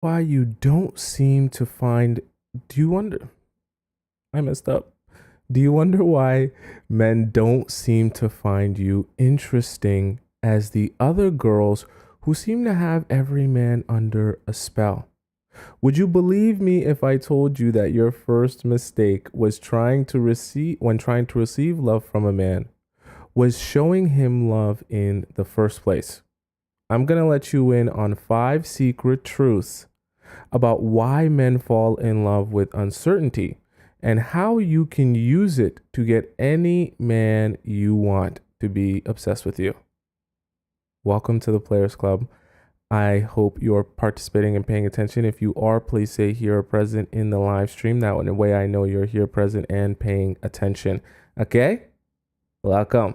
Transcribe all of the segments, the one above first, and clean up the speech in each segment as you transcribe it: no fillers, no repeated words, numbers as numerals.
why you don't seem to find. Do you wonder? I messed up. Do you wonder why men don't seem to find you interesting as the other girls who seem to have every man under a spell? Would you believe me if I told you that your first mistake was trying to receive love from a man was showing him love in the first place? I'm going to let you in on 5 secret truths about why men fall in love with uncertainty and how you can use it to get any man you want to be obsessed with you. Welcome to the Players Club. I hope you're participating and paying attention. If you are, please say here or present in the live stream. That way I know you're here present and paying attention. Okay? Welcome.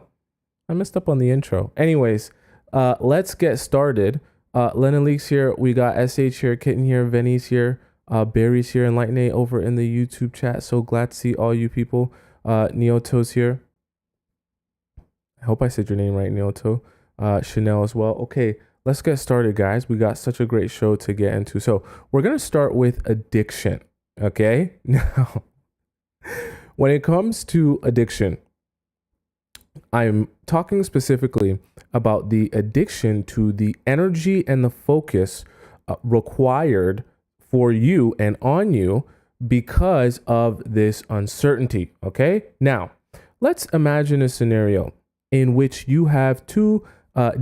I messed up on the intro. Anyways, let's get started. Lennon Leaks here. We got SH here, Kitten here, Venny's here, Barry's here, and Lightning over in the YouTube chat. So glad to see all you people. Neoto's here. I hope I said your name right, Neoto. Chanel as well. Okay, let's get started, guys. We got such a great show to get into. So we're going to start with addiction. Okay? Now, when it comes to addiction, I'm talking specifically about the addiction to the energy and the focus required for you and on you because of this uncertainty. Okay. Now, let's imagine a scenario in which you have two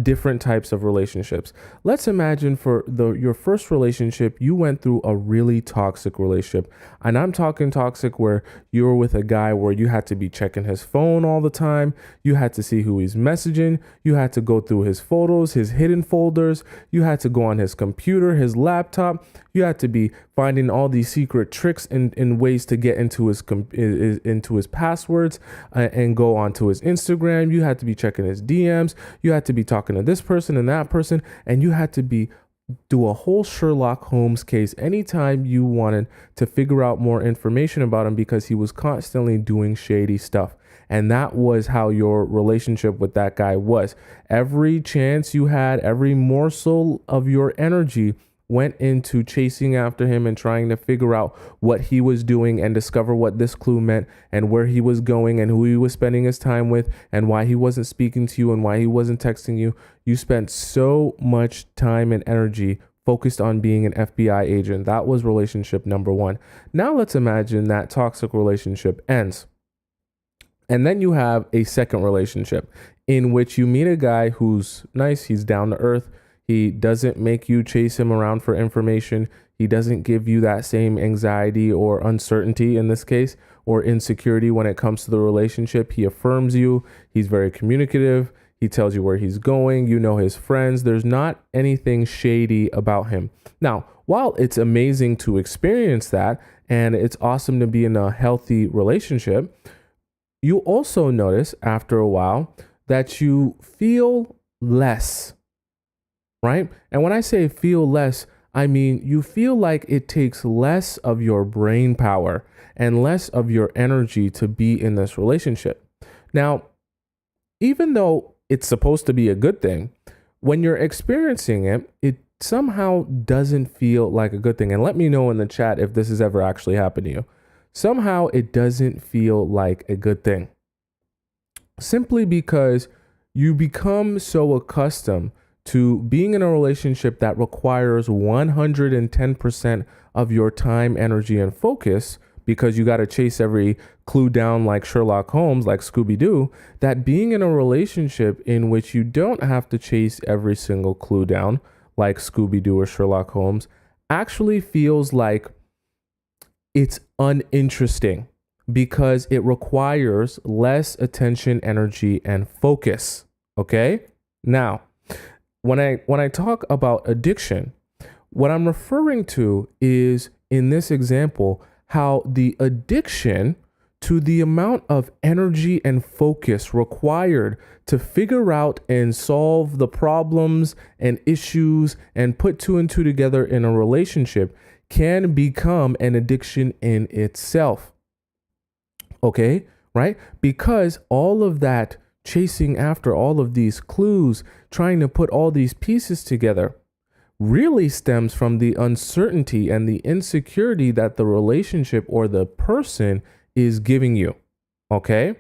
different types of relationships. Let's imagine for your first relationship, you went through a really toxic relationship. And I'm talking toxic where you were with a guy where you had to be checking his phone all the time. You had to see who he's messaging. You had to go through his photos, his hidden folders. You had to go on his computer, his laptop. You had to be finding all these secret tricks and ways to get into his passwords and go onto his Instagram. You had to be checking his DMs. You had to be talking to this person and that person, and you had to do a whole Sherlock Holmes case anytime you wanted to figure out more information about him because he was constantly doing shady stuff. And that was how your relationship with that guy was. Every chance you had, every morsel of your energy went into chasing after him and trying to figure out what he was doing and discover what this clue meant and where he was going and who he was spending his time with and why he wasn't speaking to you and why he wasn't texting you. You spent so much time and energy focused on being an FBI agent. That was relationship number 1. Now let's imagine that toxic relationship ends. And then you have a second relationship in which you meet a guy who's nice, he's down to earth. He doesn't make you chase him around for information. He doesn't give you that same anxiety or uncertainty in this case, or insecurity when it comes to the relationship. He affirms you. He's very communicative. He tells you where he's going. You know his friends. There's not anything shady about him. Now, while it's amazing to experience that, and it's awesome to be in a healthy relationship, you also notice after a while that you feel less. Right? And when I say feel less, I mean you feel like it takes less of your brain power and less of your energy to be in this relationship. Now, even though it's supposed to be a good thing, when you're experiencing it, it somehow doesn't feel like a good thing. And let me know in the chat if this has ever actually happened to you. Somehow it doesn't feel like a good thing. Simply because you become so accustomed to being in a relationship that requires 110% of your time, energy, and focus because you got to chase every clue down like Sherlock Holmes, like Scooby-Doo, that being in a relationship in which you don't have to chase every single clue down like Scooby-Doo or Sherlock Holmes actually feels like it's uninteresting because it requires less attention, energy, and focus. Okay? Now, when I talk about addiction, what I'm referring to is, in this example, how the addiction to the amount of energy and focus required to figure out and solve the problems and issues and put 2 and 2 together in a relationship can become an addiction in itself. Okay, right? Because all of that chasing after all of these clues, trying to put all these pieces together, really stems from the uncertainty and the insecurity that the relationship or the person is giving you. Okay?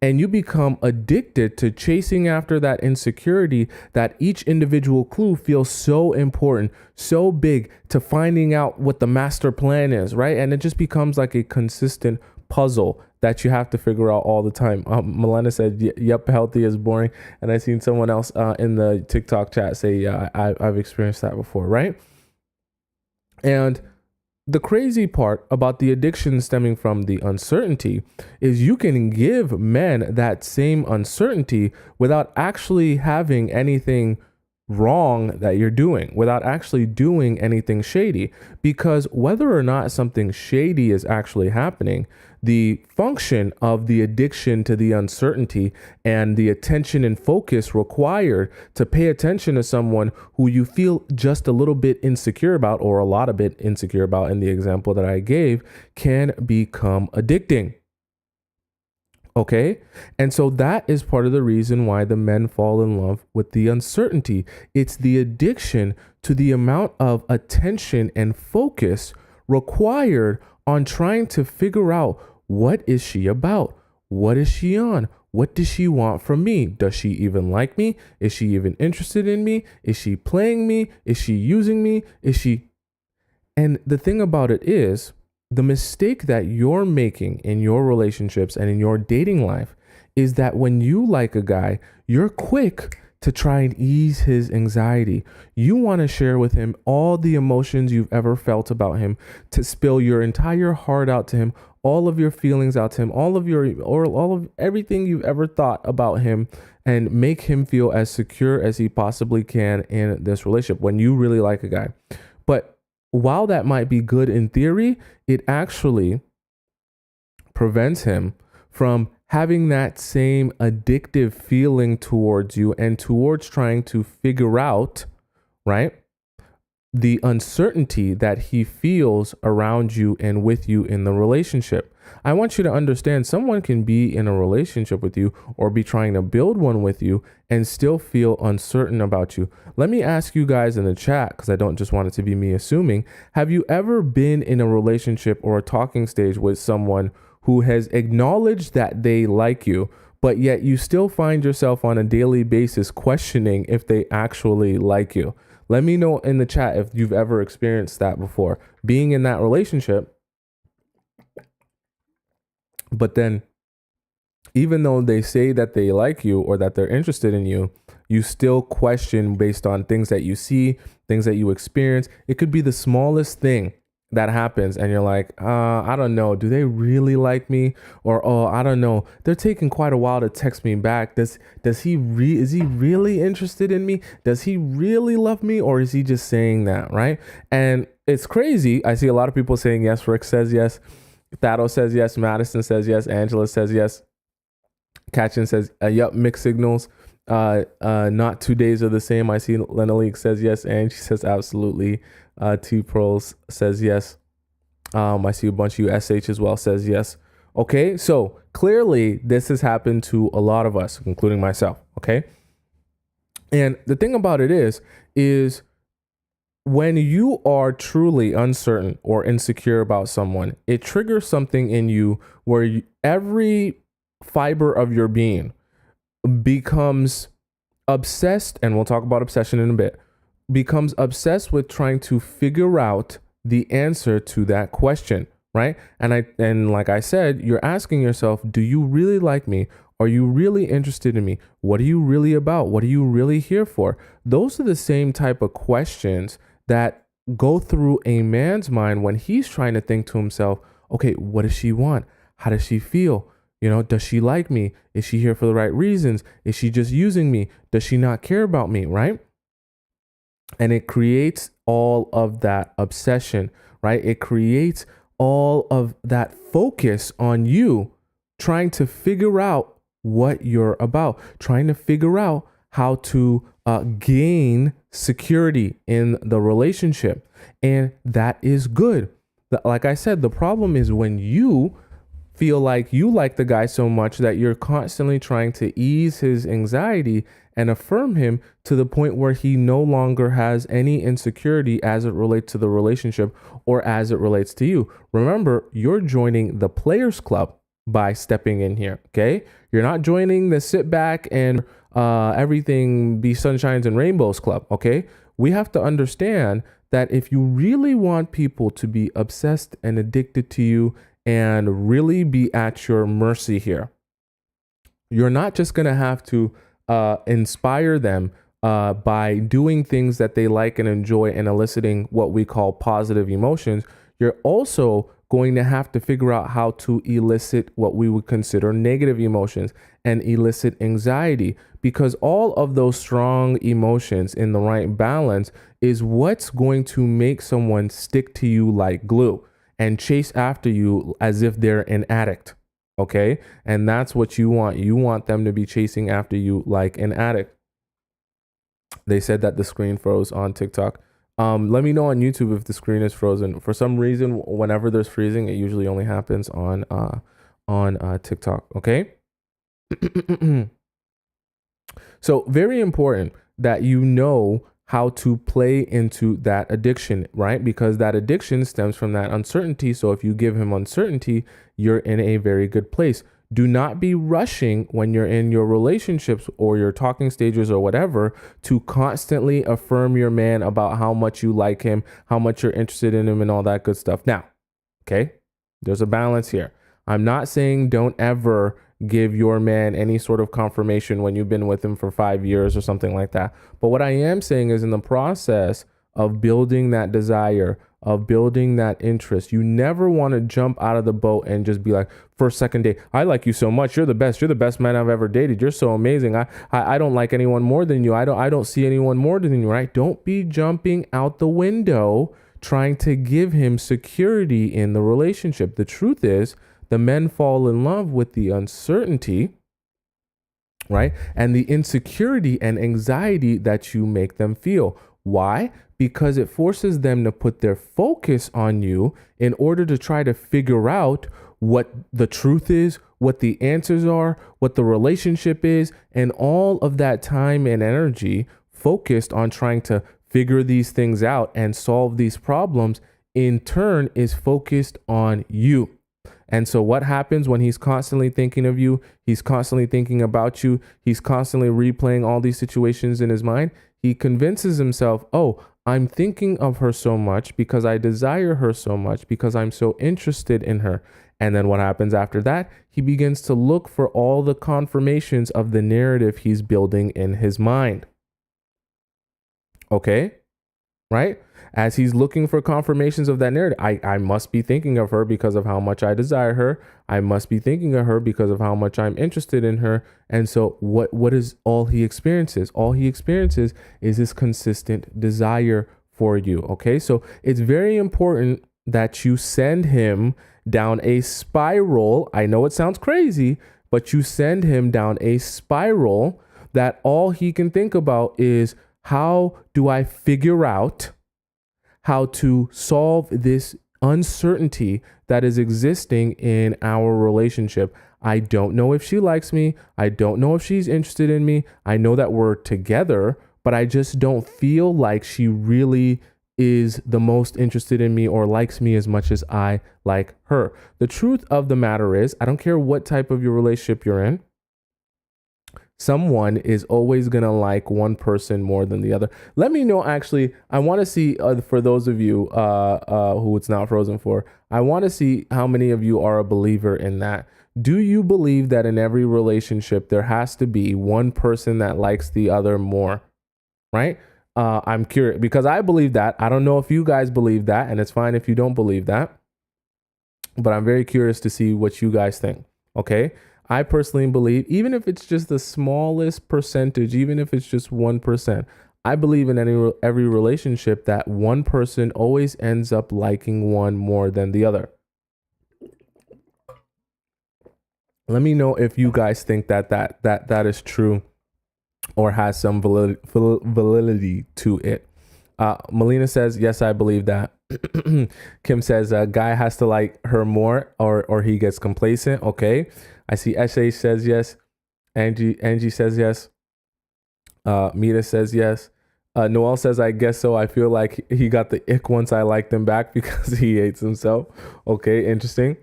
And you become addicted to chasing after that insecurity, that each individual clue feels so important, so big, to finding out what the master plan is, right? And it just becomes like a consistent puzzle that you have to figure out all the time. Milena said, yep, healthy is boring. And I seen someone else in the TikTok chat say, yeah, I've experienced that before, right? And the crazy part about the addiction stemming from the uncertainty is you can give men that same uncertainty without actually having anything wrong that you're doing, without actually doing anything shady. Because whether or not something shady is actually happening, the function of the addiction to the uncertainty and the attention and focus required to pay attention to someone who you feel just a little bit insecure about, or a lot of bit insecure about in the example that I gave, can become addicting. Okay. And so that is part of the reason why the men fall in love with the uncertainty. It's the addiction to the amount of attention and focus required on trying to figure out, what is she about? What is she on? What does she want from me? Does she even like me? Is she even interested in me? Is she playing me? Is she using me? And the thing about it is, the mistake that you're making in your relationships and in your dating life is that when you like a guy, you're quick to try and ease his anxiety. You want to share with him all the emotions you've ever felt about him, to spill your entire heart out to him, all of your feelings out to him, all of everything you've ever thought about him, and make him feel as secure as he possibly can in this relationship when you really like a guy. But while that might be good in theory, it actually prevents him from having that same addictive feeling towards you and towards trying to figure out, right, the uncertainty that he feels around you and with you in the relationship. I want you to understand, someone can be in a relationship with you or be trying to build one with you and still feel uncertain about you. Let me ask you guys in the chat, because I don't just want it to be me assuming, have you ever been in a relationship or a talking stage with someone who has acknowledged that they like you, but yet you still find yourself on a daily basis questioning if they actually like you? Let me know in the chat if you've ever experienced that before, being in that relationship, but then even though they say that they like you or that they're interested in you, you still question based on things that you see, things that you experience. It could be the smallest thing that happens and you're like, I don't know, do they really like me? Or, oh, I don't know, they're taking quite a while to text me back. Is he really interested in me? Does he really love me? Or is he just saying that, right? And it's crazy. I see a lot of people saying yes. Rick says yes. Thado says yes. Madison says yes. Angela says yes. Katchin says, yep, mixed signals. Not 2 days are the same. I see Lena League says yes, and she says absolutely. T Pros says yes. I see a bunch of you. SH as well says yes. Okay, so clearly this has happened to a lot of us, including myself. Okay, and the thing about it is when you are truly uncertain or insecure about someone, it triggers something in you where every fiber of your being becomes obsessed, and we'll talk about obsession in a bit, becomes obsessed with trying to figure out the answer to that question, right? And like I said, you're asking yourself, do you really like me? Are you really interested in me? What are you really about? What are you really here for? Those are the same type of questions that go through a man's mind when he's trying to think to himself, okay, what does she want? How does she feel? You know, does she like me? Is she here for the right reasons? Is she just using me? Does she not care about me, right? And it creates all of that obsession, right? It creates all of that focus on you trying to figure out what you're about, trying to figure out how to gain security in the relationship. And that is good. Like I said, the problem is when you feel like you like the guy so much that you're constantly trying to ease his anxiety and affirm him to the point where he no longer has any insecurity as it relates to the relationship or as it relates to you. Remember, you're joining the players club by stepping in here. Okay. You're not joining the sit back and everything be sunshines and rainbows club. Okay. We have to understand that if you really want people to be obsessed and addicted to you and really be at your mercy here, you're not just going to have to inspire them by doing things that they like and enjoy and eliciting what we call positive emotions. You're also going to have to figure out how to elicit what we would consider negative emotions and elicit anxiety, because all of those strong emotions in the right balance is what's going to make someone stick to you like glue and chase after you as if they're an addict. Okay. And that's what you want. You want them to be chasing after you like an addict. They said that the screen froze on TikTok. Let me know on YouTube if the screen is frozen. For some reason, whenever there's freezing, it usually only happens on TikTok. Okay. So very important that you know how to play into that addiction, right? Because that addiction stems from that uncertainty. So if you give him uncertainty, you're in a very good place. Do not be rushing when you're in your relationships or your talking stages or whatever to constantly affirm your man about how much you like him, how much you're interested in him and all that good stuff. Now, okay, there's a balance here. I'm not saying don't ever give your man any sort of confirmation when you've been with him for 5 years or something like that. But what I am saying is in the process of building that desire, of building that interest, you never want to jump out of the boat and just be like, first, second date, I like you so much. You're the best. You're the best man I've ever dated. You're so amazing. I don't like anyone more than you. I don't see anyone more than you, right? Don't be jumping out the window trying to give him security in the relationship. The truth is, the men fall in love with the uncertainty, right? And the insecurity and anxiety that you make them feel. Why? Because it forces them to put their focus on you in order to try to figure out what the truth is, what the answers are, what the relationship is, and all of that time and energy focused on trying to figure these things out and solve these problems in turn is focused on you. And so what happens when he's constantly thinking of you, he's constantly thinking about you, he's constantly replaying all these situations in his mind, he convinces himself, oh, I'm thinking of her so much because I desire her so much because I'm so interested in her. And then what happens after that? He begins to look for all the confirmations of the narrative he's building in his mind. Okay? Right? As he's looking for confirmations of that narrative, I must be thinking of her because of how much I desire her. I must be thinking of her because of how much I'm interested in her. And so what is all he experiences? All he experiences is this consistent desire for you. Okay. So it's very important that you send him down a spiral. I know it sounds crazy, but you send him down a spiral that all he can think about is, how do I figure out how to solve this uncertainty that is existing in our relationship? I don't know if she likes me. I don't know if she's interested in me. I know that we're together, but I just don't feel like she really is the most interested in me or likes me as much as I like her. The truth of the matter is, I don't care what type of your relationship you're in, someone is always going to like one person more than the other. Let me know, actually, I want to see, for those of you who it's not frozen for, I want to see how many of you are a believer in that. Do you believe that in every relationship, there has to be one person that likes the other more, right? I'm curious because I believe that. I don't know if you guys believe that, and it's fine if you don't believe that, but I'm very curious to see what you guys think. Okay. I personally believe, even if it's just the smallest percentage, even if it's just 1%, I believe in every relationship that one person always ends up liking one more than the other. Let me know if you guys think that is true or has some validity to it. Melina says, yes, I believe that. Kim says a guy has to like her more or he gets complacent. Okay. I see SH says yes. Angie says yes. Mita says yes. Noel says, I guess so. I feel like he got the ick once I liked him back because he hates himself. Okay, interesting.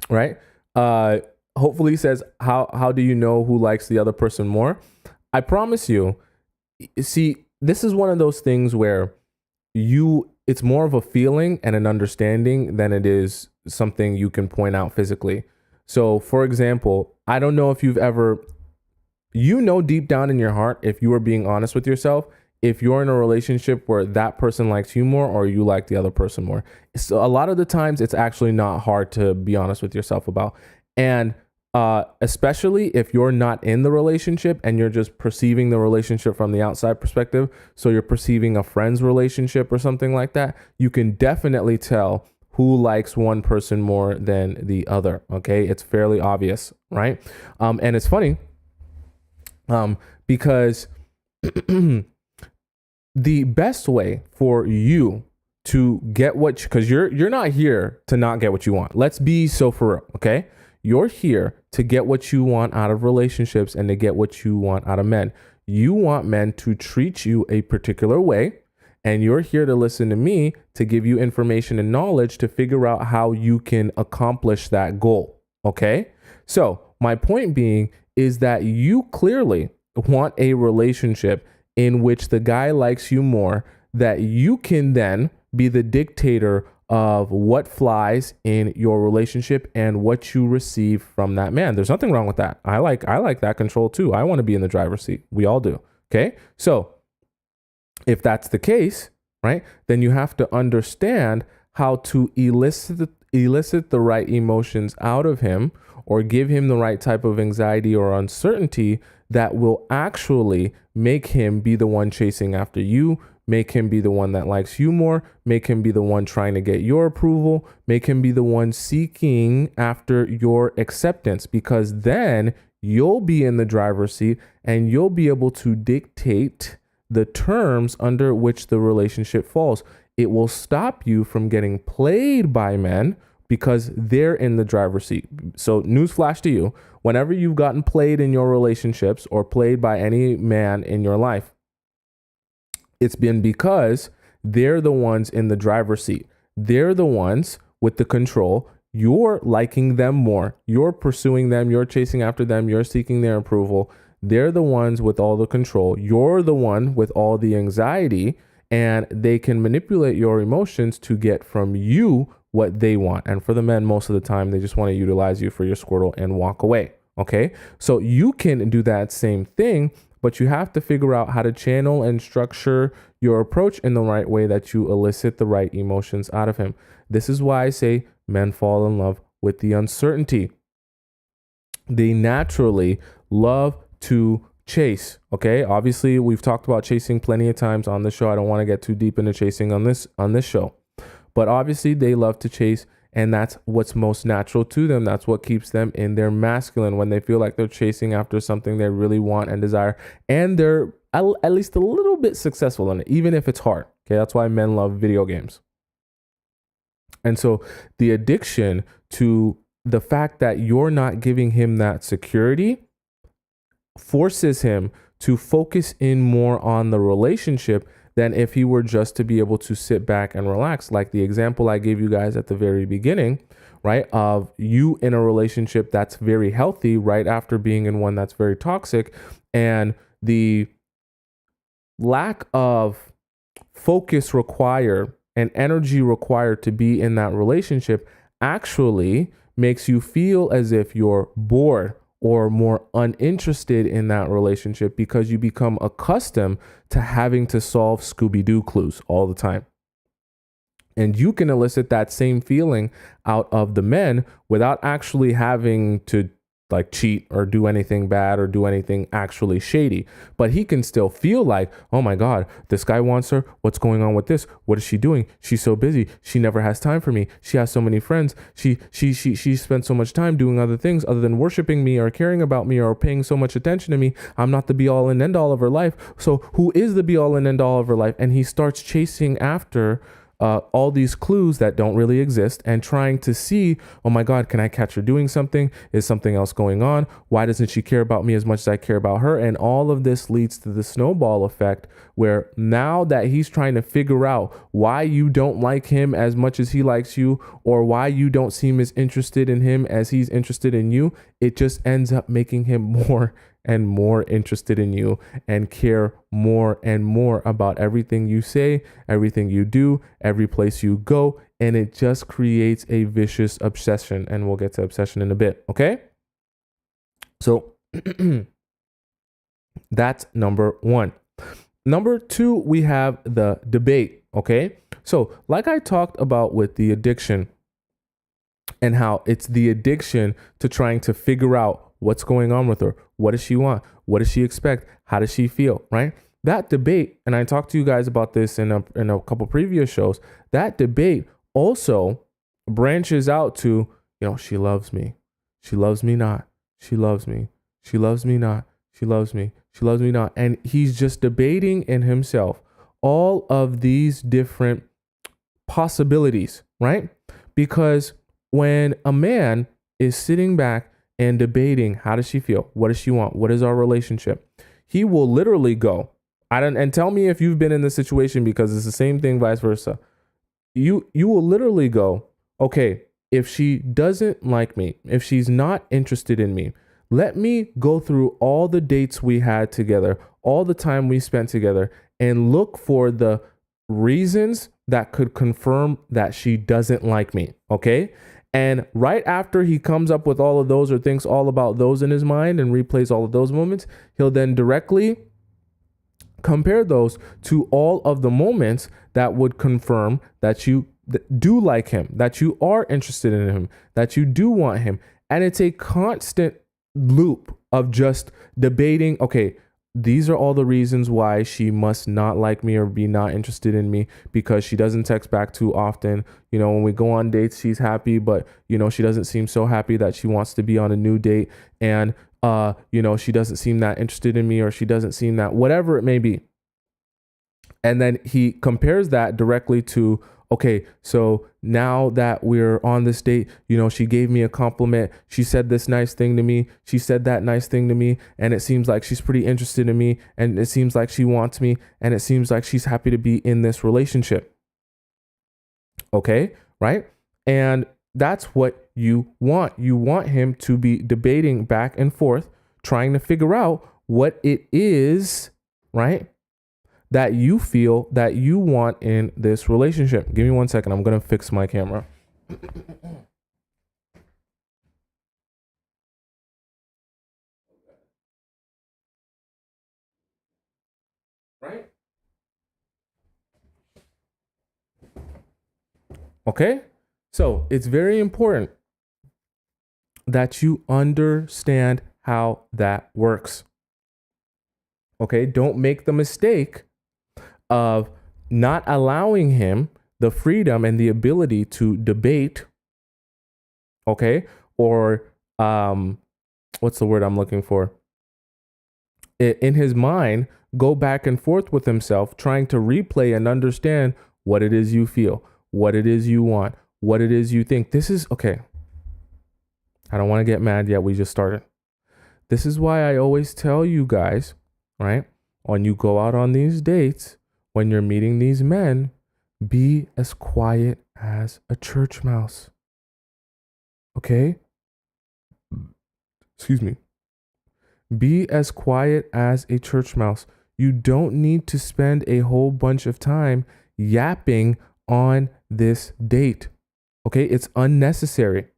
Right? Hopefully he says, how do you know who likes the other person more? I promise you, see, this is one of those things where it's more of a feeling and an understanding than it is something you can point out physically. So for example, I don't know if you've ever, deep down in your heart, if you are being honest with yourself, if you're in a relationship where that person likes you more or you like the other person more. So a lot of the times it's actually not hard to be honest with yourself about. And especially if you're not in the relationship and you're just perceiving the relationship from the outside perspective. So you're perceiving a friend's relationship or something like that. You can definitely tell who likes one person more than the other. Okay. It's fairly obvious. Right. And it's funny because the best way for you to get because you're not here to not get what you want. Let's be so for real. Okay. You're here to get what you want out of relationships and to get what you want out of men. You want men to treat you a particular way, and you're here to listen to me to give you information and knowledge to figure out how you can accomplish that goal. Okay? So my point being is that you clearly want a relationship in which the guy likes you more, that you can then be the dictator of what flies in your relationship and what you receive from that man. There's nothing wrong with that. I like that control too. I want to be in the driver's seat. We all do. Okay. So if that's the case, right, then you have to understand how to elicit the right emotions out of him or give him the right type of anxiety or uncertainty that will actually make him be the one chasing after you, make him be the one that likes you more, make him be the one trying to get your approval, make him be the one seeking after your acceptance, because then you'll be in the driver's seat and you'll be able to dictate the terms under which the relationship falls. It will stop you from getting played by men because they're in the driver's seat. So newsflash to you, whenever you've gotten played in your relationships or played by any man in your life, it's been because they're the ones in the driver's seat. They're the ones with the control. You're liking them more. You're pursuing them. You're chasing after them. You're seeking their approval. They're the ones with all the control. You're the one with all the anxiety, and they can manipulate your emotions to get from you what they want. And for the men, most of the time, they just want to utilize you for your squirtle and walk away. Okay. So you can do that same thing, but you have to figure out how to channel and structure your approach in the right way that you elicit the right emotions out of him. This is why I say men fall in love with the uncertainty. They naturally love to chase. Okay. Obviously, we've talked about chasing plenty of times on the show. I don't want to get too deep into chasing on this show, but obviously they love to chase. And that's what's most natural to them. That's what keeps them in their masculine, when they feel like they're chasing after something they really want and desire. And they're at least a little bit successful in it, even if it's hard. Okay, that's why men love video games. And so the addiction to the fact that you're not giving him that security forces him to focus in more on the relationship than if he were just to be able to sit back and relax. Like the example I gave you guys at the very beginning, right? Of you in a relationship that's very healthy right after being in one that's very toxic, and the lack of focus required and energy required to be in that relationship actually makes you feel as if you're bored or more uninterested in that relationship, because you become accustomed to having to solve Scooby-Doo clues all the time. And you can elicit that same feeling out of the men without actually having to like cheat or do anything bad or do anything actually shady. But he can still feel like, oh my God, this guy wants her. What's going on with this? What is she doing? She's so busy. She never has time for me. She has so many friends. She spends so much time doing other things other than worshiping me or caring about me or paying so much attention to me. I'm not the be all and end all of her life. So who is the be all and end all of her life? And he starts chasing after all these clues that don't really exist and trying to see, oh my God, can I catch her doing something? Is something else going on? Why doesn't she care about me as much as I care about her? And all of this leads to the snowball effect, where now that he's trying to figure out why you don't like him as much as he likes you, or why you don't seem as interested in him as he's interested in you, it just ends up making him more and more interested in you and care more and more about everything you say, everything you do, every place you go. And it just creates a vicious obsession. And we'll get to obsession in a bit. Okay. So that's number one. Number two, we have the debate. Okay. So like I talked about with the addiction and how it's the addiction to trying to figure out what's going on with her. What does she want? What does she expect? How does she feel? Right? That debate, and I talked to you guys about this in a couple previous shows, that debate also branches out to, she loves me. She loves me not. She loves me. She loves me not. She loves me. She loves me not. And he's just debating in himself all of these different possibilities, right? Because when a man is sitting back and debating, how does she feel? What does she want? What is our relationship? He will literally go, and tell me if you've been in this situation, because it's the same thing, vice versa. You will literally go, okay, if she doesn't like me, if she's not interested in me, let me go through all the dates we had together, all the time we spent together, and look for the reasons that could confirm that she doesn't like me. Okay. And right after he comes up with all of those, or thinks all about those in his mind and replays all of those moments, he'll then directly compare those to all of the moments that would confirm that you do like him, that you are interested in him, that you do want him. And it's a constant loop of just debating, okay, these are all the reasons why she must not like me or be not interested in me, because she doesn't text back too often. When we go on dates, she's happy, but, she doesn't seem so happy that she wants to be on a new date. And, she doesn't seem that interested in me, or she doesn't seem that, whatever it may be. And then he compares that directly to, okay, so now that we're on this date, she gave me a compliment. She said this nice thing to me. She said that nice thing to me. And it seems like she's pretty interested in me. And it seems like she wants me. And it seems like she's happy to be in this relationship. Okay, right? And that's what you want. You want him to be debating back and forth, trying to figure out what it is, right, that you feel that you want in this relationship. Give me 1 second. I'm going to fix my camera. Right? Okay. So it's very important that you understand how that works. Okay. Don't make the mistake of not allowing him the freedom and the ability to debate, okay, or what's the word I'm looking for? In his mind, go back and forth with himself, trying to replay and understand what it is you feel, what it is you want, what it is you think. This is, okay, I don't want to get mad yet. We just started. This is why I always tell you guys, right, when you go out on these dates, when you're meeting these men, be as quiet as a church mouse. Okay? Excuse me. Be as quiet as a church mouse. You don't need to spend a whole bunch of time yapping on this date. Okay? It's unnecessary.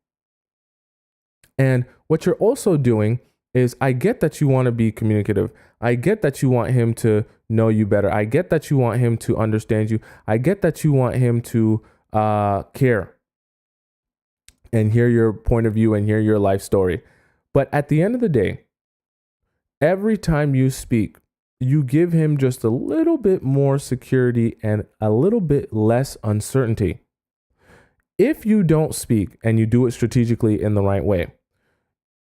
And what you're also doing is, I get that you want to be communicative. I get that you want him to know you better. I get that you want him to understand you. I get that you want him to care and hear your point of view and hear your life story. But at the end of the day, every time you speak, you give him just a little bit more security and a little bit less uncertainty. If you don't speak and you do it strategically in the right way,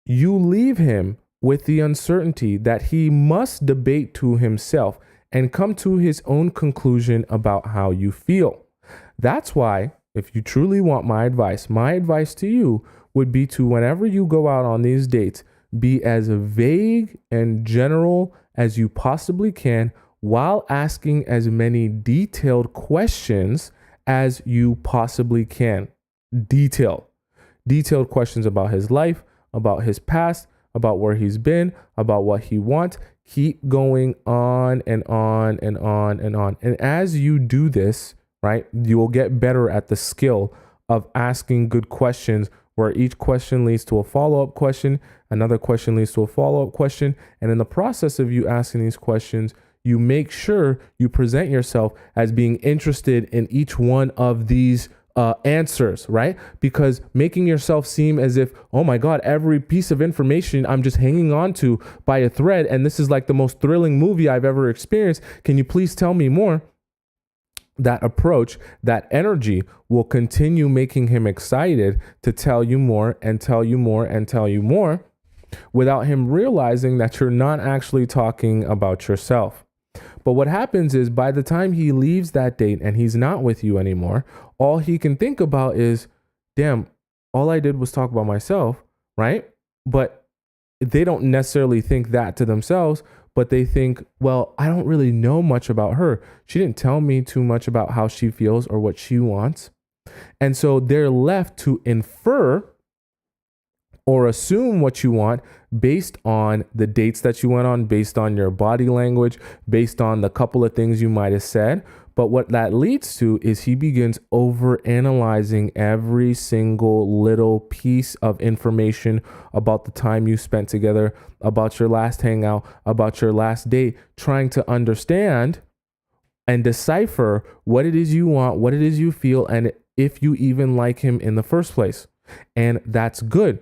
you leave him with the uncertainty that he must debate to himself and come to his own conclusion about how you feel. That's why, if you truly want my advice to you would be to, whenever you go out on these dates, be as vague and general as you possibly can while asking as many detailed questions as you possibly can. Detailed questions about his life, about his past, about where he's been, about what he wants. Keep going on and on and on and on. And as you do this, right, you will get better at the skill of asking good questions, where each question leads to a follow-up question, another question leads to a follow-up question. And in the process of you asking these questions, you make sure you present yourself as being interested in each one of these answers, right? Because making yourself seem as if, oh my God, every piece of information I'm just hanging on to by a thread, and this is like the most thrilling movie I've ever experienced. Can you please tell me more? That approach, that energy will continue making him excited to tell you more and tell you more and tell you more, without him realizing that you're not actually talking about yourself. But what happens is, by the time he leaves that date and he's not with you anymore, all he can think about is, damn, all I did was talk about myself, right? But they don't necessarily think that to themselves, but they think, well, I don't really know much about her. She didn't tell me too much about how she feels or what she wants. And so they're left to infer or assume what you want based on the dates that you went on, based on your body language, based on the couple of things you might have said. But what that leads to is he begins over analyzing every single little piece of information about the time you spent together, about your last hangout, about your last date, trying to understand and decipher what it is you want, what it is you feel, and if you even like him in the first place. And that's good.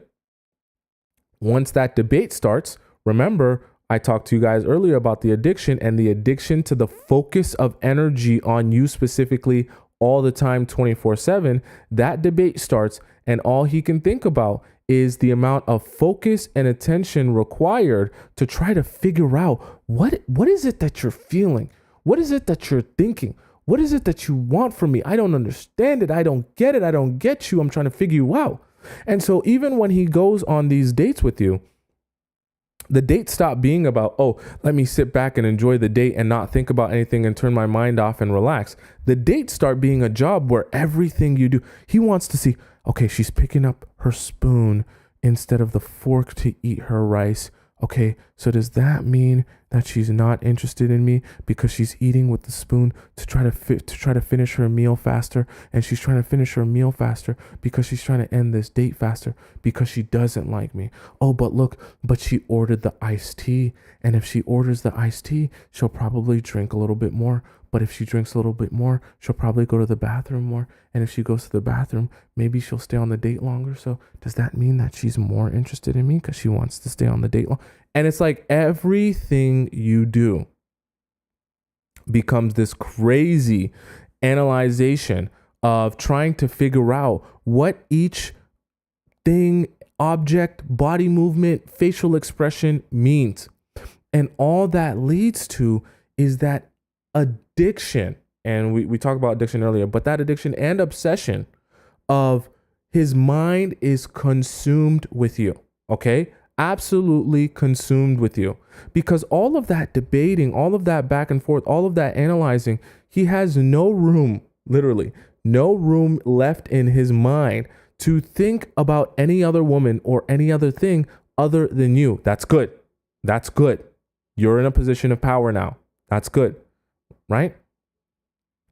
Once that debate starts, remember, I talked to you guys earlier about the addiction, and the addiction to the focus of energy on you specifically all the time, 24/7. That debate starts, and all he can think about is the amount of focus and attention required to try to figure out what is it that you're feeling? What is it that you're thinking? What is it that you want from me? I don't understand it. I don't get it. I don't get you. I'm trying to figure you out. And so even when he goes on these dates with you, the dates stop being about, oh, let me sit back and enjoy the date and not think about anything and turn my mind off and relax. The dates start being a job where everything you do, he wants to see, okay, she's picking up her spoon instead of the fork to eat her rice. Okay, so does that mean that she's not interested in me because she's eating with the spoon to try to finish her meal faster, and she's trying to finish her meal faster because she's trying to end this date faster because she doesn't like me? Oh, but look, but she ordered the iced tea, and if she orders the iced tea, she'll probably drink a little bit more. But if she drinks a little bit more, she'll probably go to the bathroom more. And if she goes to the bathroom, maybe she'll stay on the date longer. So does that mean that she's more interested in me because she wants to stay on the date long? And it's like everything you do becomes this crazy analyzation of trying to figure out what each thing, object, body movement, facial expression means. And all that leads to is that addiction, and we talked about addiction earlier, but that addiction and obsession of his mind is consumed with you, okay? Absolutely consumed with you. Because all of that debating, all of that back and forth, all of that analyzing, he has no room, literally, no room left in his mind to think about any other woman or any other thing other than you. That's good. That's good. You're in a position of power now. That's good. Right?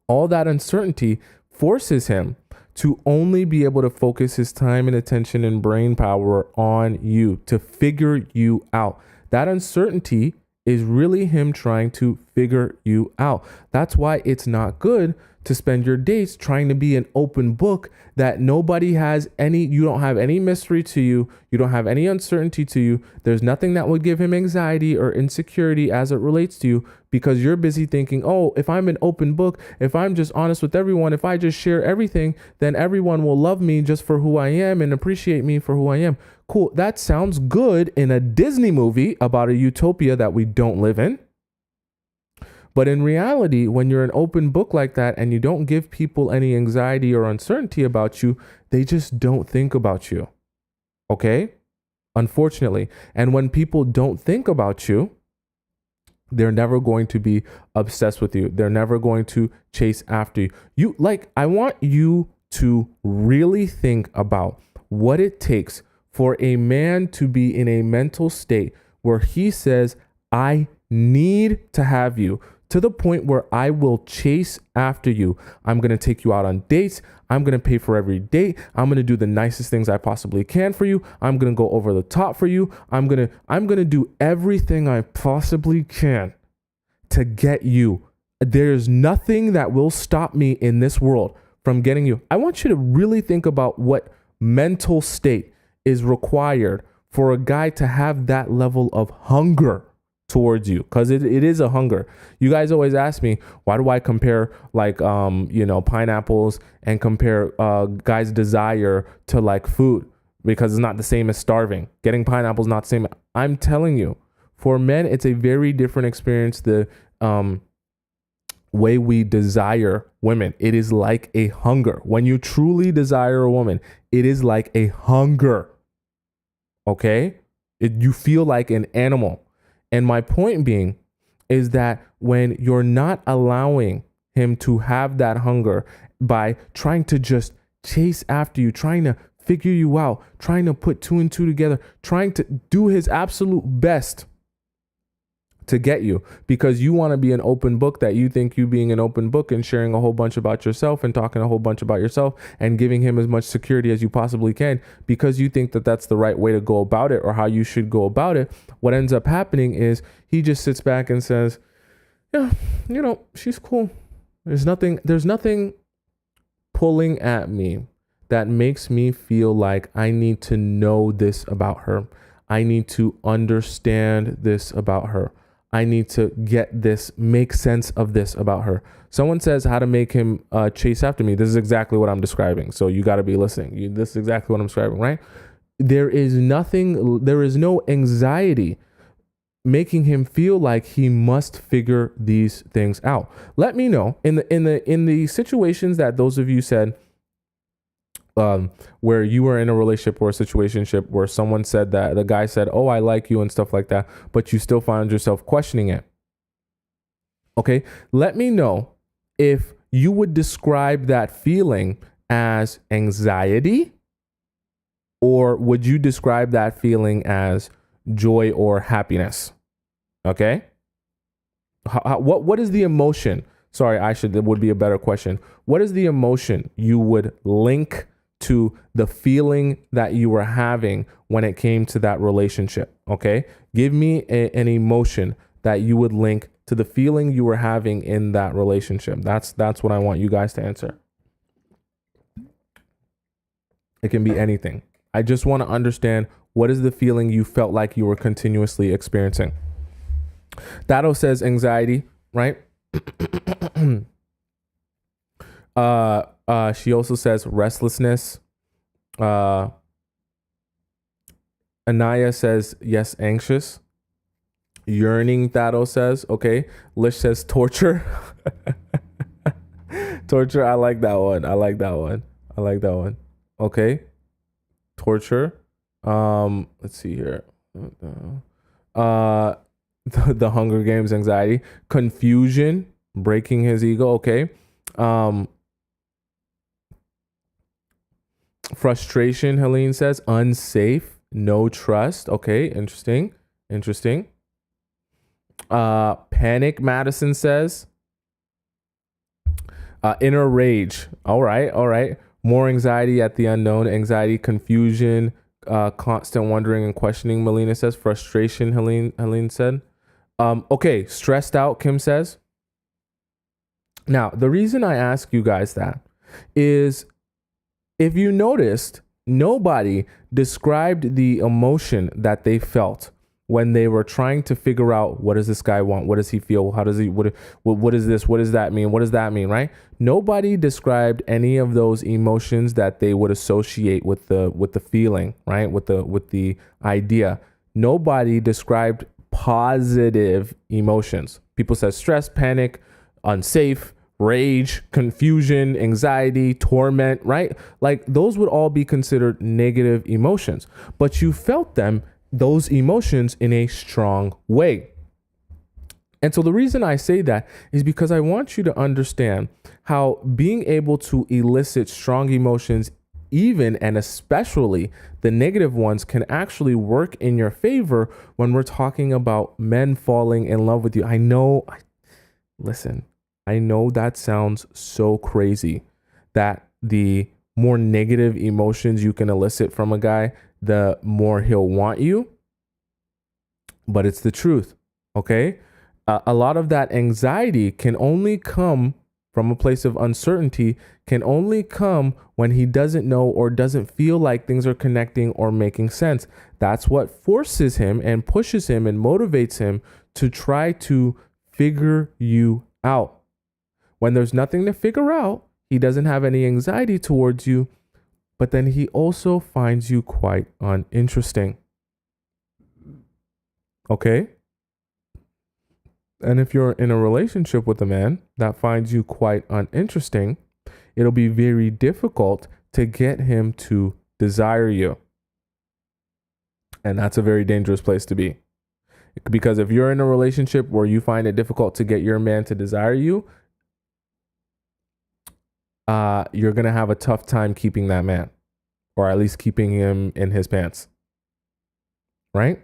All that uncertainty forces him to only be able to focus his time and attention and brain power on you, to figure you out. That uncertainty is really him trying to figure you out. That's why it's not good to spend your days trying to be an open book that nobody has any, you don't have any mystery to you. You don't have any uncertainty to you. There's nothing that would give him anxiety or insecurity as it relates to you, because you're busy thinking, oh, if I'm an open book, if I'm just honest with everyone, if I just share everything, then everyone will love me just for who I am and appreciate me for who I am. Cool. That sounds good in a Disney movie about a utopia that we don't live in. But in reality, when you're an open book like that and you don't give people any anxiety or uncertainty about you, they just don't think about you. Okay? Unfortunately. And when people don't think about you, they're never going to be obsessed with you. They're never going to chase after you. I want you to really think about what it takes for a man to be in a mental state where he says, I need to have you, to the point where I will chase after you. I'm going to take you out on dates. I'm going to pay for every date. I'm going to do the nicest things I possibly can for you. I'm going to go over the top for you. I'm going to do everything I possibly can to get you. There's nothing that will stop me in this world from getting you. I want you to really think about what mental state is required for a guy to have that level of hunger towards you, because it is a hunger. You guys always ask me, why do I compare pineapples and compare guys' desire to like food? Because it's not the same as starving. Getting pineapples not the same. I'm telling you, for men, it's a very different experience. The way we desire women, it is like a hunger. When you truly desire a woman, it is like a hunger. Okay? You feel like an animal. And my point being is that when you're not allowing him to have that hunger by trying to just chase after you, trying to figure you out, trying to put two and two together, trying to do his absolute best to get you, because you want to be an open book, that you think you being an open book and sharing a whole bunch about yourself and talking a whole bunch about yourself and giving him as much security as you possibly can, because you think that that's the right way to go about it or how you should go about it. What ends up happening is he just sits back and says, yeah, she's cool. There's nothing pulling at me that makes me feel like I need to know this about her. I need to understand this about her. I need to get this, make sense of this about her. Someone says how to make him chase after me. This is exactly what I'm describing. So you got to be listening. This is exactly what I'm describing, right? There is no anxiety making him feel like he must figure these things out. Let me know in the situations that those of you said, where you were in a relationship or a situationship where someone said that the guy said, oh, I like you and stuff like that, but you still found yourself questioning it. Okay. Let me know if you would describe that feeling as anxiety, or would you describe that feeling as joy or happiness? Okay. What is the emotion? Sorry, that would be a better question. What is the emotion you would link to the feeling that you were having when it came to that relationship? Okay. Give me an emotion that you would link to the feeling you were having in that relationship. That's what I want you guys to answer. It can be anything. I just want to understand, what is the feeling you felt like you were continuously experiencing? Dado says anxiety, right? She also says restlessness. Anaya says yes, anxious. Yearning, Thado says. Okay. Lish says torture. Torture, I like that one. Okay. Torture. Let's see here. The Hunger Games anxiety. Confusion, breaking his ego. Okay. Frustration, Helene says. Unsafe, no trust. Okay, interesting. Panic, Madison says. Inner rage. All right. More anxiety at the unknown. Anxiety, confusion, constant wondering and questioning, Melina says. Frustration, Helene said. Okay, stressed out, Kim says. Now, the reason I ask you guys that is, if you noticed, nobody described the emotion that they felt when they were trying to figure out, what does this guy want? What does he feel? How does he, what is this? What does that mean? What does that mean? Right? Nobody described any of those emotions that they would associate with the feeling, right? With the idea. Nobody described positive emotions. People said stress, panic, unsafe, rage, confusion, anxiety, torment, right? Like those would all be considered negative emotions, but you felt those emotions in a strong way. And so the reason I say that is because I want you to understand how being able to elicit strong emotions, even and especially the negative ones, can actually work in your favor when we're talking about men falling in love with you. Listen, I know that sounds so crazy that the more negative emotions you can elicit from a guy, the more he'll want you. But it's the truth, okay? A lot of that anxiety can only come from a place of uncertainty, can only come when he doesn't know or doesn't feel like things are connecting or making sense. That's what forces him and pushes him and motivates him to try to figure you out. When there's nothing to figure out, he doesn't have any anxiety towards you, but then he also finds you quite uninteresting. Okay? And if you're in a relationship with a man that finds you quite uninteresting, it'll be very difficult to get him to desire you. And that's a very dangerous place to be. Because if you're in a relationship where you find it difficult to get your man to desire you, you're going to have a tough time keeping that man, or at least keeping him in his pants. Right?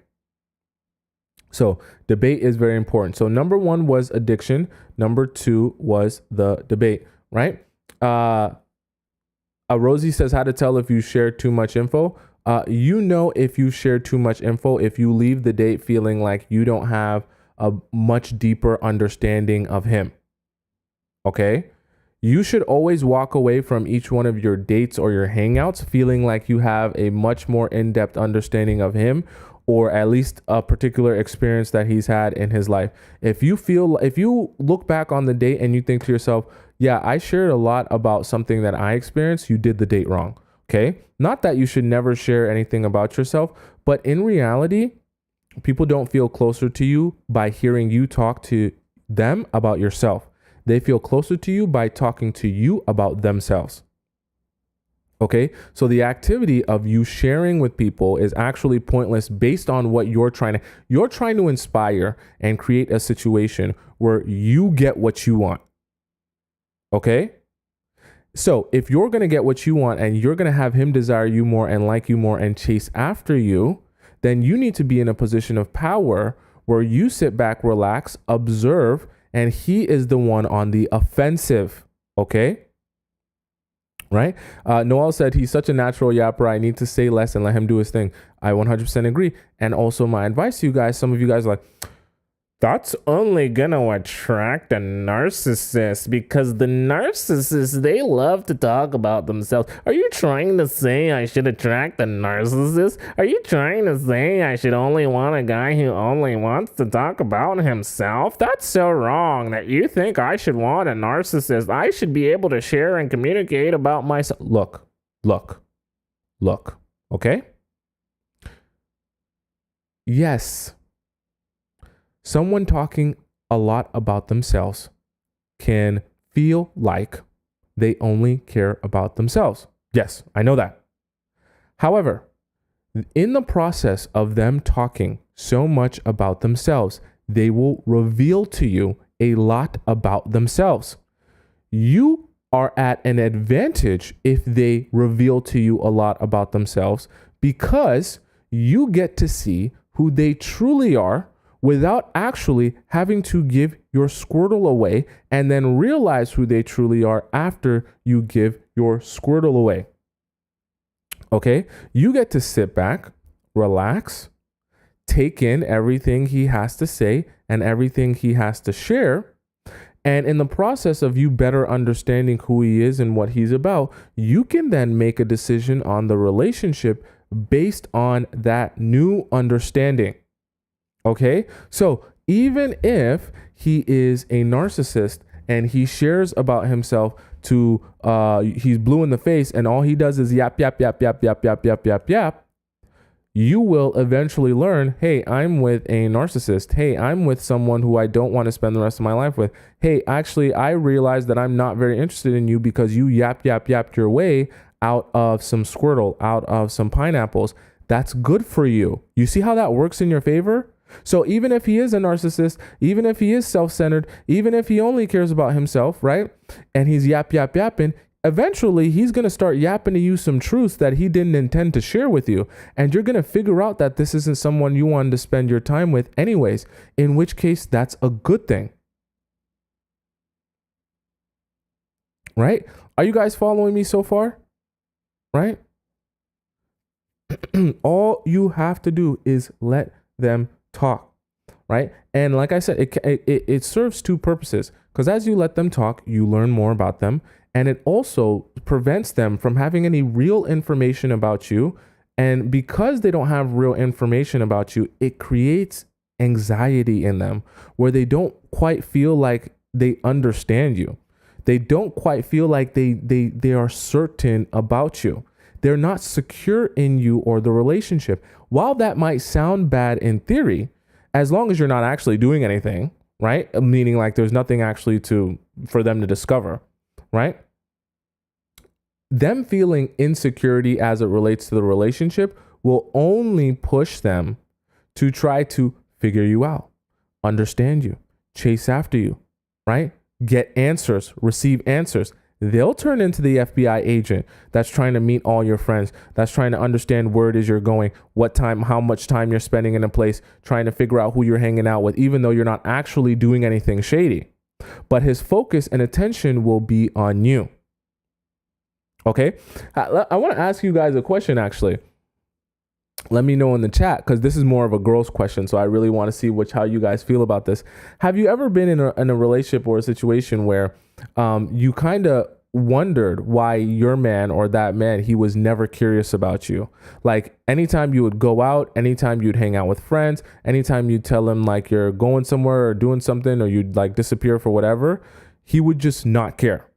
So debate is very important. So number 1 was addiction. Number 2 was the debate, right? Rosie says how to tell if you share too much info. If you share too much info, if you leave the date feeling like you don't have a much deeper understanding of him. Okay? You should always walk away from each one of your dates or your hangouts feeling like you have a much more in-depth understanding of him, or at least a particular experience that he's had in his life. If you look back on the date and you think to yourself, yeah, I shared a lot about something that I experienced, you did the date wrong. Okay? Not that you should never share anything about yourself, but in reality, people don't feel closer to you by hearing you talk to them about yourself. They feel closer to you by talking to you about themselves. Okay, so the activity of you sharing with people is actually pointless based on what you're trying to inspire and create a situation where you get what you want. Okay, so if you're going to get what you want and you're going to have him desire you more and like you more and chase after you, then you need to be in a position of power where you sit back, relax, observe, and he is the one on the offensive. Okay. Right? Noel said he's such a natural yapper. I need to say less and let him do his thing. I 100% agree. And also my advice to you guys, some of you guys are like, that's only gonna attract a narcissist because the narcissists, they love to talk about themselves. Are you trying to say I should attract a narcissist? Are you trying to say I should only want a guy who only wants to talk about himself? That's so wrong that you think I should want a narcissist. I should be able to share and communicate about myself. Look. Okay? Yes. Someone talking a lot about themselves can feel like they only care about themselves. Yes, I know that. However, in the process of them talking so much about themselves, they will reveal to you a lot about themselves. You are at an advantage if they reveal to you a lot about themselves because you get to see who they truly are without actually having to give your Squirtle away and then realize who they truly are after you give your Squirtle away. Okay? You get to sit back, relax, take in everything he has to say and everything he has to share. And in the process of you better understanding who he is and what he's about, you can then make a decision on the relationship based on that new understanding. Okay, so even if he is a narcissist and he shares about himself to, he's blue in the face and all he does is yap, yap, yap, yap, yap, yap, yap, yap, yap, you will eventually learn, hey, I'm with a narcissist. Hey, I'm with someone who I don't want to spend the rest of my life with. Hey, actually, I realized that I'm not very interested in you because you yapped your way out of some Squirtle, out of some pineapples. That's good for you. You see how that works in your favor? So even if he is a narcissist, even if he is self-centered, even if he only cares about himself, right? And he's yapping, eventually he's going to start yapping to you some truths that he didn't intend to share with you. And you're going to figure out that this isn't someone you wanted to spend your time with anyways, in which case that's a good thing. Right? Are you guys following me so far? Right? All you have to do is let them talk. Right? And like I said, it serves two purposes, because as you let them talk, you learn more about them. And it also prevents them from having any real information about you. And because they don't have real information about you, it creates anxiety in them where they don't quite feel like they understand you. They don't quite feel like they are certain about you. They're not secure in you or the relationship. While that might sound bad in theory, as long as you're not actually doing anything, right? Meaning like there's nothing actually for them to discover, right? Them feeling insecurity as it relates to the relationship will only push them to try to figure you out, understand you, chase after you, right? Get answers, receive answers. They'll turn into the FBI agent that's trying to meet all your friends, that's trying to understand where it is you're going, what time, how much time you're spending in a place, trying to figure out who you're hanging out with, even though you're not actually doing anything shady. But his focus and attention will be on you. Okay? I want to ask you guys a question, actually. Let me know in the chat, because this is more of a girl's question. So I really want to see how you guys feel about this. Have you ever been in a relationship or a situation where you kind of wondered why your man or that man, he was never curious about you? Like anytime you would go out, anytime you'd hang out with friends, anytime you'd tell him like you're going somewhere or doing something, or you'd like disappear for whatever, he would just not care.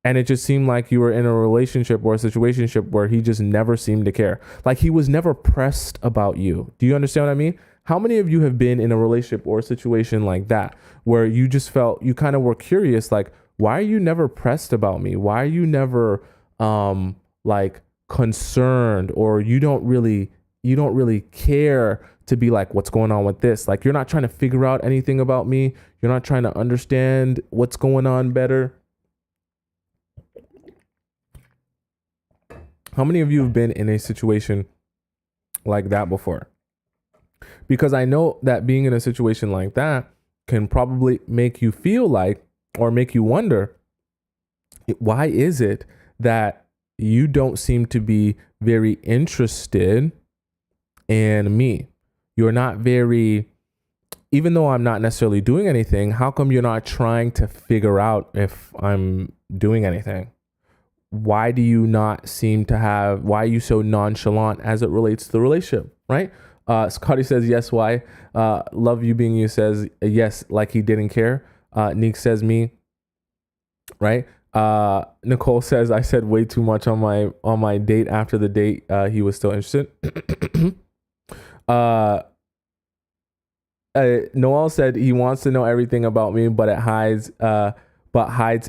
And it just seemed like you were in a relationship or a situationship where he just never seemed to care. Like he was never pressed about you. Do you understand what I mean? How many of you have been in a relationship or a situation like that where you just felt, you kind of were curious, like, why are you never pressed about me? Why are you never like concerned, or you don't really care to be like, what's going on with this? Like you're not trying to figure out anything about me. You're not trying to understand what's going on better. How many of you have been in a situation like that before? Because I know that being in a situation like that can probably make you feel like, or make you wonder, why is it that you don't seem to be very interested in me? You're not very, even though I'm not necessarily doing anything, how come you're not trying to figure out if I'm doing anything? Why do you not seem to have, why are you so nonchalant as it relates to the relationship, right? Scotty says, yes, why? Love You Being You says, yes, like he didn't care. Neek says, me, right? Nicole says, I said way too much on my date. After the date, he was still interested. Noel said he wants to know everything about me, but hides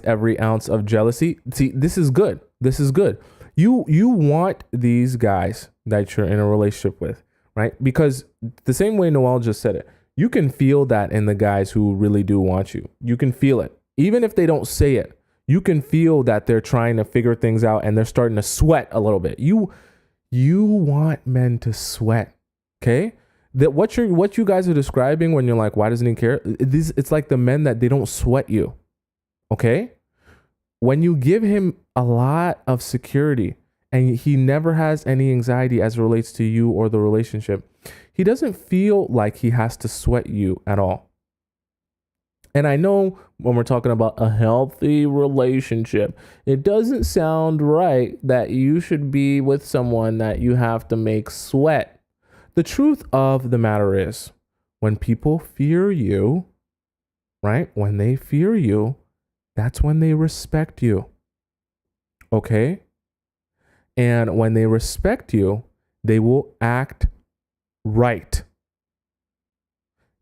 every ounce of jealousy. See, this is good. This is good. You want these guys that you're in a relationship with, right? Because the same way Noel just said it, you can feel that in the guys who really do want you. You can feel it. Even if they don't say it, you can feel that they're trying to figure things out and they're starting to sweat a little bit. You want men to sweat, okay? That what you guys are describing when you're like, why doesn't he care? It's like the men that they don't sweat you. Okay? When you give him a lot of security and he never has any anxiety as it relates to you or the relationship, he doesn't feel like he has to sweat you at all. And I know when we're talking about a healthy relationship, it doesn't sound right that you should be with someone that you have to make sweat. The truth of the matter is, when people fear you, right? When they fear you, that's when they respect you. Okay? And when they respect you, they will act right.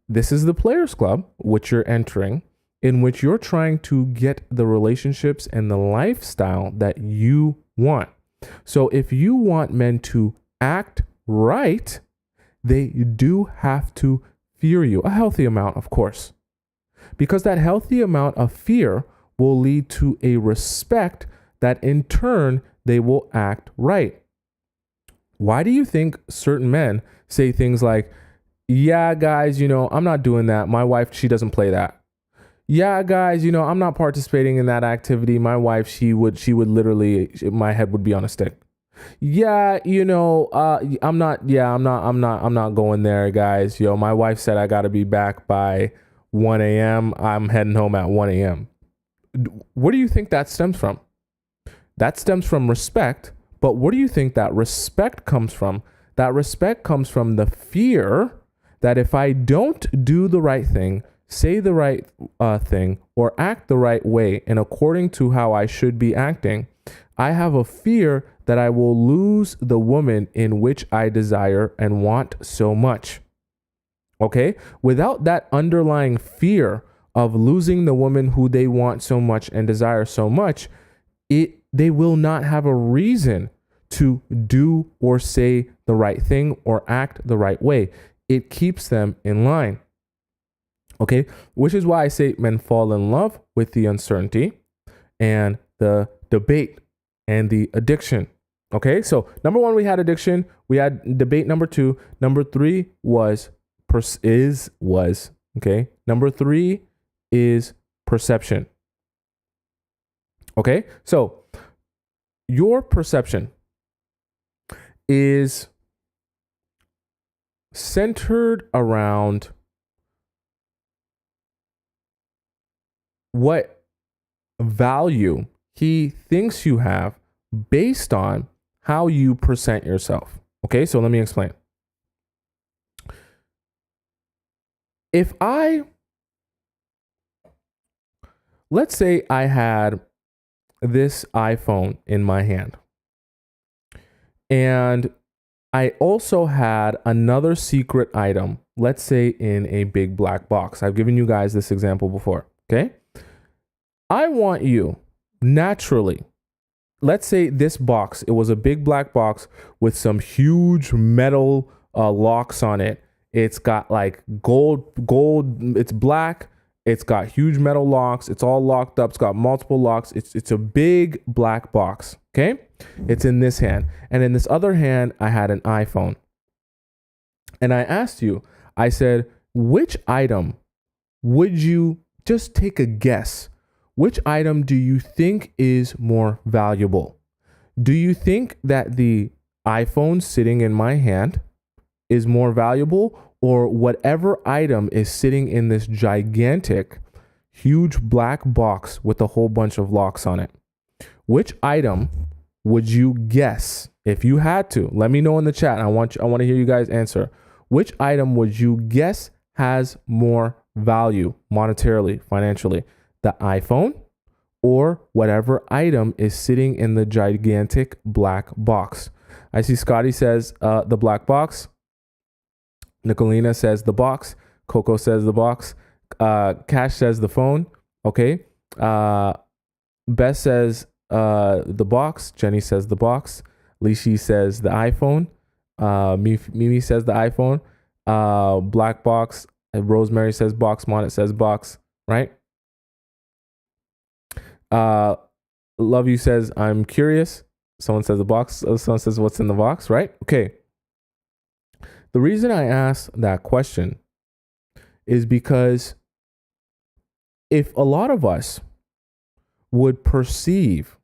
This is the Players Club, which you're entering, in which you're trying to get the relationships and the lifestyle that you want. So if you want men to act right, they do have to fear you, a healthy amount, of course, because that healthy amount of fear will lead to a respect that in turn they will act right. Why do you think certain men say things like, yeah, guys, I'm not doing that. My wife, she doesn't play that. Yeah, guys, I'm not participating in that activity. My wife, she would literally, my head would be on a stick. Yeah, I'm not going there, guys. My wife said I got to be back by 1 a.m. I'm heading home at 1 a.m. Where do you think that stems from? That stems from respect. But where do you think that respect comes from? That respect comes from the fear that if I don't do the right thing, say the right thing, or act the right way and according to how I should be acting, I have a fear that I will lose the woman in which I desire and want so much. Okay? Without that underlying fear of losing the woman who they want so much and desire so much, they will not have a reason to do or say the right thing or act the right way. It keeps them in line. Okay? Which is why I say men fall in love with the uncertainty and the debate and the addiction. Okay? So, number 1, we had addiction. We had debate. Number 2. Number 3 was, okay? Number 3 is perception. Okay? So, your perception is centered around what value he thinks you have based on how you present yourself. Okay, so let me explain. Let's say I had this iPhone in my hand, and I also had another secret item, let's say in a big black box. I've given you guys this example before, okay? I want you naturally, let's say this box, it was a big black box with some huge metal locks on it. It's got like gold, it's black. It's got huge metal locks. It's all locked up. It's got multiple locks. It's a big black box, okay? It's in this hand. And in this other hand, I had an iPhone. And I asked you, I said, which item would you just take a guess? Which item do you think is more valuable? Do you think that the iPhone sitting in my hand is more valuable, or whatever item is sitting in this gigantic, huge black box with a whole bunch of locks on it? Which item would you guess if you had to? Let me know in the chat. I want to hear you guys answer. Which item would you guess has more value monetarily, financially? The iPhone or whatever item is sitting in the gigantic black box? I see Scotty says the black box. Nicolina says the box. Coco says the box. Cash says the phone. Okay. Beth says the box. Jenny says the box. Lishi says the iPhone. Mimi says the iPhone. Black box. Rosemary says box. Monet says box. Right? Love you says I'm curious. Someone says the box. Someone says what's in the box. Right? Okay. The reason I ask that question is because if a lot of us would perceive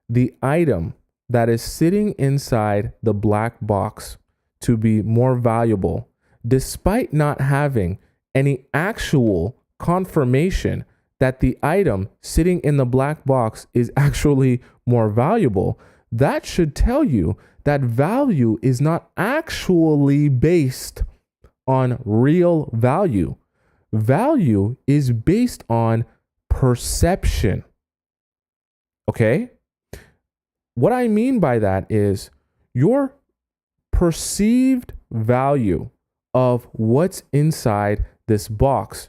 the item that is sitting inside the black box to be more valuable, despite not having any actual confirmation that the item sitting in the black box is actually more valuable, that should tell you that value is not actually based on real value. Value is based on perception. Okay? What I mean by that is your perceived value of what's inside this box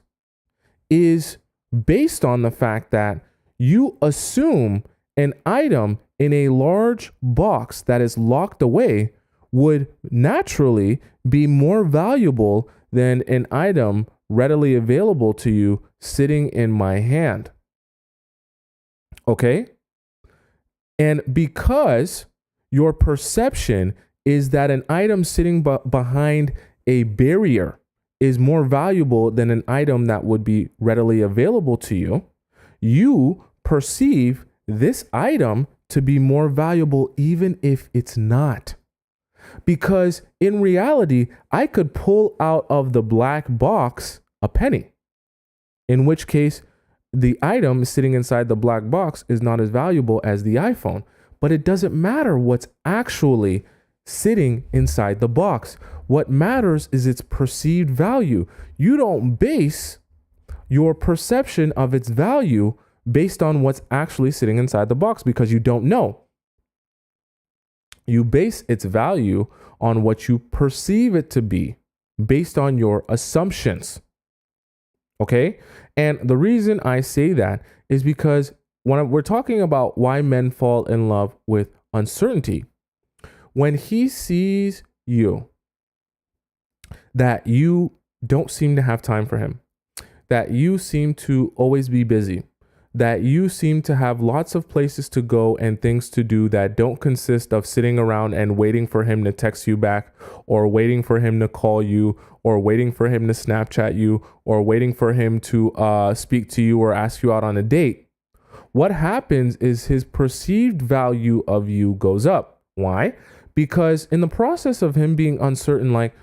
is based on the fact that you assume an item in a large box that is locked away would naturally be more valuable than an item readily available to you sitting in my hand. Okay? And because your perception is that an item sitting behind a barrier is more valuable than an item that would be readily available to you, you perceive this item to be more valuable even if it's not. Because in reality, I could pull out of the black box a penny, in which case the item sitting inside the black box is not as valuable as the iPhone. But it doesn't matter what's actually sitting inside the box. What matters is its perceived value. You don't base your perception of its value based on what's actually sitting inside the box because you don't know. You base its value on what you perceive it to be based on your assumptions. Okay? And the reason I say that is because when we're talking about why men fall in love with uncertainty, when he sees you, that you don't seem to have time for him, that you seem to always be busy, that you seem to have lots of places to go and things to do that don't consist of sitting around and waiting for him to text you back, or waiting for him to call you, or waiting for him to Snapchat you, or waiting for him to speak to you or ask you out on a date. What happens is his perceived value of you goes up. Why? Because in the process of him being uncertain, like,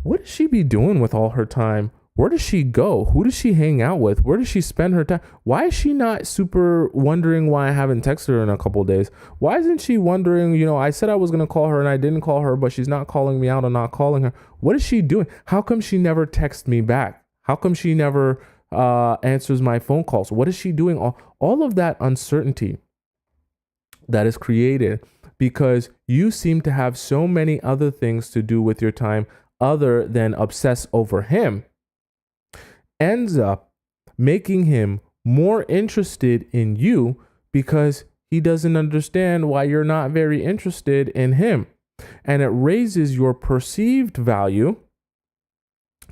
what does she be doing with all her time? Where does she go? Who does she hang out with? Where does she spend her time? Why is she not super wondering why I haven't texted her in a couple of days? Why isn't she wondering, I said I was going to call her and I didn't call her, but she's not calling me out. I'm not calling her. What is she doing? How come she never texts me back? How come she never answers my phone calls? What is she doing? All of that uncertainty that is created because you seem to have so many other things to do with your time other than obsess over him ends up making him more interested in you because he doesn't understand why you're not very interested in him. And it raises your perceived value,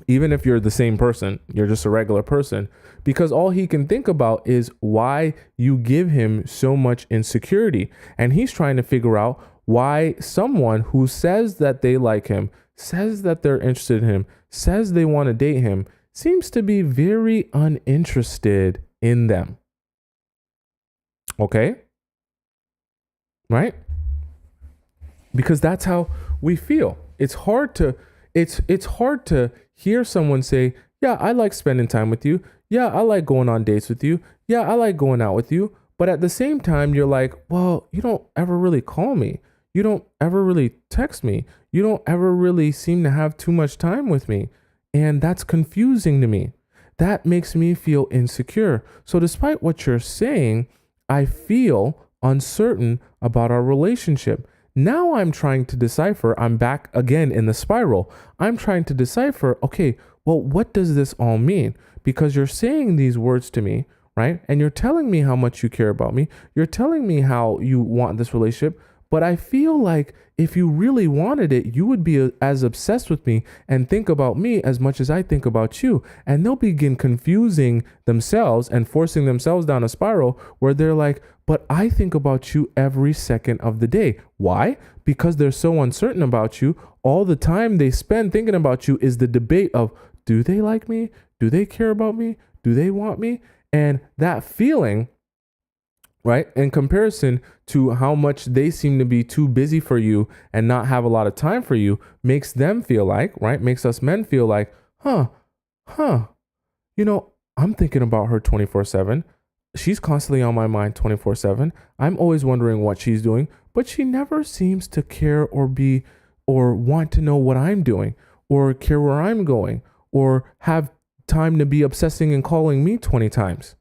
even if you're the same person, you're just a regular person, because all he can think about is why you give him so much insecurity. And he's trying to figure out why someone who says that they like him, says that they're interested in him, says they want to date him, seems to be very uninterested in them. Okay? Right? Because that's how we feel. It's hard to hear someone say, yeah, I like spending time with you. Yeah, I like going on dates with you. Yeah, I like going out with you. But at the same time, you're like, well, you don't ever really call me. You don't ever really text me. You don't ever really seem to have too much time with me. And that's confusing to me. That makes me feel insecure. So despite what you're saying, I feel uncertain about our relationship. Now I'm trying to decipher, I'm back again in the spiral. I'm trying to decipher, okay, well, what does this all mean? Because you're saying these words to me, right? And you're telling me how much you care about me. You're telling me how you want this relationship. But I feel like if you really wanted it, you would be as obsessed with me and think about me as much as I think about you. And they'll begin confusing themselves and forcing themselves down a spiral where they're like, but I think about you every second of the day. Why? Because they're so uncertain about you. All the time they spend thinking about you is the debate of, do they like me? Do they care about me? Do they want me? And that feeling, right, in comparison to how much they seem to be too busy for you and not have a lot of time for you, makes them feel like, right, makes us men feel like, I'm thinking about her 24/7. She's constantly on my mind 24/7. I'm always wondering what she's doing, but she never seems to care or want to know what I'm doing or care where I'm going or have time to be obsessing and calling me 20 times.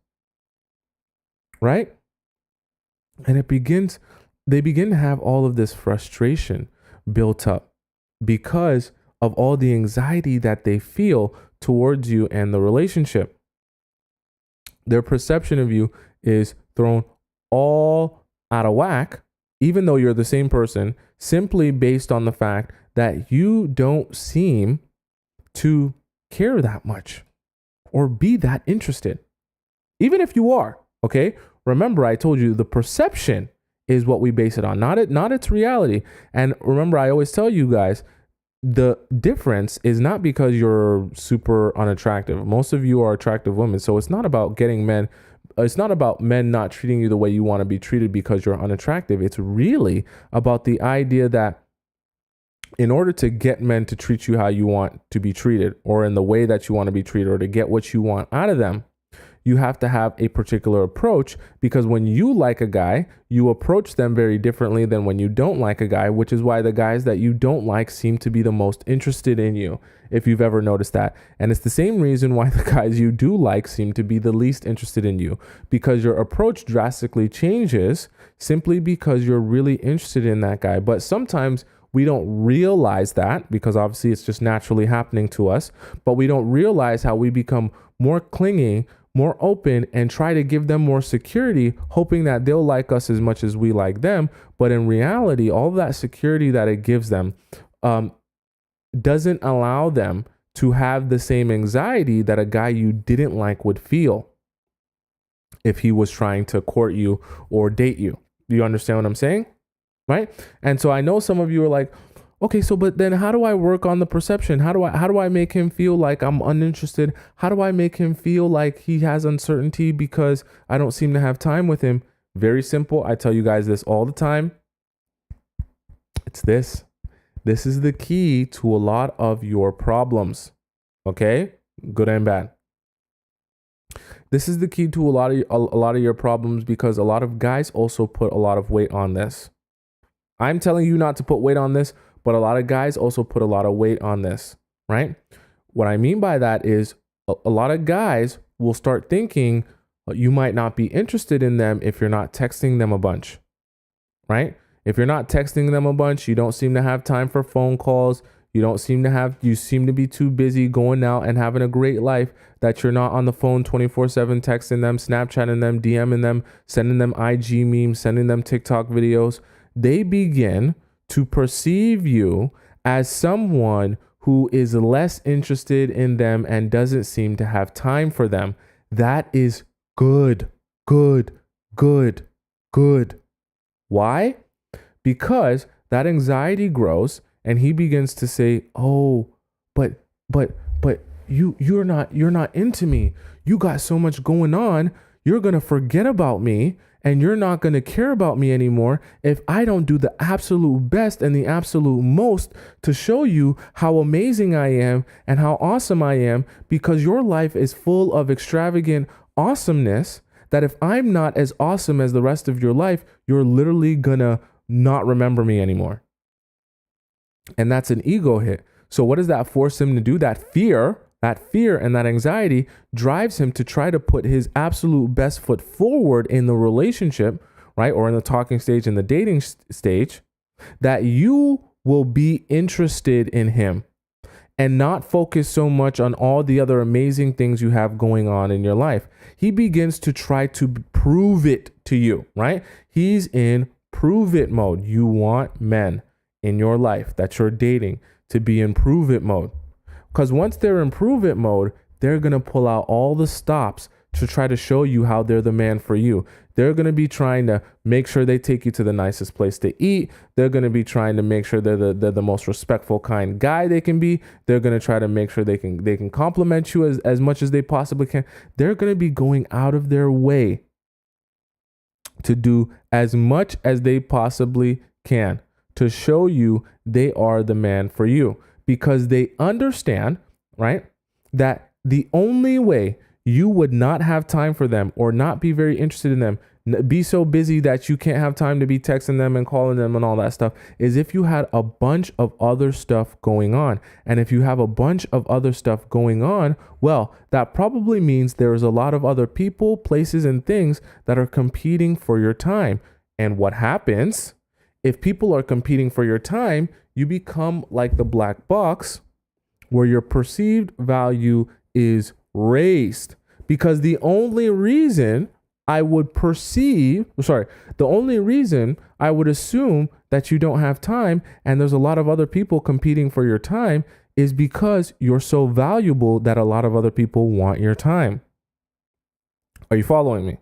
Right? And they begin to have all of this frustration built up because of all the anxiety that they feel towards you and the relationship. Their perception of you is thrown all out of whack, even though you're the same person, simply based on the fact that you don't seem to care that much or be that interested. Even if you are, okay? Remember, I told you the perception is what we base it on, not its reality. And remember, I always tell you guys, the difference is not because you're super unattractive. Most of you are attractive women. So it's not about getting men. It's not about men not treating you the way you want to be treated because you're unattractive. It's really about the idea that in order to get men to treat you how you want to be treated, or in the way that you want to be treated, or to get what you want out of them, you have to have a particular approach, because when you like a guy, you approach them very differently than when you don't like a guy, which is why the guys that you don't like seem to be the most interested in you, if you've ever noticed that. And it's the same reason why the guys you do like seem to be the least interested in you, because your approach drastically changes simply because you're really interested in that guy. But sometimes we don't realize that, because obviously it's just naturally happening to us, but we don't realize how we become more clingy, more open, and try to give them more security, hoping that they'll like us as much as we like them. But in reality, all that security that it gives them doesn't allow them to have the same anxiety that a guy you didn't like would feel if he was trying to court you or date you. Do you understand what I'm saying? Right? And so I know some of you are like, okay, so but then how do I work on the perception? How do I make him feel like I'm uninterested? How do I make him feel like he has uncertainty because I don't seem to have time with him? Very simple. I tell you guys this all the time. It's this. This is the key to a lot of your problems. Okay? Good and bad. This is the key to a lot of your problems, because a lot of guys also put a lot of weight on this. I'm telling you not to put weight on this, but a lot of guys also put a lot of weight on this, right? What I mean by that is a lot of guys will start thinking you might not be interested in them if you're not texting them a bunch, right? If you're not texting them a bunch, you don't seem to have time for phone calls. You seem to be too busy going out and having a great life that you're not on the phone 24/7, texting them, Snapchatting them, DMing them, sending them IG memes, sending them TikTok videos. They begin to perceive you as someone who is less interested in them and doesn't seem to have time for them. That is good. Why? Because that anxiety grows and he begins to say, "Oh, but you're not into me. You got so much going on. You're going to forget about me. And you're not going to care about me anymore if I don't do the absolute best and the absolute most to show you how amazing I am and how awesome I am, because your life is full of extravagant awesomeness that if I'm not as awesome as the rest of your life, you're literally going to not remember me anymore." And that's an ego hit. So what does that force him to do? That fear and that anxiety drives him to try to put his absolute best foot forward in the relationship, right? Or in the talking stage, in the dating stage, that you will be interested in him and not focus so much on all the other amazing things you have going on in your life. He begins to try to prove it to you, right? He's in prove it mode. You want men in your life that you're dating to be in prove it mode. Because once they're in prove it mode, they're going to pull out all the stops to try to show you how they're the man for you. They're going to be trying to make sure they take you to the nicest place to eat. They're going to be trying to make sure they're the most respectful, kind guy they can be. They're going to try to make sure they can compliment you as much as they possibly can. They're going to be going out of their way to do as much as they possibly can to show you they are the man for you. Because they understand, right, that the only way you would not have time for them or not be very interested in them, be so busy that you can't have time to be texting them and calling them and all that stuff, is if you had a bunch of other stuff going on. And if you have a bunch of other stuff going on, well, that probably means there's a lot of other people, places, and things that are competing for your time. And what happens if people are competing for your time? You become like the black box where your perceived value is raised. Because the only reason I would assume that you don't have time and there's a lot of other people competing for your time is because you're so valuable that a lot of other people want your time. Are you following me?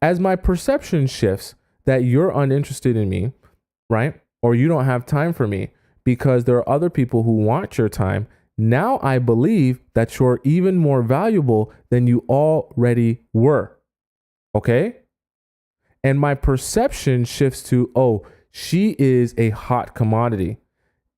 As my perception shifts that you're uninterested in me, right? Or you don't have time for me because there are other people who want your time. Now I believe that you're even more valuable than you already were. Okay? And my perception shifts to, oh, she is a hot commodity.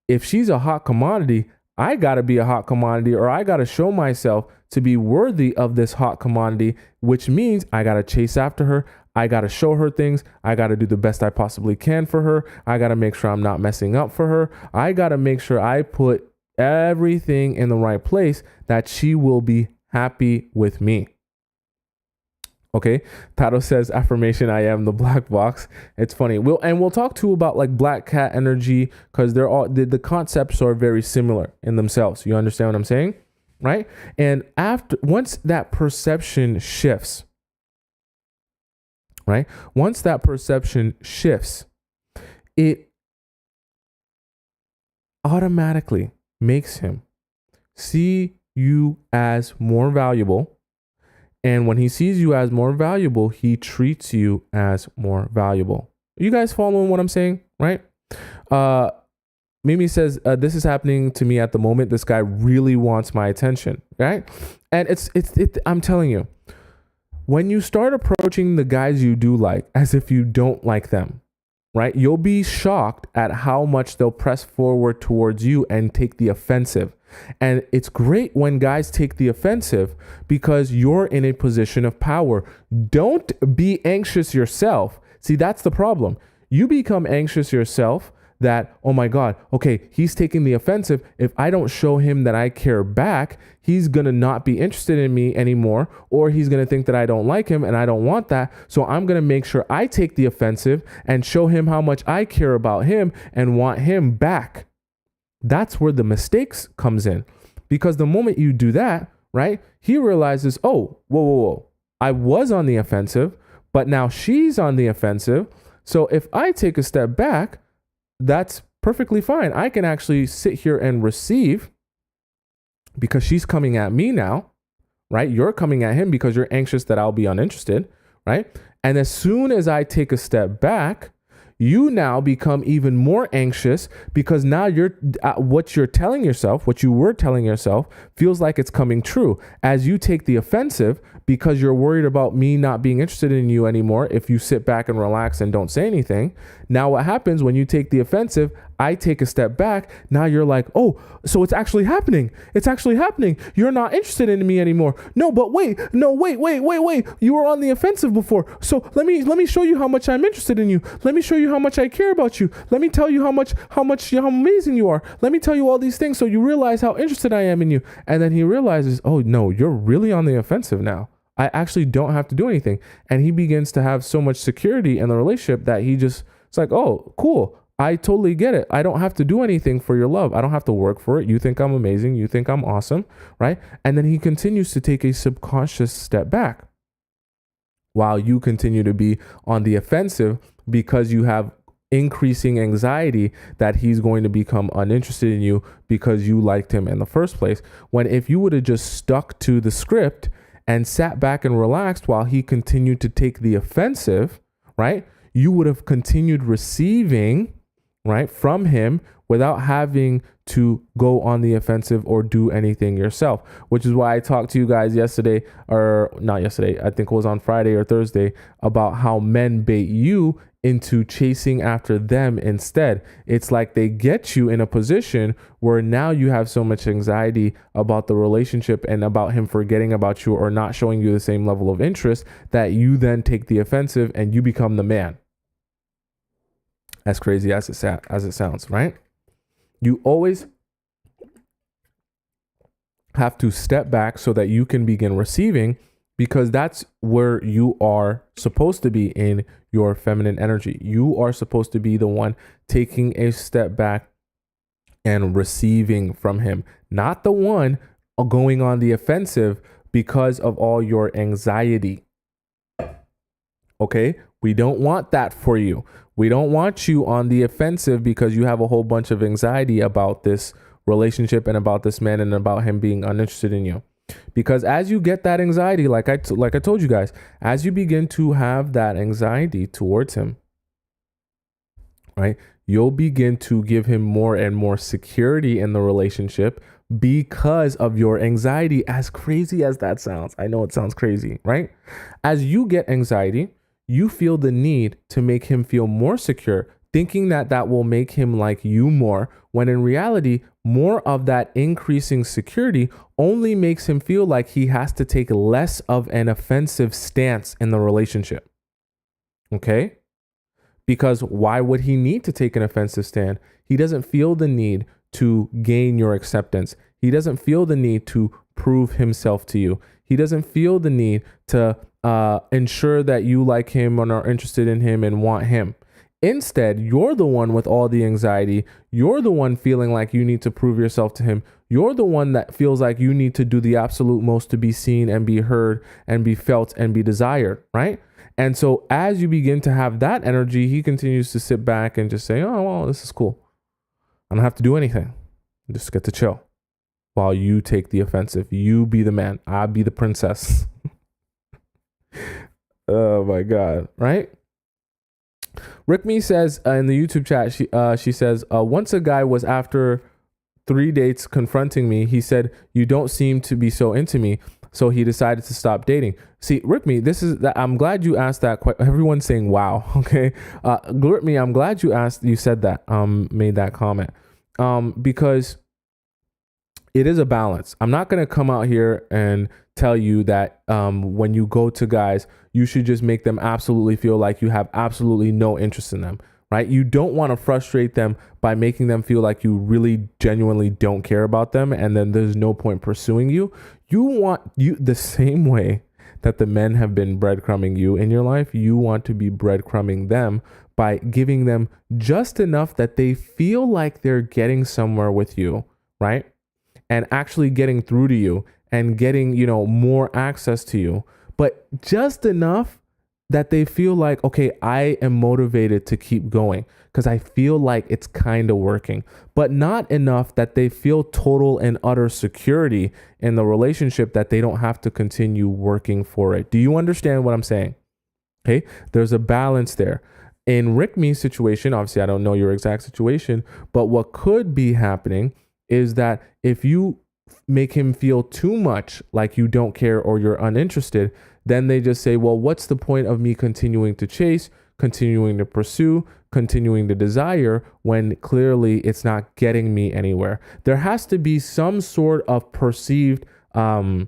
If she's a hot commodity, I got to be a hot commodity, or I got to show myself to be worthy of this hot commodity, which means I got to chase after her. I got to show her things. I got to do the best I possibly can for her. I got to make sure I'm not messing up for her. I got to make sure I put everything in the right place that she will be happy with me. Okay, Tato says affirmation, I am the black box. It's funny. We'll talk too about like black cat energy, because they're all the concepts are very similar in themselves. You understand what I'm saying? Right? And once that perception shifts, right? Once that perception shifts, it automatically makes him see you as more valuable. And when he sees you as more valuable, he treats you as more valuable. Are you guys following what I'm saying? Right? Mimi says, this is happening to me at the moment. This guy really wants my attention. Right? And I'm telling you, when you start approaching the guys you do like as if you don't like them, right? You'll be shocked at how much they'll press forward towards you and take the offensive. And it's great when guys take the offensive because you're in a position of power. Don't be anxious yourself. See, that's the problem. You become anxious yourself that, oh my God, okay, he's taking the offensive. If I don't show him that I care back, he's going to not be interested in me anymore, or he's going to think that I don't like him and I don't want that. So I'm going to make sure I take the offensive and show him how much I care about him and want him back. That's where the mistakes comes in, because the moment you do that, right, he realizes, oh, whoa, I was on the offensive, but now she's on the offensive. So if I take a step back, that's perfectly fine. I can actually sit here and receive because she's coming at me now, right? You're coming at him because you're anxious that I'll be uninterested, right? And as soon as I take a step back, you now become even more anxious because now what you were telling yourself feels like it's coming true. As you take the offensive because you're worried about me not being interested in you anymore if you sit back and relax and don't say anything. Now what happens when you take the offensive, I take a step back. Now you're like, oh, so it's actually happening. It's actually happening. You're not interested in me anymore. No, but wait. You were on the offensive before. So let me show you how much I'm interested in you. Let me show you how much I care about you. Let me tell you how amazing you are. Let me tell you all these things so you realize how interested I am in you. And then he realizes, oh no, you're really on the offensive now. I actually don't have to do anything. And he begins to have so much security in the relationship that it's like, oh, cool. I totally get it. I don't have to do anything for your love. I don't have to work for it. You think I'm amazing. You think I'm awesome, right? And then he continues to take a subconscious step back while you continue to be on the offensive because you have increasing anxiety that he's going to become uninterested in you because you liked him in the first place. When if you would have just stuck to the script and sat back and relaxed while he continued to take the offensive, right? You would have continued receiving, right, from him without having to go on the offensive or do anything yourself, which is why I talked to you guys yesterday, or not yesterday, I think it was on Friday or Thursday, about how men bait you into chasing after them instead. It's like they get you in a position where now you have so much anxiety about the relationship and about him forgetting about you or not showing you the same level of interest that you then take the offensive and you become the man. As crazy as it sounds, right? You always have to step back so that you can begin receiving, because that's where you are supposed to be in your feminine energy. You are supposed to be the one taking a step back and receiving from him, not the one going on the offensive because of all your anxiety. Okay? We don't want that for you. We don't want you on the offensive because you have a whole bunch of anxiety about this relationship and about this man and about him being uninterested in you. Because as you get that anxiety, like I told you guys, as you begin to have that anxiety towards him, right, you'll begin to give him more and more security in the relationship because of your anxiety. As crazy as that sounds, I know it sounds crazy, right? As you get anxiety, you feel the need to make him feel more secure, thinking that that will make him like you more, when in reality, more of that increasing security only makes him feel like he has to take less of an offensive stance in the relationship. Okay? Because why would he need to take an offensive stand? He doesn't feel the need to gain your acceptance. He doesn't feel the need to prove himself to you. He doesn't feel the need to ensure that you like him and are interested in him and want him. Instead, you're the one with all the anxiety. You're the one feeling like you need to prove yourself to him. You're the one that feels like you need to do the absolute most to be seen and be heard and be felt and be desired, right? And so as you begin to have that energy, he continues to sit back and just say, oh, well, this is cool. I don't have to do anything. I just get to chill while you take the offensive. You be the man. I be the princess. Oh my God. Right? Rickme says in the YouTube chat, she says, once a guy was after 3 dates confronting me, he said, you don't seem to be so into me. So he decided to stop dating. See, Rickme, I'm glad you asked that. Everyone's saying, wow. Okay. Rickme, I'm glad you said that, made that comment. Because it is a balance. I'm not going to come out here and tell you that when you go to guys, you should just make them absolutely feel like you have absolutely no interest in them, right? You don't want to frustrate them by making them feel like you really genuinely don't care about them, and then there's no point pursuing you. You want the same way that the men have been breadcrumbing you in your life, you want to be breadcrumbing them by giving them just enough that they feel like they're getting somewhere with you, right? And actually getting through to you and getting, more access to you, but just enough that they feel like, okay, I am motivated to keep going because I feel like it's kind of working, but not enough that they feel total and utter security in the relationship that they don't have to continue working for it. Do you understand what I'm saying? Okay. There's a balance there. In Rickme's situation, obviously I don't know your exact situation, but what could be happening is that if you make him feel too much like you don't care or you're uninterested, then they just say, well, what's the point of me continuing to chase, continuing to pursue, continuing to desire when clearly it's not getting me anywhere? There has to be some sort of perceived like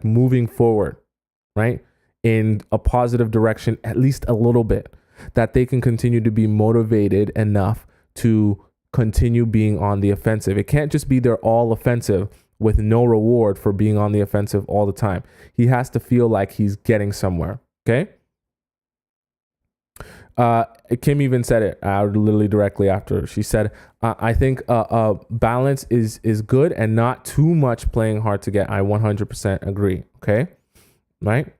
moving forward, right? In a positive direction, at least a little bit, that they can continue to be motivated enough to continue being on the offensive. It can't just be they're all offensive with no reward for being on the offensive all the time. He has to feel like he's getting somewhere. Okay. Kim even said it literally directly after. She said, I think balance is good and not too much playing hard to get. I 100% agree. Okay. Right.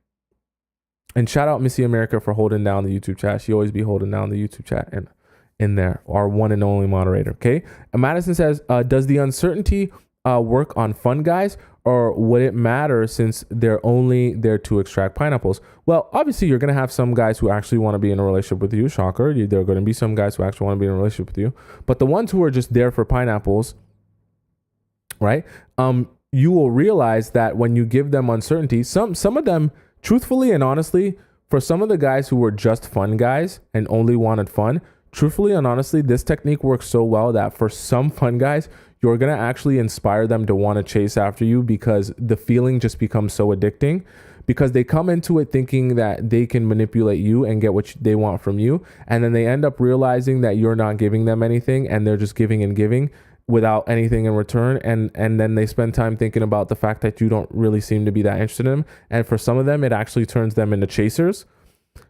And shout out Missy America for holding down the YouTube chat. She always be holding down the YouTube chat and in there, our one and only moderator. Okay. And Madison says, does the uncertainty work on fun guys, or would it matter since they're only there to extract pineapples? Well, obviously you're going to have some guys who actually want to be in a relationship with you. Shocker. There are going to be some guys who actually want to be in a relationship with you, but the ones who are just there for pineapples, right? You will realize that when you give them uncertainty, some of them, truthfully and honestly, for some of the guys who were just fun guys and only wanted fun, truthfully and honestly, this technique works so well that for some fun guys, you're going to actually inspire them to want to chase after you because the feeling just becomes so addicting, because they come into it thinking that they can manipulate you and get what they want from you. And then they end up realizing that you're not giving them anything and they're just giving and giving without anything in return. And then they spend time thinking about the fact that you don't really seem to be that interested in them. And for some of them, it actually turns them into chasers.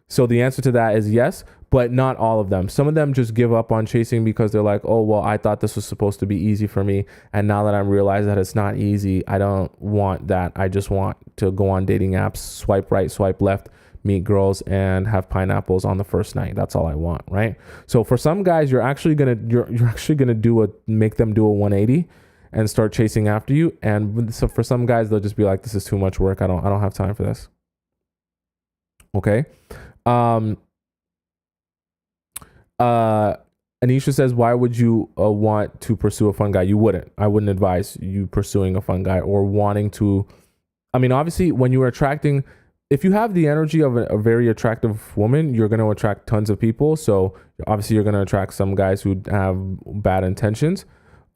So the answer to that is yes, but not all of them. Some of them just give up on chasing because they're like, oh, well, I thought this was supposed to be easy for me. And now that I'm realizing that it's not easy, I don't want that. I just want to go on dating apps, swipe right, swipe left, meet girls, and have pineapples on the first night. That's all I want, right? So for some guys, you're actually gonna make them do a 180 and start chasing after you. And so for some guys, they'll just be like, this is too much work. I don't have time for this. Okay. Anisha says, why would you want to pursue a fun guy? You wouldn't. I wouldn't advise you pursuing a fun guy or wanting to. I mean, obviously, when you are attracting, if you have the energy of a very attractive woman, you're going to attract tons of people. So obviously, you're going to attract some guys who have bad intentions.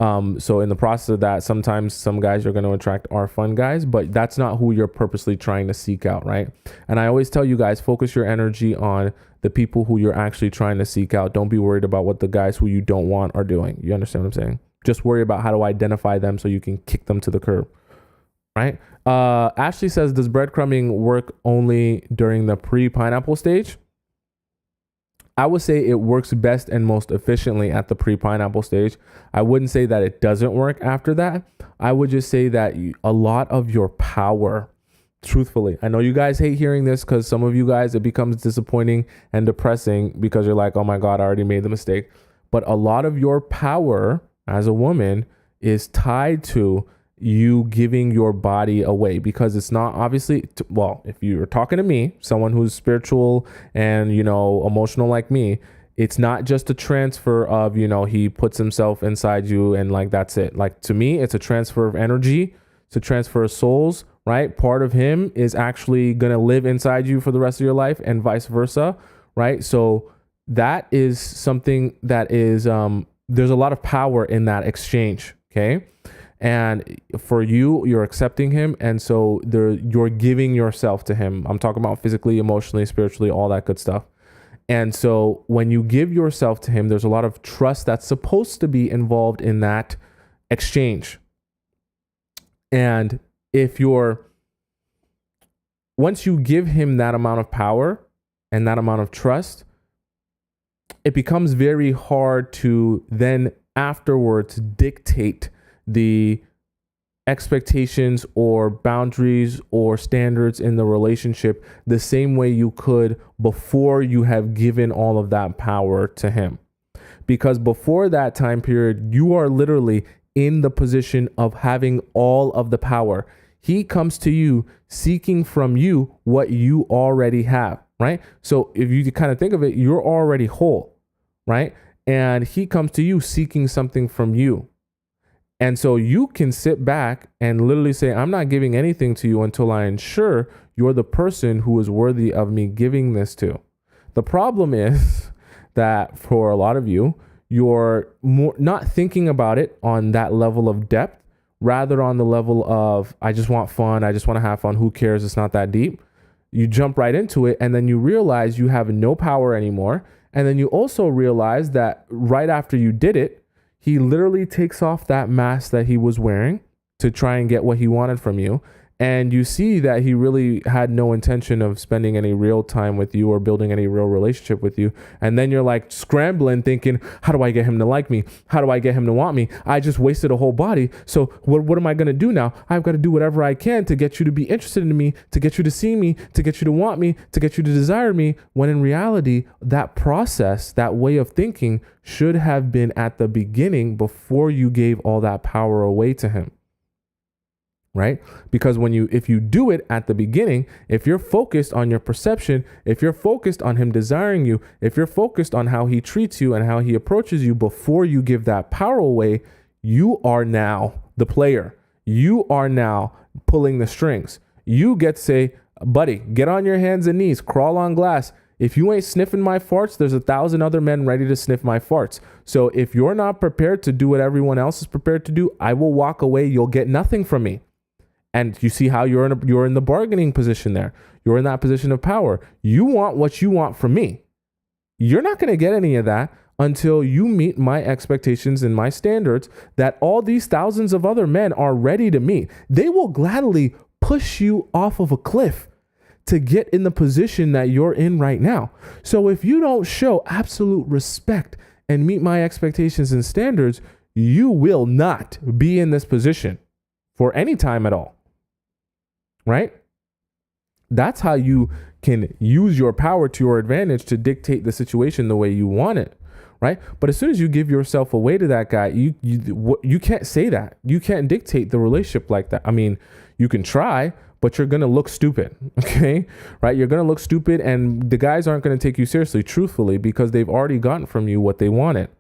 So in the process of that, sometimes some guys you're going to attract are fun guys, but that's not who you're purposely trying to seek out, right? And I always tell you guys, focus your energy on the people who you're actually trying to seek out. Don't be worried about what the guys who you don't want are doing. You understand what I'm saying? Just worry about how to identify them so you can kick them to the curb, right? Ashley says, does breadcrumbing work only during the pre-pineapple stage? I would say it works best and most efficiently at the pre-pineapple stage. I wouldn't say that it doesn't work after that. I would just say that a lot of your power, truthfully, I know you guys hate hearing this because some of you guys, it becomes disappointing and depressing because you're like, oh my God, I already made the mistake. But a lot of your power as a woman is tied to you giving your body away, because it's not obviously, well, if you're talking to me, someone who's spiritual and, emotional like me, it's not just a transfer of, he puts himself inside you and like, that's it. Like, to me, it's a transfer of energy, it's a transfer of souls, right? Part of him is actually going to live inside you for the rest of your life and vice versa, right? So that is something that is, there's a lot of power in that exchange. Okay. And for you, you're accepting him. And so you're giving yourself to him. I'm talking about physically, emotionally, spiritually, all that good stuff. And so when you give yourself to him, there's a lot of trust that's supposed to be involved in that exchange. And once you give him that amount of power and that amount of trust, it becomes very hard to then afterwards dictate the expectations or boundaries or standards in the relationship the same way you could before you have given all of that power to him. Because before that time period, you are literally in the position of having all of the power. He comes to you seeking from you what you already have, right? So if you kind of think of it, you're already whole, right? And he comes to you seeking something from you. And so you can sit back and literally say, I'm not giving anything to you until I ensure you're the person who is worthy of me giving this to. The problem is that for a lot of you, you're not thinking about it on that level of depth, rather on the level of, I just want fun. I just want to have fun. Who cares? It's not that deep. You jump right into it. And then you realize you have no power anymore. And then you also realize that right after you did it, he literally takes off that mask that he was wearing to try and get what he wanted from you. And you see that he really had no intention of spending any real time with you or building any real relationship with you. And then you're like scrambling, thinking, how do I get him to like me? How do I get him to want me? I just wasted a whole body. So what am I going to do now? I've got to do whatever I can to get you to be interested in me, to get you to see me, to get you to want me, to get you to desire me. When in reality, that process, that way of thinking should have been at the beginning before you gave all that power away to him. Right? Because if you do it at the beginning, if you're focused on your perception, if you're focused on him desiring you, if you're focused on how he treats you and how he approaches you before you give that power away, you are now the player. You are now pulling the strings. You get to say, buddy, get on your hands and knees, crawl on glass. If you ain't sniffing my farts, there's 1,000 other men ready to sniff my farts. So if you're not prepared to do what everyone else is prepared to do, I will walk away. You'll get nothing from me. And you see how you're in the bargaining position there. You're in that position of power. You want what you want from me. You're not going to get any of that until you meet my expectations and my standards that all these thousands of other men are ready to meet. They will gladly push you off of a cliff to get in the position that you're in right now. So if you don't show absolute respect and meet my expectations and standards, you will not be in this position for any time at all. Right? That's how you can use your power to your advantage to dictate the situation the way you want it. Right? But as soon as you give yourself away to that guy, you can't say that. You can't dictate the relationship like that. I mean, you can try, but you're going to look stupid. Okay. Right. You're going to look stupid, and the guys aren't going to take you seriously, truthfully, because they've already gotten from you what they wanted.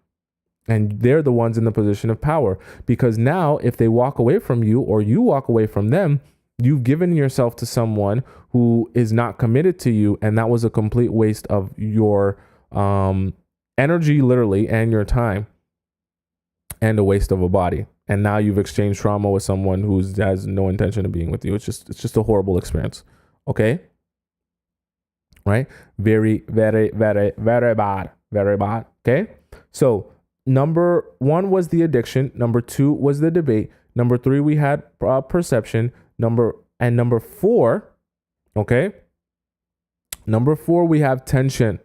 And they're the ones in the position of power, because now if they walk away from you or you walk away from them, you've given yourself to someone who is not committed to you. And that was a complete waste of your, energy, literally, and your time, and a waste of a body. And now you've exchanged trauma with someone who has no intention of being with you. It's just a horrible experience. Okay. Right. Very, very, very, very bad. Very bad. Okay. So number 1 was the addiction. Number 2 was the debate. Number 3, we had perception. Number 4. Okay. Number 4, we have tension.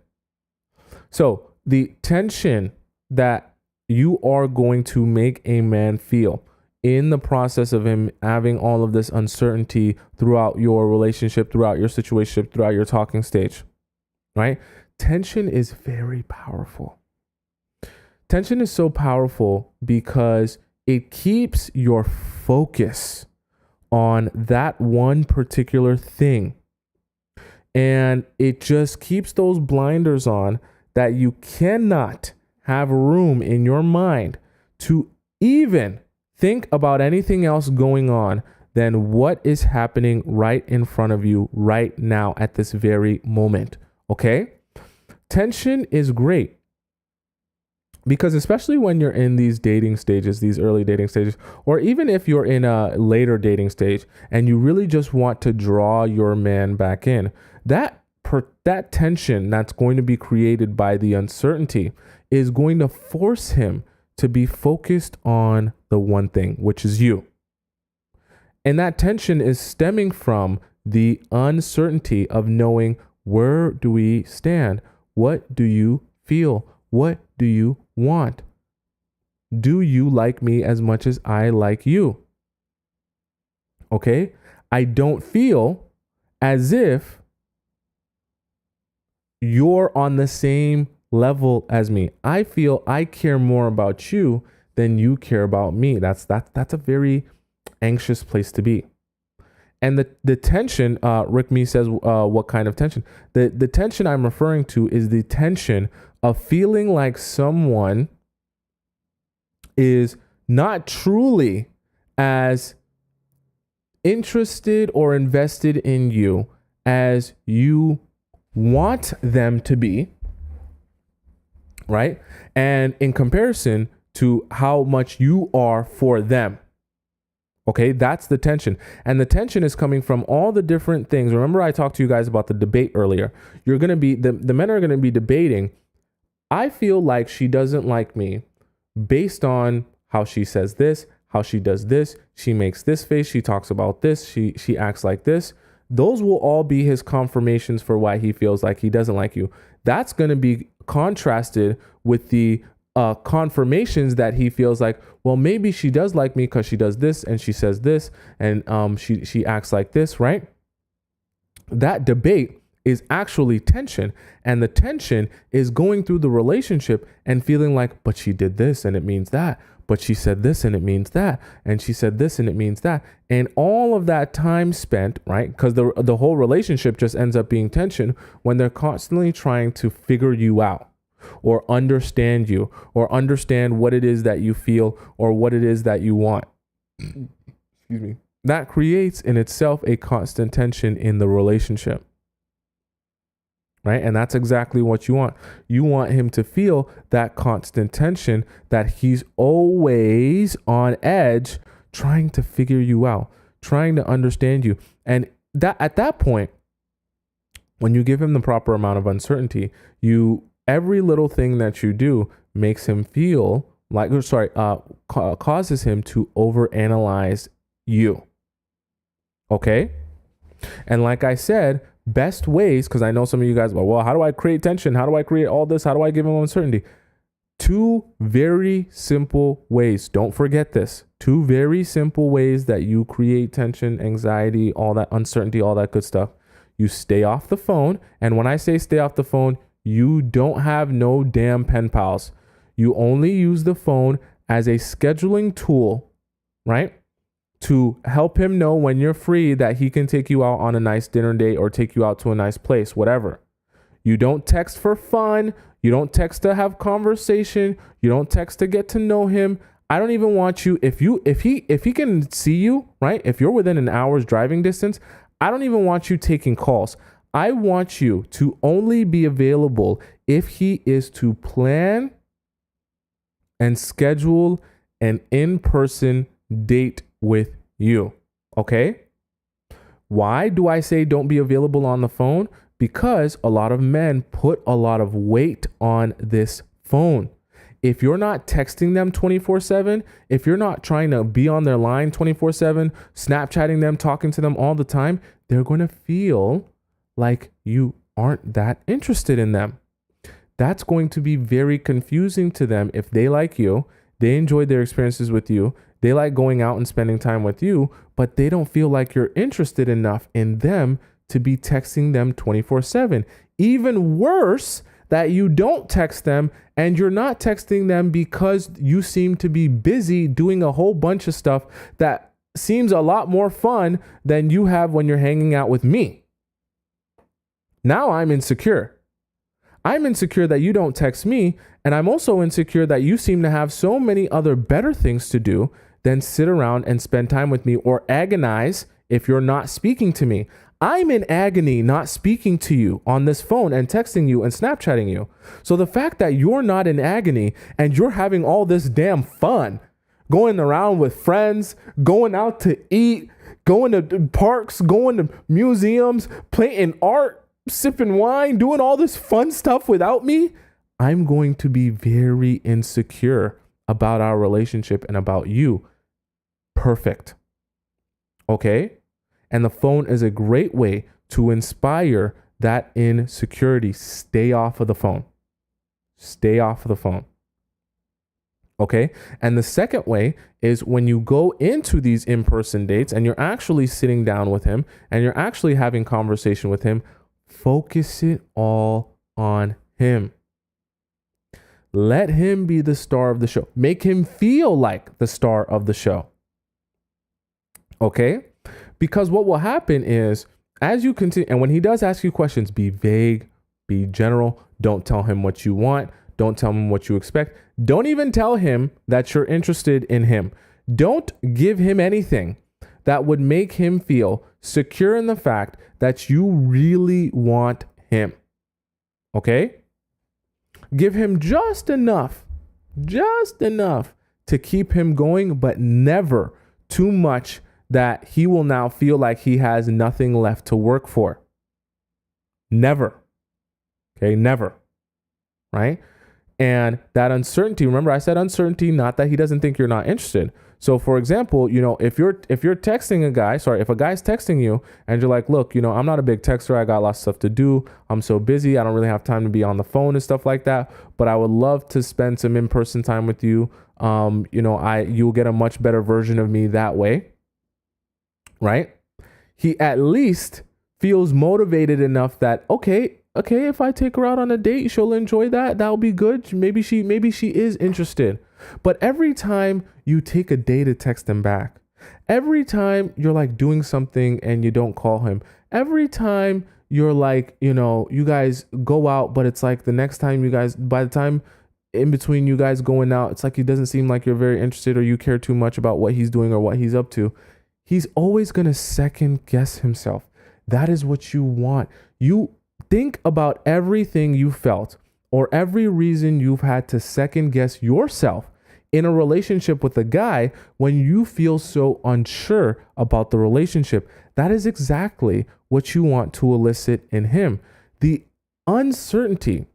So the tension that you are going to make a man feel in the process of him having all of this uncertainty throughout your relationship, throughout your situation, throughout your talking stage, right? Tension is very powerful. Tension is so powerful because it keeps your focus on that one particular thing. And it just keeps those blinders on, that you cannot have room in your mind to even think about anything else going on than what is happening right in front of you right now at this very moment. Okay? Tension is great because, especially when you're in these dating stages, these early dating stages, or even if you're in a later dating stage and you really just want to draw your man back in, that tension that's going to be created by the uncertainty is going to force him to be focused on the one thing, which is you. And that tension is stemming from the uncertainty of knowing, where do we stand? What do you feel? What do you want? Do you like me as much as I like you? Okay? I don't feel as if you're on the same level as me. I feel I care more about you than you care about me. That's a very anxious place to be. And the tension, Rick Me says, what kind of tension? The tension I'm referring to is the tension of feeling like someone is not truly as interested or invested in you as you want them to be, right? And in comparison to how much you are for them. Okay, that's the tension. And the tension is coming from all the different things. Remember, I talked to you guys about the debate earlier. You're going to be, the men are going to be debating, I feel like she doesn't like me based on how she says this, how she does this, she makes this face, she talks about this, she acts like this. Those will all be his confirmations for why he feels like he doesn't like you. That's going to be contrasted with the confirmations that he feels like, well, maybe she does like me because she does this and she says this and she acts like this, right? That debate is actually tension, and the tension is going through the relationship and feeling like, but she did this and it means that, but she said this and it means that, and she said this and it means that, and all of that time spent, right? Because the whole relationship just ends up being tension when they're constantly trying to figure you out, or understand you, or understand what it is that you feel, or what it is that you want. Excuse me. That creates in itself a constant tension in the relationship. Right? And that's exactly what you want. You want him to feel that constant tension, that he's always on edge, trying to figure you out, trying to understand you. And that at that point, when you give him the proper amount of uncertainty, every little thing that you do makes him feel like, causes him to overanalyze you. Okay? And like I said, best ways, because I know some of you guys, well, how do I create tension? How do I create all this? How do I give him uncertainty? 2 very simple ways. Don't forget this. 2 very simple ways that you create tension, anxiety, all that uncertainty, all that good stuff. You stay off the phone. And when I say stay off the phone, you don't have no damn pen pals. You only use the phone as a scheduling tool, right? To help him know when you're free that he can take you out on a nice dinner date or take you out to a nice place, whatever. You don't text for fun. You don't text to have conversation. You don't text to get to know him. I don't even want you, if he can see you, right? If you're within an hour's driving distance, I don't even want you taking calls. I want you to only be available if he is to plan and schedule an in-person date with you. Okay? Why do I say don't be available on the phone? Because a lot of men put a lot of weight on this phone. If you're not texting them 24/7, if you're not trying to be on their line 24/7, Snapchatting them, talking to them all the time, they're going to feel like you aren't that interested in them. That's going to be very confusing to them if they like you, they enjoyed their experiences with you, they like going out and spending time with you, but they don't feel like you're interested enough in them to be texting them 24/7. Even worse, that you don't text them and you're not texting them because you seem to be busy doing a whole bunch of stuff that seems a lot more fun than you have when you're hanging out with me. Now I'm insecure. I'm insecure that you don't text me, and I'm also insecure that you seem to have so many other better things to do than sit around and spend time with me or agonize if you're not speaking to me. I'm in agony not speaking to you on this phone and texting you and Snapchatting you. So the fact that you're not in agony and you're having all this damn fun, going around with friends, going out to eat, going to parks, going to museums, playing art, sipping wine, doing all this fun stuff without me, I'm going to be very insecure about our relationship and about you. Perfect. Okay? And the phone is a great way to inspire that insecurity. Stay off of the phone. Stay off of the phone. Okay? And the second way is when you go into these in-person dates and you're actually sitting down with him and you're actually having conversation with him, focus it all on him. Let him be the star of the show. Make him feel like the star of the show. Okay? Because what will happen is, as you continue, and when he does ask you questions, be vague, be general. Don't tell him what you want. Don't tell him what you expect. Don't even tell him that you're interested in him. Don't give him anything that would make him feel secure in the fact that you really want him. Okay? Give him just enough to keep him going, but never too much that he will now feel like he has nothing left to work for. Never. Okay, never. Right? And that uncertainty, remember I said uncertainty, not that he doesn't think you're not interested. So for example, if you're texting a guy, if a guy's texting you and you're like, look, I'm not a big texter. I got lots of stuff to do. I'm so busy. I don't really have time to be on the phone and stuff like that. But I would love to spend some in-person time with you. You'll get a much better version of me that way. Right? He at least feels motivated enough that, okay, if I take her out on a date, she'll enjoy that. That'll be good. Maybe she is interested. But every time you take a day to text him back, every time you're like doing something and you don't call him, every time you're like, you guys go out, but it's like the next time by the time in between you guys going out, it's like it doesn't seem like you're very interested or you care too much about what he's doing or what he's up to. He's always going to second guess himself. That is what you want. You think about everything you felt or every reason you've had to second guess yourself in a relationship with a guy when you feel so unsure about the relationship. That is exactly what you want to elicit in him. The uncertainty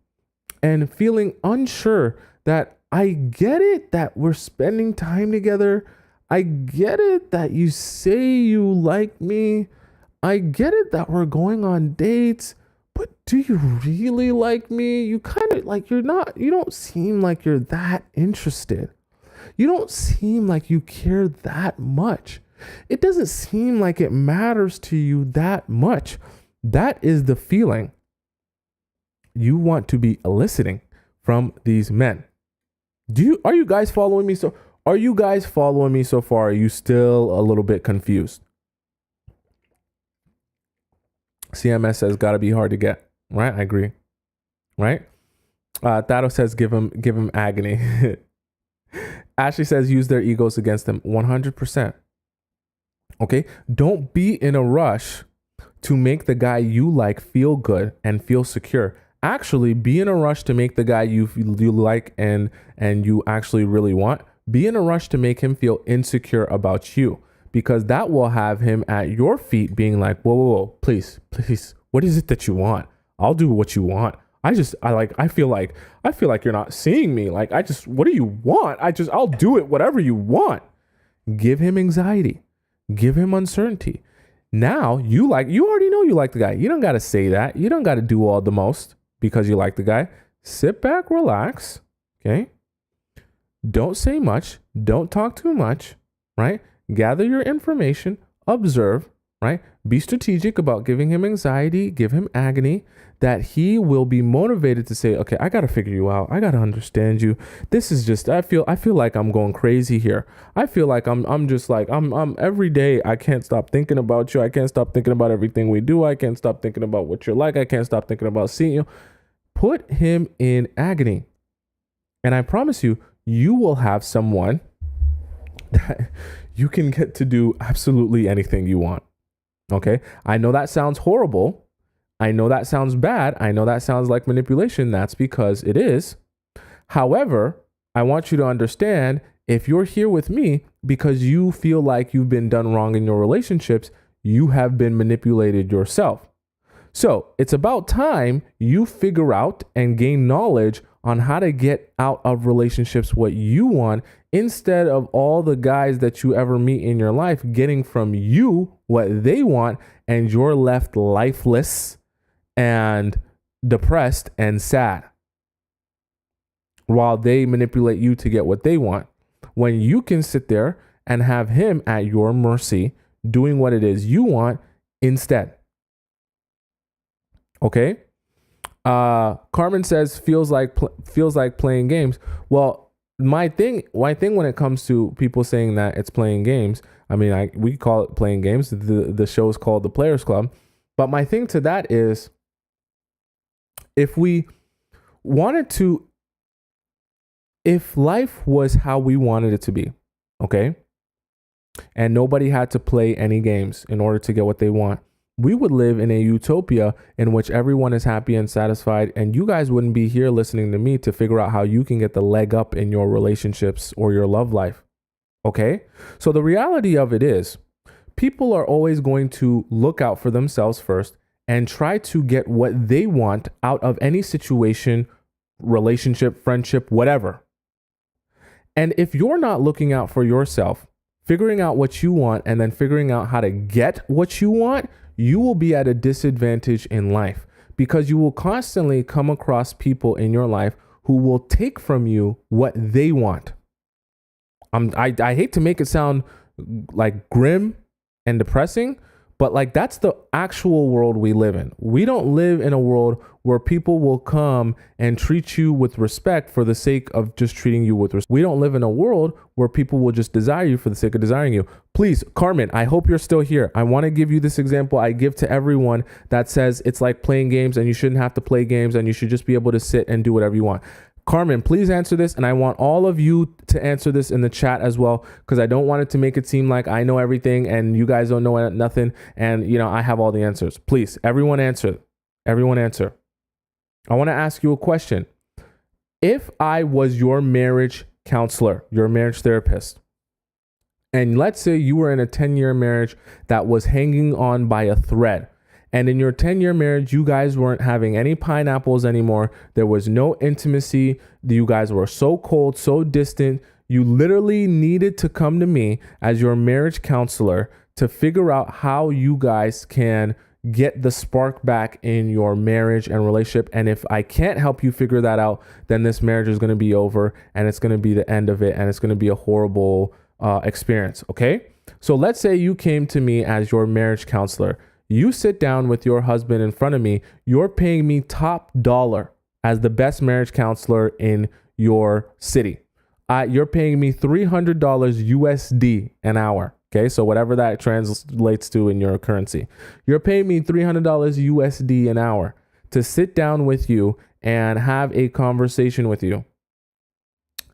and feeling unsure that I get it that we're spending time together. I get it that you say you like me. I get it that we're going on dates, but do you really like me? You kind of like, you don't seem like you're that interested. You don't seem like you care that much. It doesn't seem like it matters to you that much. That is the feeling you want to be eliciting from these men. Are you guys following me? Are you guys following me so far? Are you still a little bit confused? CMS says gotta be hard to get. Right? I agree. Right? Thado says give him agony. Ashley says use their egos against them. 100%. Okay? Don't be in a rush to make the guy you like feel good and feel secure. Actually, be in a rush to make the guy you like and you actually really want. Be in a rush to make him feel insecure about you, because that will have him at your feet being like, whoa, please, what is it that you want? I'll do what you want. I feel like you're not seeing me. Like, what do you want? I'll do it, whatever you want. Give him anxiety. Give him uncertainty. Now you already know you like the guy. You don't got to say that. You don't got to do all the most because you like the guy. Sit back, relax. Okay. Don't say much. Don't talk too much. Right. Gather your information. Observe. Right. Be strategic about giving him anxiety. Give him agony, that he will be motivated to say, okay, I got to figure you out. I got to understand you. This is just, I feel like I'm going crazy here. I feel like I'm every day. I can't stop thinking about you. I can't stop thinking about everything we do. I can't stop thinking about what you're like. I can't stop thinking about seeing you. Put him in agony. And I promise you, you will have someone that you can get to do absolutely anything you want. Okay. I know that sounds horrible. I know that sounds bad. I know that sounds like manipulation. That's because it is. However, I want you to understand, if you're here with me because you feel like you've been done wrong in your relationships, you have been manipulated yourself. So it's about time you figure out and gain knowledge on how to get out of relationships what you want, instead of all the guys that you ever meet in your life getting from you what they want, and you're left lifeless and depressed and sad while they manipulate you to get what they want, when you can sit there and have him at your mercy doing what it is you want instead. Okay. Carmen says feels like playing games. Well, my thing when it comes to people saying that it's playing games, I mean, we call it playing games. The show is called The Players Club. But my thing to that is, if life was how we wanted it to be, okay, and nobody had to play any games in order to get what they want, we would live in a utopia in which everyone is happy and satisfied, and you guys wouldn't be here listening to me to figure out how you can get the leg up in your relationships or your love life. Okay? So the reality of it is, people are always going to look out for themselves first and try to get what they want out of any situation, relationship, friendship, whatever. And if you're not looking out for yourself, figuring out what you want, and then figuring out how to get what you want, you will be at a disadvantage in life, because you will constantly come across people in your life who will take from you what they want. I hate to make it sound like grim and depressing, but like, that's the actual world we live in. We don't live in a world where people will come and treat you with respect for the sake of just treating you with respect. We don't live in a world where people will just desire you for the sake of desiring you. Please, Carmen, I hope you're still here. I want to give you this example I give to everyone that says it's like playing games and you shouldn't have to play games and you should just be able to sit and do whatever you want. Carmen, please answer this. And I want all of you to answer this in the chat as well, because I don't want it to make it seem like I know everything and you guys don't know nothing. And, I have all the answers. Please, everyone answer. Everyone answer. I want to ask you a question. If I was your marriage counselor, your marriage therapist, and let's say you were in a 10-year marriage that was hanging on by a thread, and in your 10-year marriage, you guys weren't having any pineapples anymore. There was no intimacy. You guys were so cold, so distant. You literally needed to come to me as your marriage counselor to figure out how you guys can get the spark back in your marriage and relationship. And if I can't help you figure that out, then this marriage is going to be over and it's going to be the end of it. And it's going to be a horrible experience. Okay. So let's say you came to me as your marriage counselor. You sit down with your husband in front of me. You're paying me top dollar as the best marriage counselor in your city. You're paying me $300 USD an hour. Okay, so whatever that translates to in your currency, you're paying me $300 USD an hour to sit down with you and have a conversation with you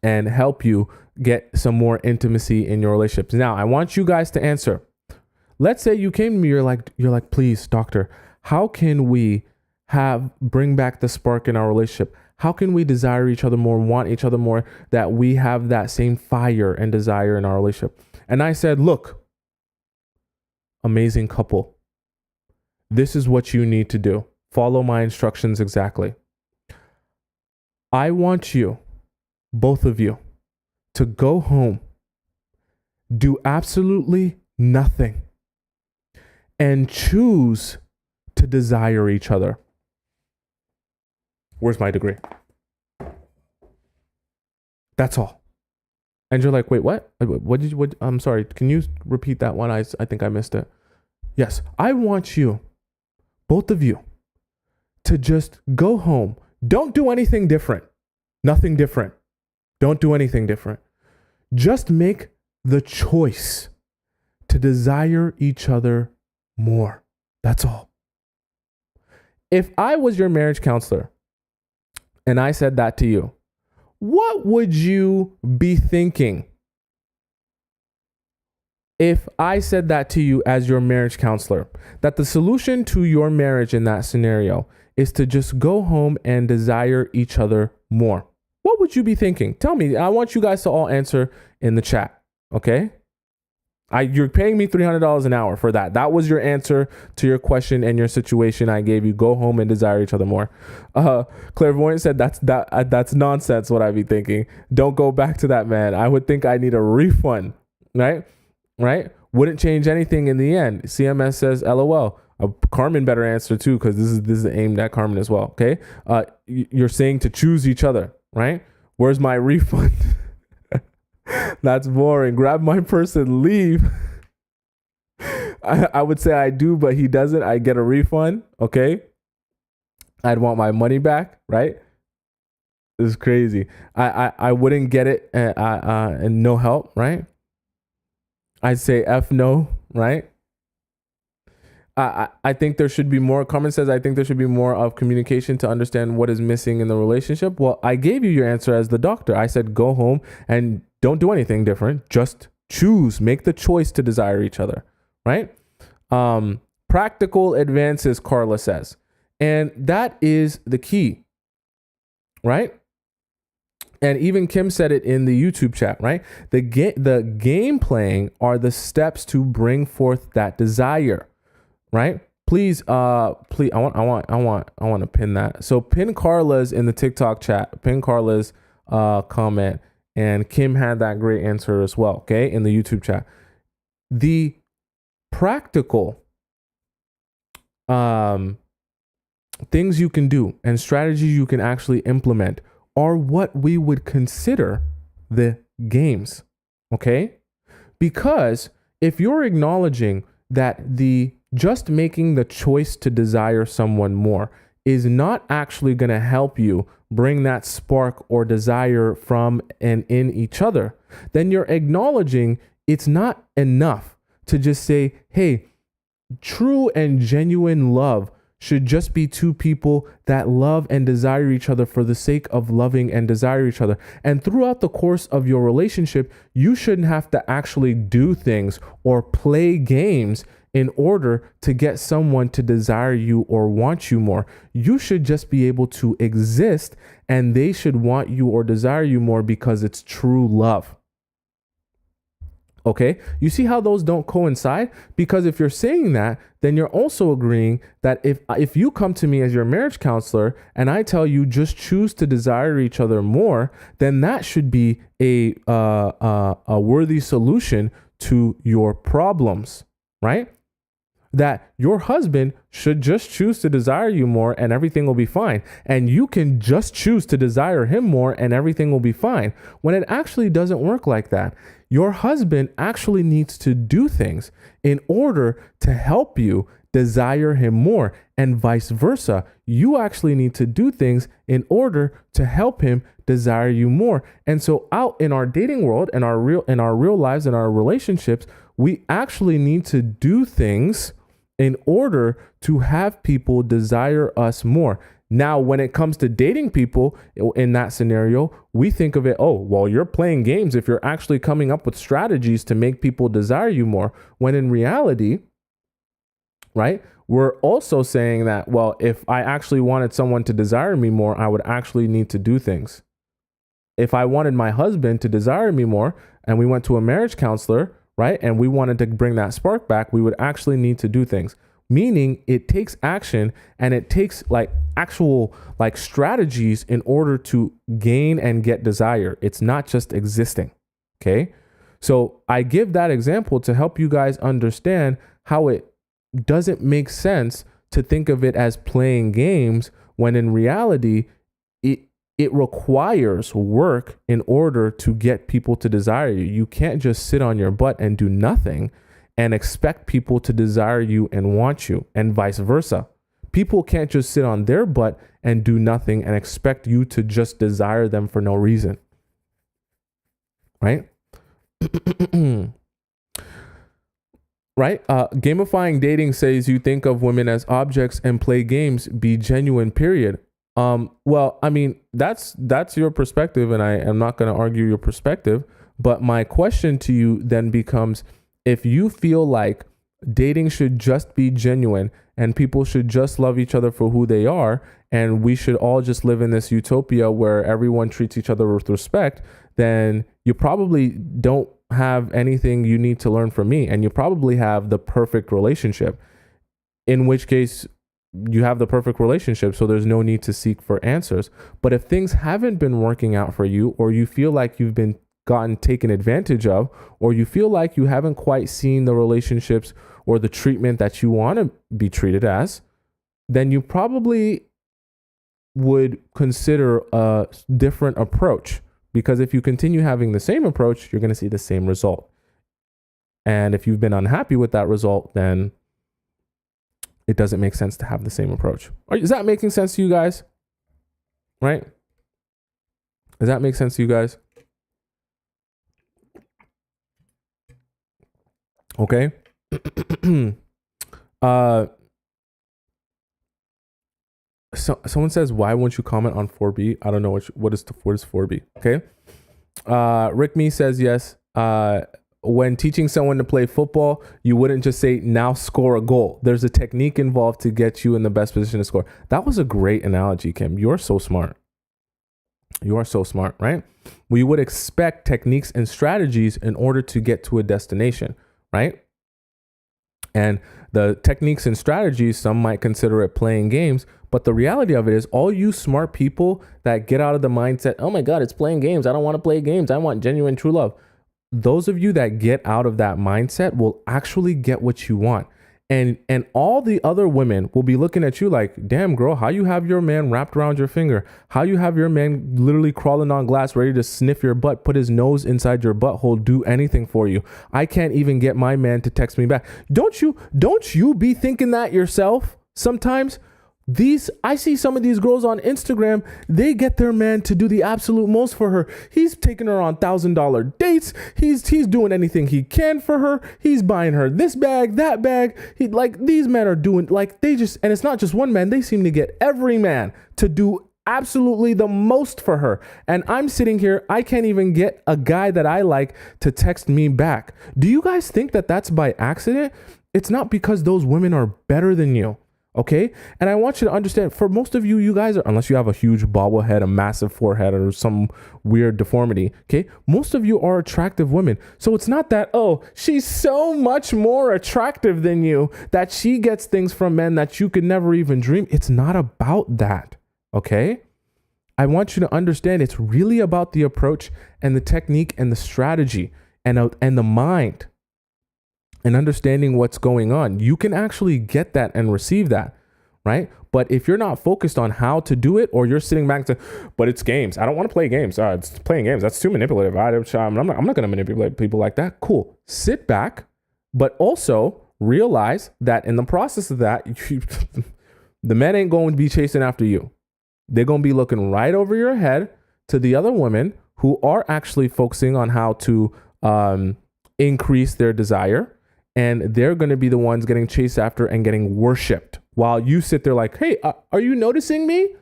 and help you get some more intimacy in your relationships. Now, I want you guys to answer. Let's say you came to me, you're like, please, doctor, how can we bring back the spark in our relationship? How can we desire each other more, want each other more, that we have that same fire and desire in our relationship? And I said, look, amazing couple, this is what you need to do. Follow my instructions exactly. I want you, both of you, to go home, do absolutely nothing, and choose to desire each other. Where's my degree? That's all. And you're like, wait, what? I'm sorry. Can you repeat that one? I think I missed it. Yes. I want you, both of you, to just go home. Don't do anything different. Nothing different. Don't do anything different. Just make the choice to desire each other more. That's all. If I was your marriage counselor and I said that to you, what would you be thinking if I said that to you as your marriage counselor? That the solution to your marriage in that scenario is to just go home and desire each other more. What would you be thinking? Tell me. I want you guys to all answer in the chat. Okay? You're paying me $300 an hour for that. That was your answer to your question and your situation I gave you. Go home and desire each other more. Clairvoyant said that's nonsense. What I'd be thinking. Don't go back to that man. I would think I need a refund. Right? Wouldn't change anything in the end. CMS says LOL. Carmen better answer too, because this is aimed at Carmen as well. Okay. You're saying to choose each other, right? Where's my refund? That's boring. Grab my purse and leave. I would say I do, but he doesn't. I get a refund. Okay. I'd want my money back, right? This is crazy. I wouldn't get it and no help, right? I'd say F no, right? I think there should be more. Carmen says, I think there should be more of communication to understand what is missing in the relationship. Well, I gave you your answer as the doctor. I said, go home and don't do anything different. Just choose, make the choice to desire each other, right? Practical advances, Carla says. And that is the key, right? And even Kim said it in the YouTube chat, right? The game playing are the steps to bring forth that desire. Right? Please, I want to pin that. So pin Carla's in the TikTok chat, pin Carla's comment, and Kim had that great answer as well. Okay. In the YouTube chat, the practical, things you can do and strategies you can actually implement are what we would consider the games. Okay. Because if you're acknowledging that just making the choice to desire someone more is not actually going to help you bring that spark or desire from and in each other, then you're acknowledging it's not enough to just say, hey, true and genuine love should just be two people that love and desire each other for the sake of loving and desire each other. And throughout the course of your relationship, you shouldn't have to actually do things or play games in order to get someone to desire you or want you more. You should just be able to exist and they should want you or desire you more because it's true love. Okay, you see how those don't coincide? Because if you're saying that, then you're also agreeing that if you come to me as your marriage counselor and I tell you just choose to desire each other more, then that should be a worthy solution to your problems, right? That your husband should just choose to desire you more and everything will be fine. And you can just choose to desire him more and everything will be fine. When it actually doesn't work like that. Your husband actually needs to do things in order to help you desire him more, and vice versa. You actually need to do things in order to help him desire you more. And so out in our dating world and our real lives and our relationships, we actually need to do things in order to have people desire us more. Now, when it comes to dating people in that scenario, we think of it, oh, well, you're playing games if you're actually coming up with strategies to make people desire you more. When in reality, right, we're also saying that, well, if I actually wanted someone to desire me more, I would actually need to do things. If I wanted my husband to desire me more and we went to a marriage counselor, right, and we wanted to bring that spark back, we would actually need to do things. Meaning it takes action and it takes like actual like strategies in order to gain and get desire. It's not just existing. Okay. So I give that example to help you guys understand how it doesn't make sense to think of it as playing games when in reality, it requires work in order to get people to desire you. You can't just sit on your butt and do nothing and expect people to desire you and want you, and vice versa. People can't just sit on their butt and do nothing and expect you to just desire them for no reason. Right? Right? Gamifying dating says you think of women as objects and play games, be genuine, period. Well, I mean, that's your perspective, and I am not going to argue your perspective. But my question to you then becomes, if you feel like dating should just be genuine and people should just love each other for who they are, and we should all just live in this utopia where everyone treats each other with respect, then you probably don't have anything you need to learn from me, and you probably have the perfect relationship, in which case you have the perfect relationship, so there's no need to seek for answers. But if things haven't been working out for you, or you feel like you've been gotten taken advantage of, or you feel like you haven't quite seen the relationships or the treatment that you want to be treated as, then you probably would consider a different approach. Because if you continue having the same approach, you're going to see the same result. And if you've been unhappy with that result, then it doesn't make sense to have the same approach. Is that making sense to you guys? Right? Does that make sense to you guys? Okay. So someone says, why won't you comment on 4B? I don't know what is 4B. Okay. Rick Me says, yes. When teaching someone to play football, you wouldn't just say, now score a goal. There's a technique involved to get you in the best position to score. That was a great analogy, Kim. You're so smart. You are so smart, right? We would expect techniques and strategies in order to get to a destination, right? And the techniques and strategies, some might consider it playing games, but the reality of it is all you smart people that get out of the mindset, oh my God, it's playing games. I don't want to play games. I want genuine true love. Those of you that get out of that mindset will actually get what you want. And all the other women will be looking at you like, damn girl, how you have your man wrapped around your finger? How you have your man literally crawling on glass, ready to sniff your butt, put his nose inside your butthole, do anything for you. I can't even get my man to text me back. Don't you be thinking that yourself sometimes? I see some of these girls on Instagram, they get their man to do the absolute most for her. He's taking her on $1,000 dates. He's doing anything he can for her. He's buying her this bag, that bag. These men are doing and it's not just one man. They seem to get every man to do absolutely the most for her. And I'm sitting here, I can't even get a guy that I like to text me back. Do you guys think that that's by accident? It's not because those women are better than you. Okay. And I want you to understand, for most of you, you guys are, unless you have a huge bobblehead, a massive forehead, or some weird deformity. Okay. Most of you are attractive women. So it's not that, oh, she's so much more attractive than you that she gets things from men that you could never even dream. It's not about that. Okay. I want you to understand it's really about the approach and the technique and the strategy and the mind. and understanding what's going on, you can actually get that and receive that, right? But if you're not focused on how to do it, or you're sitting back to, but it's games. I don't want to play games. It's playing games. That's too manipulative. I'm not going to manipulate people like that. Cool. Sit back, but also realize that in the process of that, the men ain't going to be chasing after you. They're going to be looking right over your head to the other women who are actually focusing on how to increase their desire. And they're going to be the ones getting chased after and getting worshipped, while you sit there like, hey, are you noticing me?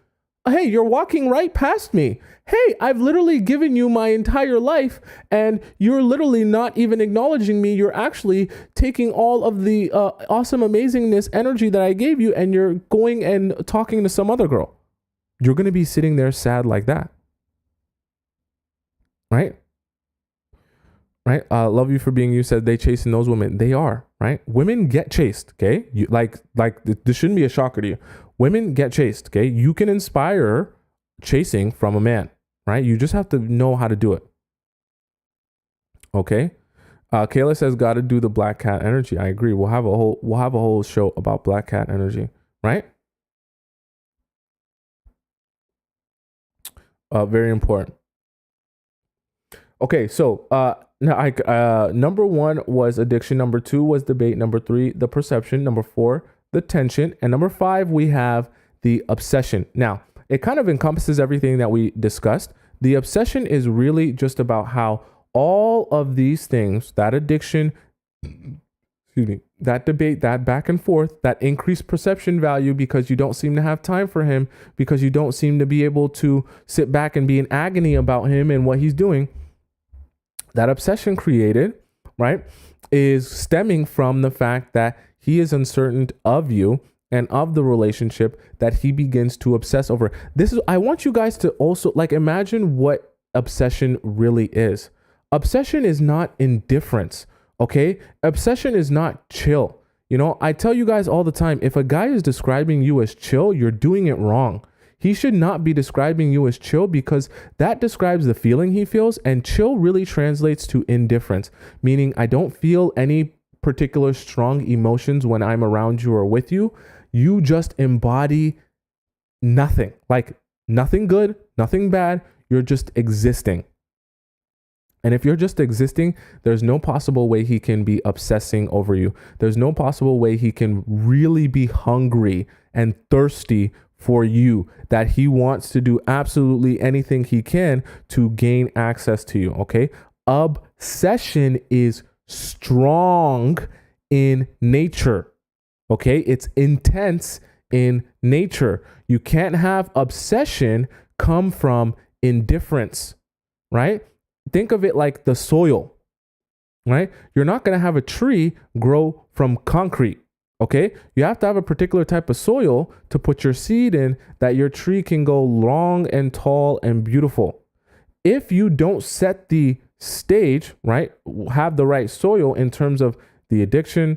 Hey, you're walking right past me. Hey, I've literally given you my entire life and you're literally not even acknowledging me. You're actually taking all of the awesome amazingness energy that I gave you and you're going and talking to some other girl. You're going to be sitting there sad like that. Right? Right? Love you for being you, said they chasing those women. They are, right? Women get chased, okay? You like this shouldn't be a shocker to you. Women get chased, okay? You can inspire chasing from a man, right? You just have to know how to do it. Okay? Kayla says gotta do the black cat energy. I agree. We'll have a whole show about black cat energy, right? Very important. Okay, so now number 1 was addiction, number 2 was debate, number 3 the perception, number 4 the tension, and number 5 we have the obsession. Now it kind of encompasses everything that we discussed. The obsession is really just about how all of these things, that addiction, excuse me, that debate, that back and forth, that increased perception value because you don't seem to have time for him, because you don't seem to be able to sit back and be in agony about him and what he's doing. That obsession created, right, is stemming from the fact that he is uncertain of you and of the relationship that he begins to obsess over. I want you guys to also imagine what obsession really is. Obsession is not indifference, okay? Obsession is not chill. You know, I tell you guys all the time, if a guy is describing you as chill, you're doing it wrong. He should not be describing you as chill, because that describes the feeling he feels, and chill really translates to indifference, meaning I don't feel any particular strong emotions when I'm around you or with you. You just embody nothing, like nothing good, nothing bad. You're just existing. And if you're just existing, there's no possible way he can be obsessing over you. There's no possible way he can really be hungry and thirsty for you, that he wants to do absolutely anything he can to gain access to you, okay? Obsession is strong in nature, okay? It's intense in nature. You can't have obsession come from indifference, right? Think of it like the soil, right? You're not going to have a tree grow from concrete. Okay, you have to have a particular type of soil to put your seed in, that your tree can go long and tall and beautiful. If you don't set the stage, right, have the right soil in terms of the addiction,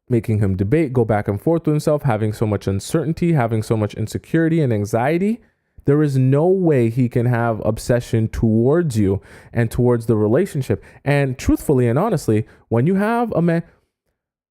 making him debate, go back and forth with himself, having so much uncertainty, having so much insecurity and anxiety, there is no way he can have obsession towards you and towards the relationship. And truthfully and honestly, when you have a man,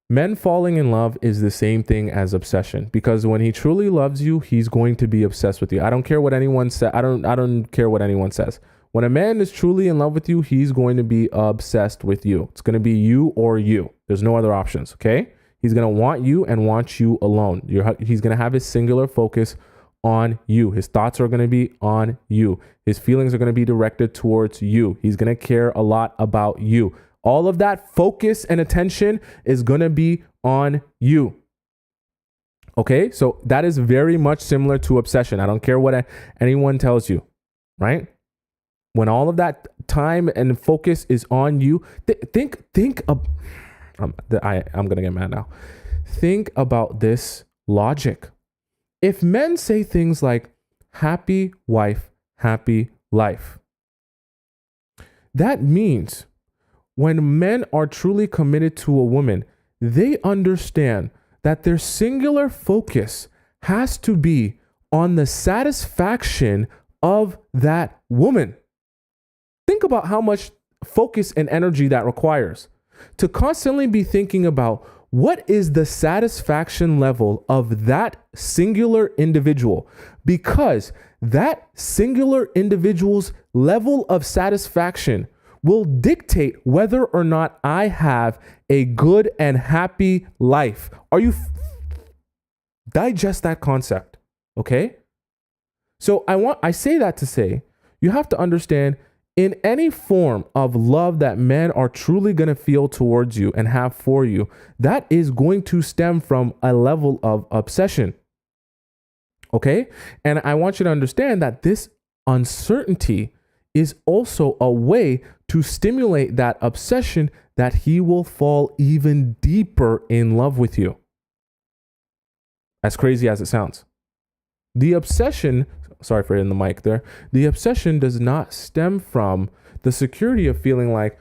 men falling in love is the same thing as obsession, because when he truly loves you, he's going to be obsessed with you. I don't care what anyone says. I don't care what anyone says. When a man is truly in love with you, he's going to be obsessed with you. It's going to be you or you. There's no other options. Okay. He's going to want you and want you alone. He's going to have his singular focus on you. His thoughts are going to be on you. His feelings are going to be directed towards you. He's going to care a lot about you. All of that focus and attention is going to be on you. Okay, so that is very much similar to obsession. I don't care what anyone tells you, right? When all of that time and focus is on you, think of, I'm going to get mad now. Think about this logic. If men say things like happy wife, happy life, that means when men are truly committed to a woman, they understand that their singular focus has to be on the satisfaction of that woman. Think about how much focus and energy that requires. to constantly be thinking about what is the satisfaction level of that singular individual, because that singular individual's level of satisfaction will dictate whether or not I have a good and happy life. Digest that concept, okay? So I say that to say, you have to understand, in any form of love that men are truly going to feel towards you and have for you, that is going to stem from a level of obsession. Okay? And I want you to understand that this uncertainty is also a way to stimulate that obsession, that he will fall even deeper in love with you. As crazy as it sounds. The obsession, sorry for hitting the mic there. The obsession does not stem from the security of feeling like,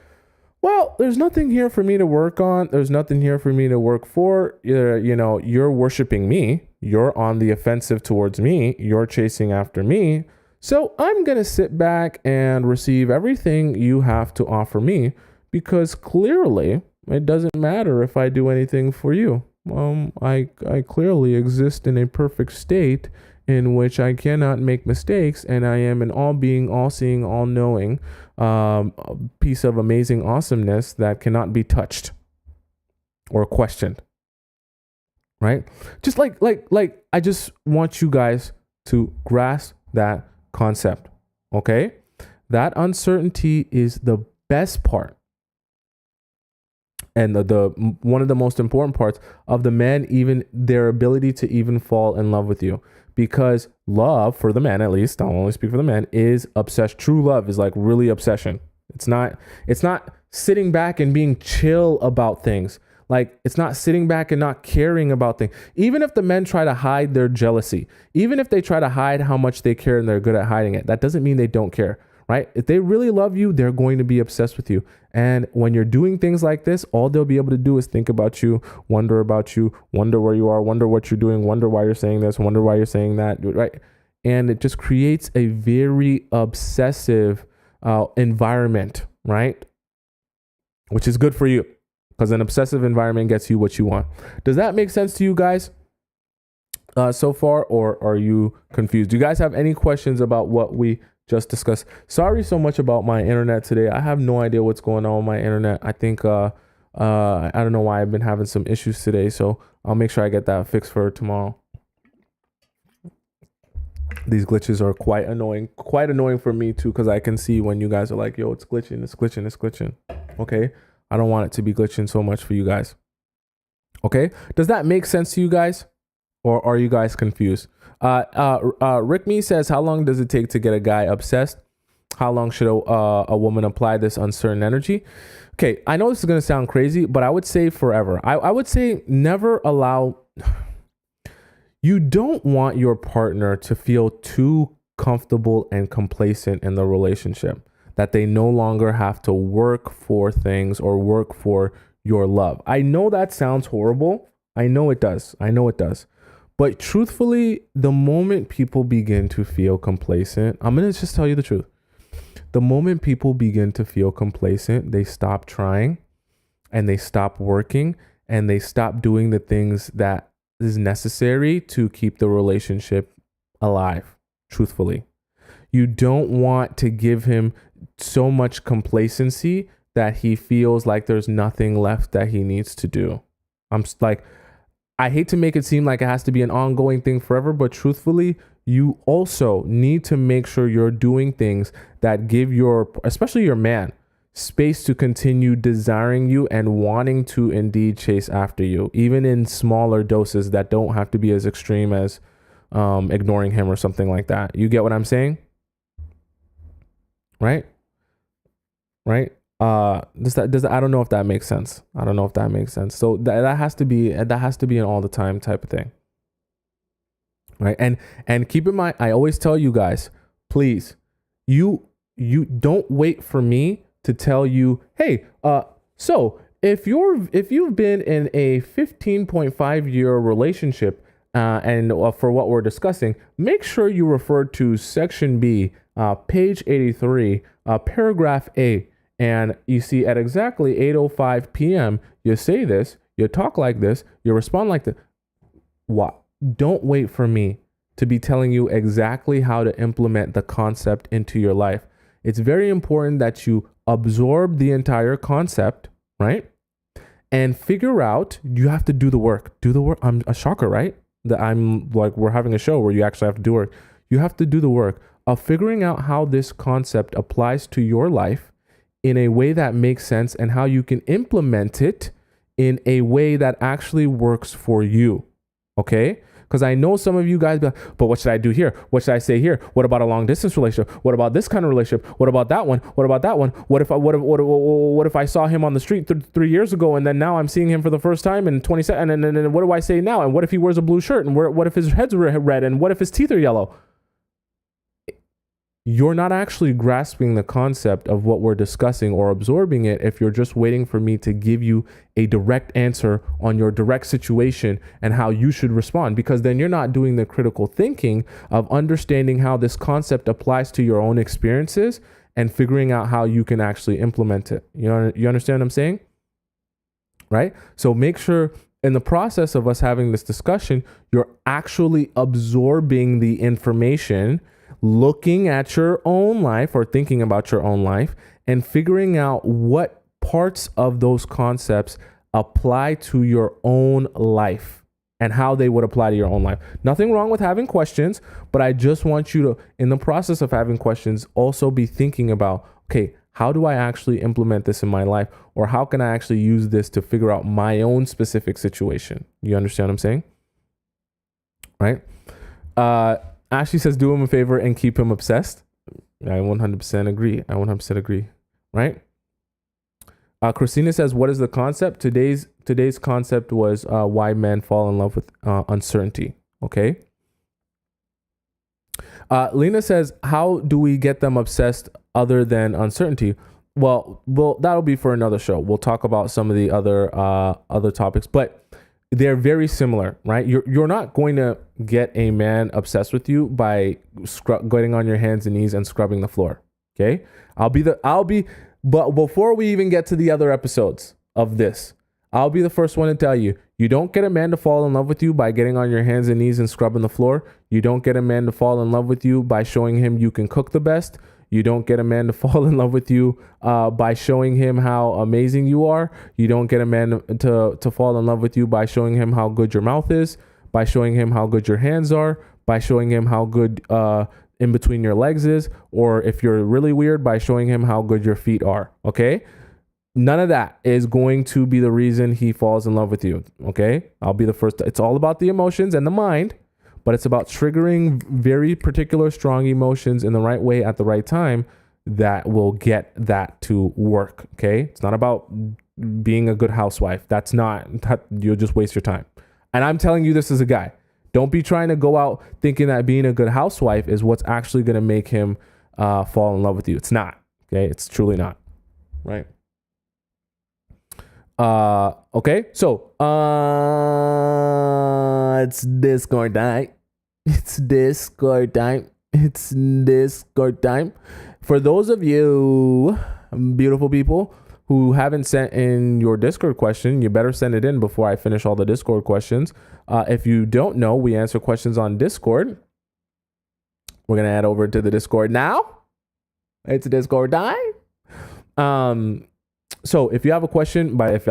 well, there's nothing here for me to work on. There's nothing here for me to work for. You're worshiping me. You're on the offensive towards me. You're chasing after me. So I'm going to sit back and receive everything you have to offer me, because clearly it doesn't matter if I do anything for you. I clearly exist in a perfect state in which I cannot make mistakes, and I am an all-being, all-seeing, all-knowing piece of amazing awesomeness that cannot be touched or questioned. Right? Just like I just want you guys to grasp that concept. Okay? That uncertainty is the best part. And the one of the most important parts of the man, even their ability to even fall in love with you. Because love, for the man at least, I'll only speak for the man, is obsession. True love is like really obsession. It's not sitting back and being chill about things. Like, it's not sitting back and not caring about things. Even if the men try to hide their jealousy, even if they try to hide how much they care and they're good at hiding it, that doesn't mean they don't care, right? If they really love you, they're going to be obsessed with you. And when you're doing things like this, all they'll be able to do is think about you, wonder about you, wonder where you are, wonder what you're doing, wonder why you're saying this, wonder why you're saying that, right? And it just creates a very obsessive environment, right? Which is good for you, because an obsessive environment gets you what you want. Does that make sense to you guys so far, or are you confused? Do you guys have any questions about what we just discussed? Sorry so much about my internet today. I have no idea what's going on with my internet. I think I don't know why I've been having some issues today, so I'll make sure I get that fixed for tomorrow. These glitches are quite annoying for me too, because I can see when you guys are like, yo, it's glitching. Okay, I don't want it to be glitching so much for you guys. Okay, does that make sense to you guys, or are you guys confused? Rick Me says, how long does it take to get a guy obsessed? How long should a woman apply this uncertain energy? Okay, I know this is going to sound crazy, but I would say forever. I would say never allow... You don't want your partner to feel too comfortable and complacent in the relationship, that they no longer have to work for things or work for your love. I know that sounds horrible. I know it does. But truthfully, the moment people begin to feel complacent, I'm going to just tell you the truth. The moment people begin to feel complacent, they stop trying and they stop working and they stop doing the things that is necessary to keep the relationship alive. Truthfully, you don't want to give him so much complacency that he feels like there's nothing left that he needs to do. I hate to make it seem like it has to be an ongoing thing forever, but truthfully, you also need to make sure you're doing things that give especially your man, space to continue desiring you and wanting to indeed chase after you, even in smaller doses that don't have to be as extreme as ignoring him or something like that. You get what I'm saying? Right? I don't know if that makes sense. So that has to be an all the time type of thing. Right? And keep in mind, I always tell you guys, please, you don't wait for me to tell you, hey, so if you've been in a 15.5 year relationship, and for what we're discussing, make sure you refer to section B, page 83, paragraph A, And you see at exactly 8:05 p.m., you say this, you talk like this, you respond like this. What? Don't wait for me to be telling you exactly how to implement the concept into your life. It's very important that you absorb the entire concept, right? And figure out, you have to do the work. Do the work. I'm a shocker, right? That I'm like, we're having a show where you actually have to do work. You have to do the work of figuring out how this concept applies to your life in a way that makes sense and how you can implement it in a way that actually works for you. Okay? Because I know some of you guys, but what should I do here? What should I say here? What about a long distance relationship? What about this kind of relationship? What about that one? What about that one? What if I saw him on the street 3 years ago and then now I'm seeing him for the first time in 20 seconds? And then what do I say now? And what if he wears a blue shirt? And what if his head's red? And what if his teeth are yellow? You're not actually grasping the concept of what we're discussing or absorbing it if you're just waiting for me to give you a direct answer on your direct situation and how you should respond, because then you're not doing the critical thinking of understanding how this concept applies to your own experiences and figuring out how you can actually implement it. You understand what I'm saying? Right? So make sure in the process of us having this discussion, you're actually absorbing the information, looking at your own life or thinking about your own life and figuring out what parts of those concepts apply to your own life and how they would apply to your own life. Nothing wrong with having questions, but I just want you to, in the process of having questions, also be thinking about, okay, how do I actually implement this in my life? Or how can I actually use this to figure out my own specific situation? You understand what I'm saying? Right? Ashley says, do him a favor and keep him obsessed. I 100% agree. I 100% agree. Right? Christina says, what is the concept? Today's concept was why men fall in love with uncertainty. Okay. Lena says, how do we get them obsessed other than uncertainty? Well, that'll be for another show. We'll talk about some of the other topics, but they're very similar, right? You're not going to get a man obsessed with you by getting on your hands and knees and scrubbing the floor. Okay. But before we even get to the other episodes of this, I'll be the first one to tell you, you don't get a man to fall in love with you by getting on your hands and knees and scrubbing the floor. You don't get a man to fall in love with you by showing him you can cook the best. You don't get a man to fall in love with you by showing him how amazing you are. You don't get a man to fall in love with you by showing him how good your mouth is, by showing him how good your hands are, by showing him how good in between your legs is, or if you're really weird, by showing him how good your feet are. Okay? None of that is going to be the reason he falls in love with you. Okay? I'll be the first. It's all about the emotions and the mind. But it's about triggering very particular strong emotions in the right way at the right time that will get that to work. Okay. It's not about being a good housewife. You'll just waste your time. And I'm telling you this as a guy. Don't be trying to go out thinking that being a good housewife is what's actually going to make him fall in love with you. It's not. Okay. It's truly not. Right. Okay. So, it's Discord time. It's Discord time. It's Discord time. For those of you beautiful people who haven't sent in your Discord question, you better send it in before I finish all the Discord questions. If you don't know, we answer questions on Discord. We're going to head over to the Discord now. It's Discord time. So if you have a question, but if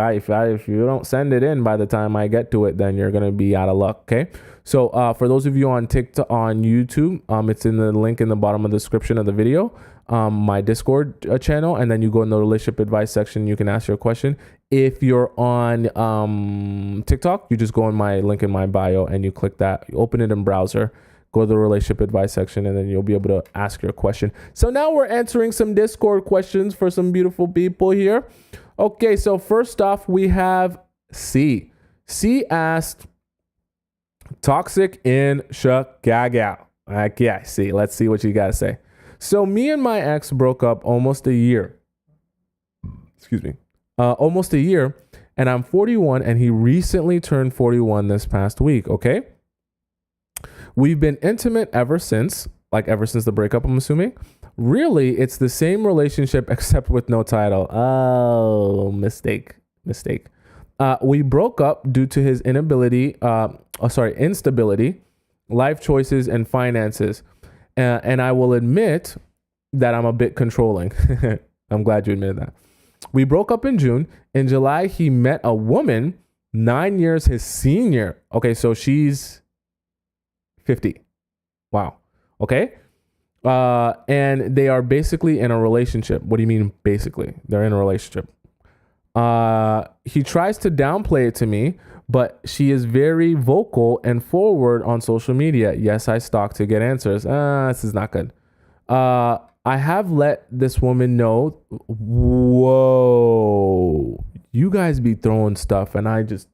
you don't send it in by the time I get to it, then you're going to be out of luck. Okay. So for those of you on TikTok, on YouTube, it's in the link in the bottom of the description of the video, my Discord channel, and then you go in the relationship advice section. You can ask your question. If you're on TikTok, you just go in my link in my bio and you click that, you open it in browser, go to the relationship advice section, and then you'll be able to ask your question. So now we're answering some Discord questions for some beautiful people here. Okay, so first off, we have C. C asked, toxic in Chicago. Okay, C, let's see what you got to say. So me and my ex broke up almost a year. Almost a year, and I'm 41, and he recently turned 41 this past week, okay? We've been intimate ever since the breakup, I'm assuming. Really, it's the same relationship except with no title. Oh, mistake. We broke up due to his instability, life choices, and finances. And I will admit that I'm a bit controlling. I'm glad you admitted that. We broke up in June. In July, he met a woman 9 years his senior. Okay, so she's 50. Wow. Okay. And they are basically in a relationship. What do you mean basically? They're in a relationship. He tries to downplay it to me, but she is very vocal and forward on social media. Yes, I stalk to get answers. This is not good. I have let this woman know. Whoa, you guys be throwing stuff, and I just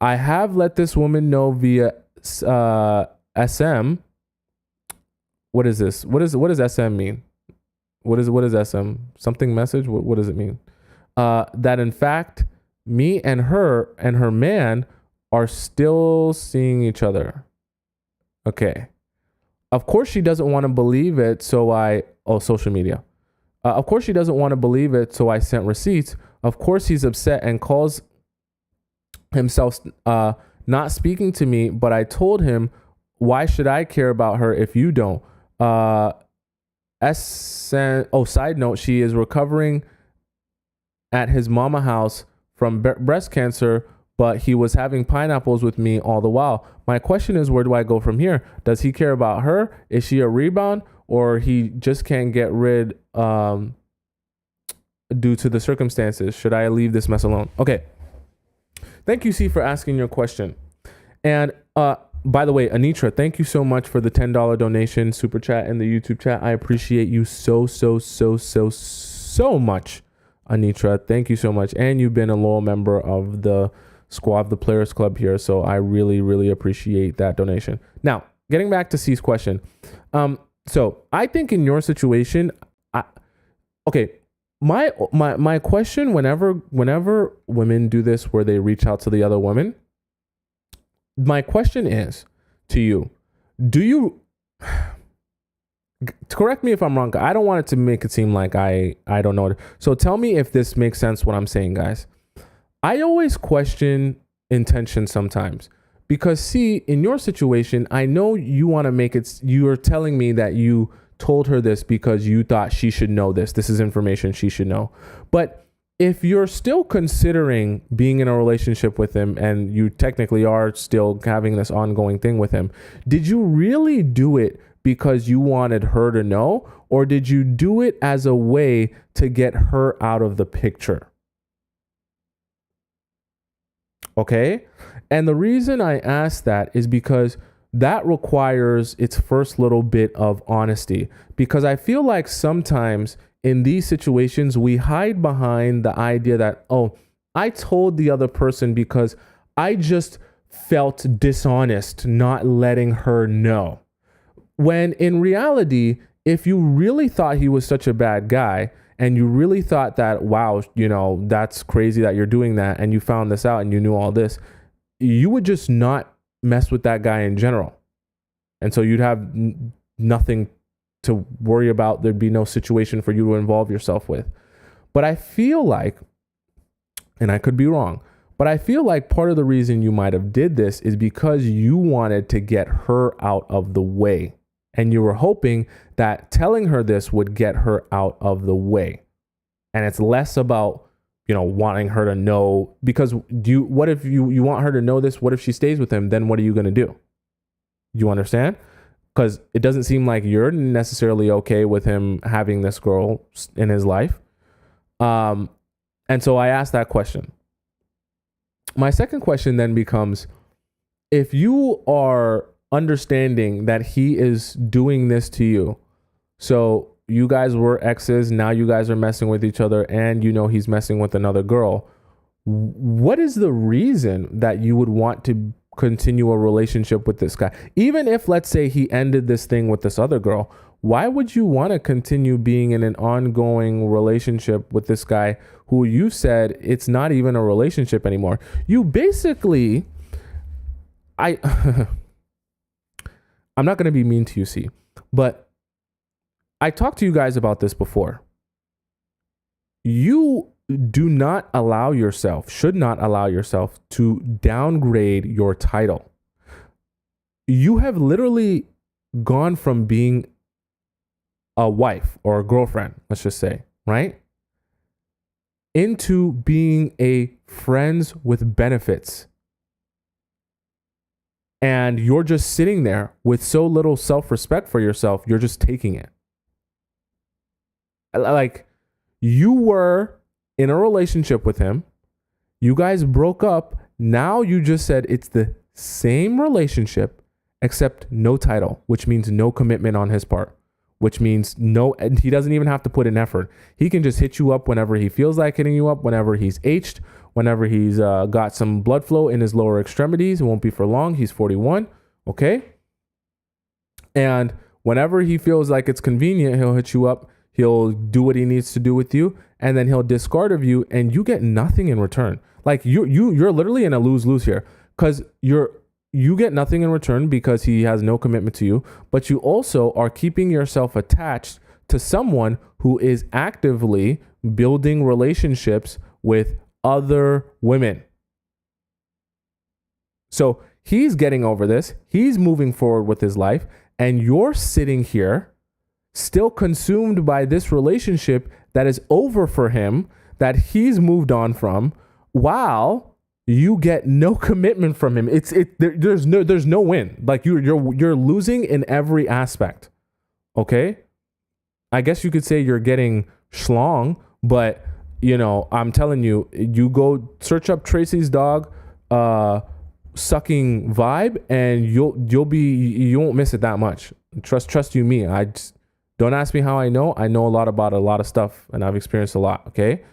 I have let this woman know via SM. What is this? What does SM mean? What is SM? Something message? What does it mean? That in fact, me and her man are still seeing each other. Okay. Of course she doesn't want to believe it, so social media. Of course she doesn't want to believe it, so I sent receipts. Of course he's upset and calls himself not speaking to me, but I told him, why should I care about her if you don't? Side note, she is recovering at his mama house from breast cancer, but he was having pineapples with me all the while. My question is, where do I go from here? Does he care about her? Is she a rebound, or he just can't get rid due to the circumstances? Should I leave this mess alone? Okay. Thank you, C, for asking your question. And by the way, Anitra, thank you so much for the $10 donation, super chat, and the YouTube chat. I appreciate you so much, Anitra. Thank you so much. And you've been a loyal member of the squad, the Players Club here. So I really, really appreciate that donation. Now, getting back to C's question. So I think in your situation, my question whenever women do this, where they reach out to the other woman, my question is to you, do you, correct me if I'm wrong. I don't want it to make it seem like I don't know. So tell me if this makes sense what I'm saying, guys. I always question intention sometimes because, see, in your situation, I know you want to make it, you're telling me that you told her this because you thought she should know this. This is information she should know. But if you're still considering being in a relationship with him and you technically are still having this ongoing thing with him, did you really do it because you wanted her to know, or did you do it as a way to get her out of the picture? Okay. And the reason I ask that is because that requires its first little bit of honesty, because I feel like sometimes in these situations, we hide behind the idea that, oh, I told the other person because I just felt dishonest not letting her know. When in reality, if you really thought he was such a bad guy and you really thought that, wow, that's crazy that you're doing that, and you found this out and you knew all this, you would just not mess with that guy in general. And so you'd have nothing to worry about. There'd be no situation for you to involve yourself with. But I feel like, and I could be wrong, but I feel like part of the reason you might have did this is because you wanted to get her out of the way. And you were hoping that telling her this would get her out of the way. And it's less about, wanting her to know, because what if you want her to know this? What if she stays with him? Then what are you going to do? You understand? Because it doesn't seem like you're necessarily okay with him having this girl in his life. And so I asked that question. My second question then becomes, if you are understanding that he is doing this to you, so you guys were exes, now you guys are messing with each other, and he's messing with another girl, what is the reason that you would want to continue a relationship with this guy? Even if, let's say, he ended this thing with this other girl, why would you want to continue being in an ongoing relationship with this guy who you said it's not even a relationship anymore? You basically, I'm not going to be mean to you, see, but I talked to you guys about this before. You do not allow yourself, should not allow yourself to downgrade your title. You have literally gone from being a wife or a girlfriend, let's just say, right? Into being a friends with benefits. And you're just sitting there with so little self-respect for yourself, you're just taking it. Like, you were in a relationship with him. You guys broke up. Now you just said it's the same relationship, except no title, which means no commitment on his part, which means no, and he doesn't even have to put in effort. He can just hit you up whenever he feels like hitting you up, whenever he's aged, whenever he's got some blood flow in his lower extremities. It won't be for long. He's 41. Okay. And whenever he feels like it's convenient, he'll hit you up. He'll do what he needs to do with you, and then he'll discard of you, and you get nothing in return. Like you're literally in a lose-lose here, because you get nothing in return because he has no commitment to you, but you also are keeping yourself attached to someone who is actively building relationships with other women. So he's getting over this. He's moving forward with his life, and you're sitting here still consumed by this relationship that is over for him, that he's moved on from, while you get no commitment from him. There's no win. Like you're losing in every aspect. Okay? I guess you could say you're getting schlong, but I'm telling you, you go search up Tracy's dog sucking vibe, and you won't miss it that much. Trust you me. Don't ask me how I know. I know a lot about a lot of stuff, and I've experienced a lot. Okay,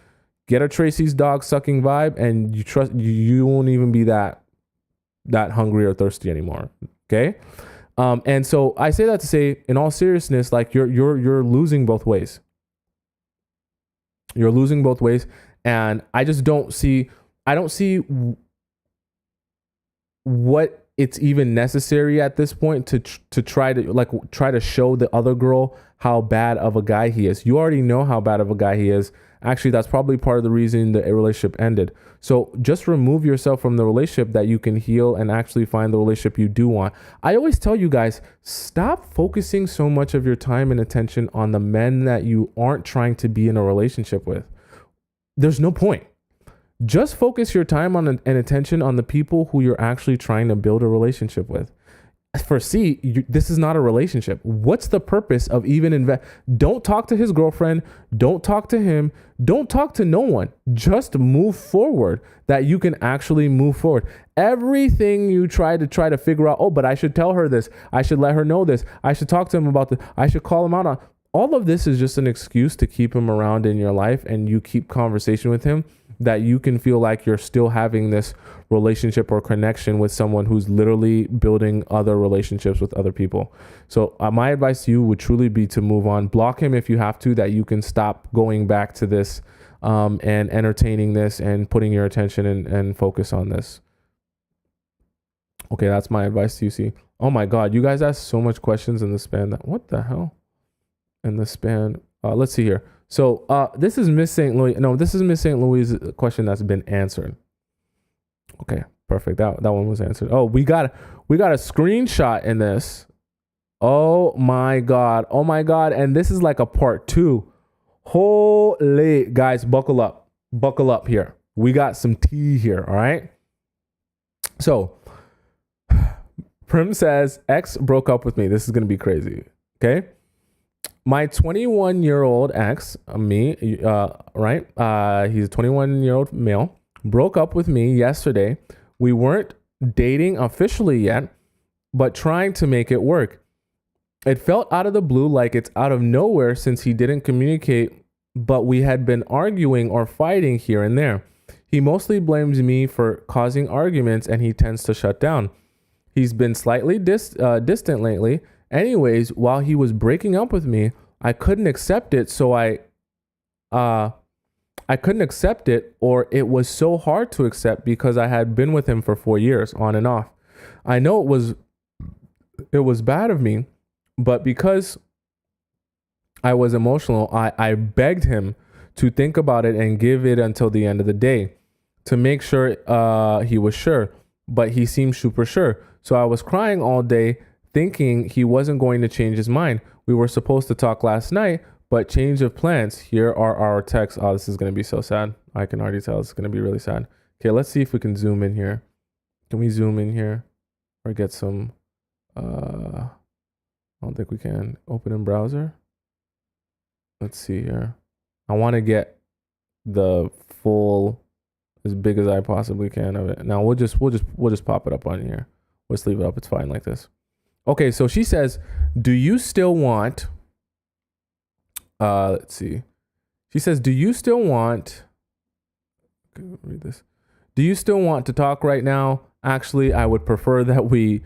get a Tracy's dog sucking vibe, and you won't even be that hungry or thirsty anymore. Okay, and so I say that to say, in all seriousness, like you're losing both ways. You're losing both ways, and I just don't see. I don't see what it's even necessary at this point to try to show the other girl how bad of a guy he is. You already know how bad of a guy he is. Actually, that's probably part of the reason the relationship ended. So just remove yourself from the relationship that you can heal and actually find the relationship you do want. I always tell you guys, stop focusing so much of your time and attention on the men that you aren't trying to be in a relationship with. There's no point. Just focus your time on and attention on the people who you're actually trying to build a relationship with. For C, this is not a relationship. What's the purpose of even Don't talk to his girlfriend. Don't talk to him. Don't talk to no one. Just move forward, that you can actually move forward. Everything you try to figure out, but I should tell her this. I should let her know this. I should talk to him about this. I should call him out on. All of this is just an excuse to keep him around in your life, and you keep conversation with him, that you can feel like you're still having this relationship or connection with someone who's literally building other relationships with other people. So my advice to you would truly be to move on. Block him if you have to, that you can stop going back to this and entertaining this and putting your attention and focus on this. Okay, that's my advice to you, see. Oh my God, you guys asked so much questions in the span. What the hell? In the span. Let's see here. So this is Miss St. Louis. No, this is Miss St. Louis' question that's been answered. Okay, perfect. That one was answered. Oh, we got a screenshot in this. Oh my God. Oh my God. And this is like a part 2. Holy guys, buckle up. Buckle up here. We got some tea here. All right. So Prim says, ex broke up with me. This is going to be crazy. Okay. My 21-year-old ex, me, right? He's a 21-year-old male, broke up with me yesterday. We weren't dating officially yet, but trying to make it work. It felt out of the blue, like it's out of nowhere, since he didn't communicate, but we had been arguing or fighting here and there. He mostly blames me for causing arguments, and he tends to shut down. He's been slightly distant lately. Anyways, while he was breaking up with me, I couldn't accept it. So I couldn't accept it, or it was so hard to accept because I had been with him for 4 years on and off. I know it was bad of me, but because I was emotional. I begged him to think about it and give it until the end of the day to make sure he was sure, but he seemed super sure. So I was crying all day thinking he wasn't going to change his mind. We were supposed to talk last night, but change of plans. Here are our texts. Oh, this is going to be so sad. I can already tell it's going to be really sad. Okay, let's see if we can zoom in here. Can we zoom in here or get some? I don't think we can. Open in browser. Let's see here. I want to get the full, as big as I possibly can of it. Now we'll just pop it up on here. Let's leave it up. It's fine like this. Okay, so she says, "Do you still want?" Let's see. She says, "Do you still want?" Okay, read this. "Do you still want to talk right now? Actually, I would prefer that we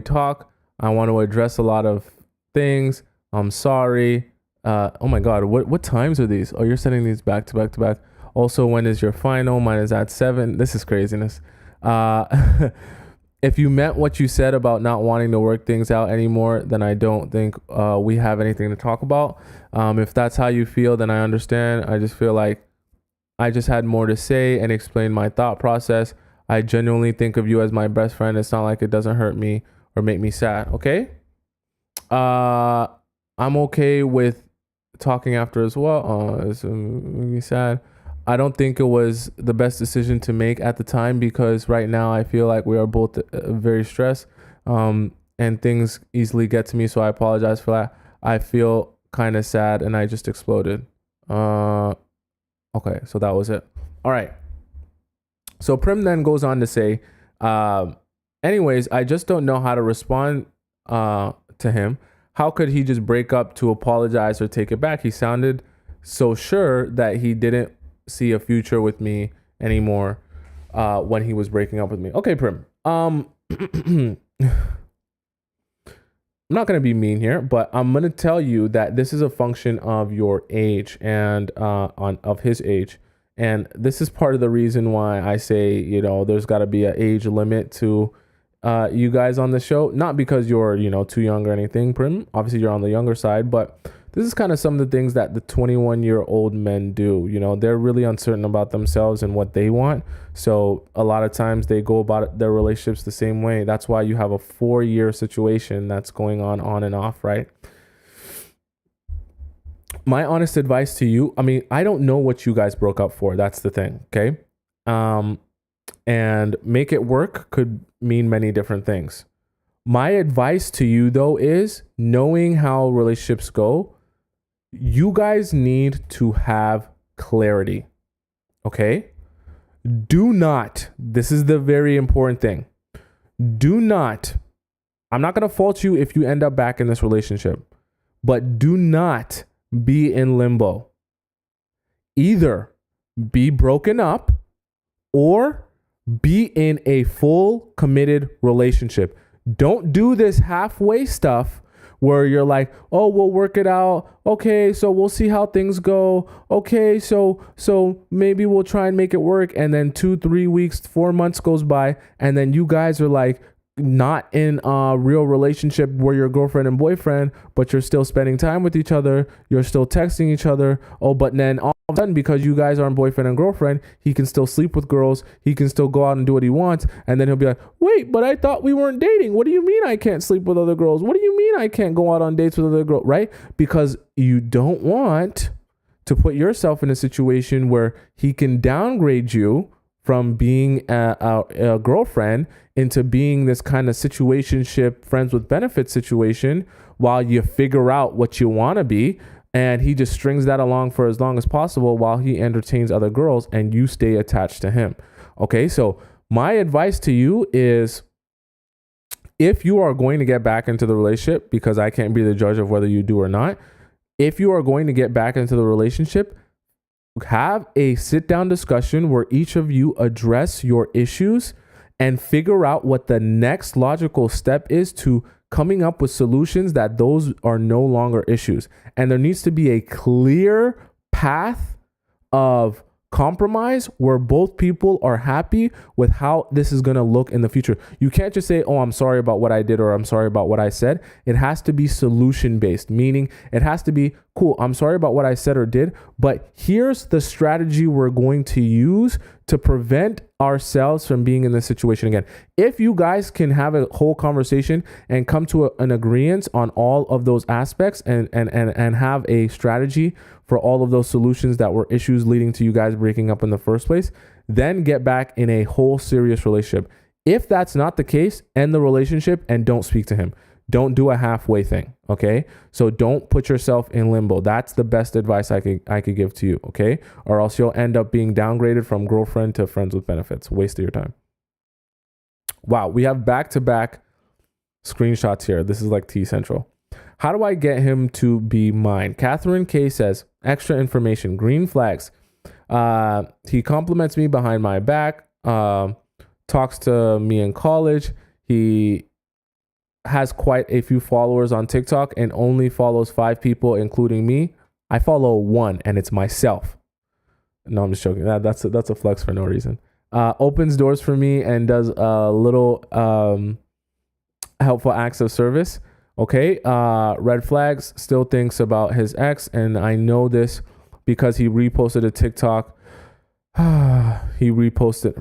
talk. I want to address a lot of things. I'm sorry. Oh my God, what times are these? Oh, you're sending these back to back to back. Also, when is your final? Mine is at 7. This is craziness. If you meant what you said about not wanting to work things out anymore, then I don't think we have anything to talk about. If that's how you feel, then I understand. I just feel like I just had more to say and explain my thought process. I genuinely think of you as my best friend. It's not like it doesn't hurt me or make me sad. Okay. I'm okay with talking after as well. It's making me sad. I don't think it was the best decision to make at the time because right now I feel like we are both very stressed and things easily get to me. So I apologize for that. I feel kind of sad and I just exploded. Okay, so that was it. All right. So Prim then goes on to say, anyways, I just don't know how to respond to him. How could he just break up to apologize or take it back? He sounded so sure that he didn't see a future with me anymore when he was breaking up with me. Okay, Prim. I'm not going to be mean here, but I'm going to tell you that this is a function of your age and of his age. And this is part of the reason why I say, you know, there's got to be an age limit to you guys on the show. Not because you're, you know, too young or anything, Prim. Obviously, you're on the younger side, but this is kind of some of the things that the 21-year-old men do. You know, they're really uncertain about themselves and what they want. So a lot of times they go about their relationships the same way. That's why you have a 4-year situation that's going on and off, right? My honest advice to you, I mean, I don't know what you guys broke up for. That's the thing, okay? And make it work could mean many different things. My advice to you, though, is knowing how relationships go, you guys need to have clarity, okay? Do not, this is the very important thing. Do not, I'm not going to fault you if you end up back in this relationship, but do not be in limbo. Either be broken up or be in a full committed relationship. Don't do this halfway stuff where you're like, oh, we'll work it out. Okay, so we'll see how things go. Okay, so maybe we'll try and make it work. And then 2-3 weeks, 4 months goes by, and then you guys are like not in a real relationship where you're girlfriend and boyfriend, but you're still spending time with each other. You're still texting each other. Oh, but then all of a sudden, because you guys aren't boyfriend and girlfriend, he can still sleep with girls. He can still go out and do what he wants. And then he'll be like, wait, but I thought we weren't dating. What do you mean I can't sleep with other girls? What do you mean I can't go out on dates with other girls? Right? Because you don't want to put yourself in a situation where he can downgrade you from being a girlfriend into being this kind of situationship, friends with benefits situation while you figure out what you want to be. And he just strings that along for as long as possible while he entertains other girls and you stay attached to him. Okay, so my advice to you is if you are going to get back into the relationship, because I can't be the judge of whether you do or not, if you are going to get back into the relationship, have a sit down discussion where each of you address your issues and figure out what the next logical step is to coming up with solutions that those are no longer issues. And there needs to be a clear path of compromise where both people are happy with how this is going to look in the future. You can't just say, oh, I'm sorry about what I did, or I'm sorry about what I said. It has to be solution based, meaning it has to be, cool, I'm sorry about what I said or did, but here's the strategy we're going to use to prevent ourselves from being in this situation again. If you guys can have a whole conversation and come to an agreement on all of those aspects and have a strategy for all of those solutions that were issues leading to you guys breaking up in the first place, then get back in a whole serious relationship. If that's not the case, end the relationship and don't speak to him. Don't do a halfway thing, okay? So don't put yourself in limbo. That's the best advice I could give to you, okay? Or else you'll end up being downgraded from girlfriend to friends with benefits. Waste of your time. Wow, we have back-to-back screenshots here. This is like T Central. How do I get him to be mine? Catherine K says, extra information, green flags. He compliments me behind my back, talks to me in college. He has quite a few followers on TikTok and only follows 5 people, including me. I follow 1 and it's myself. No, I'm just joking. That's a flex for no reason. Opens doors for me and does a little helpful acts of service. Okay. Red flags, still thinks about his ex, and I know this because he reposted a TikTok. He reposted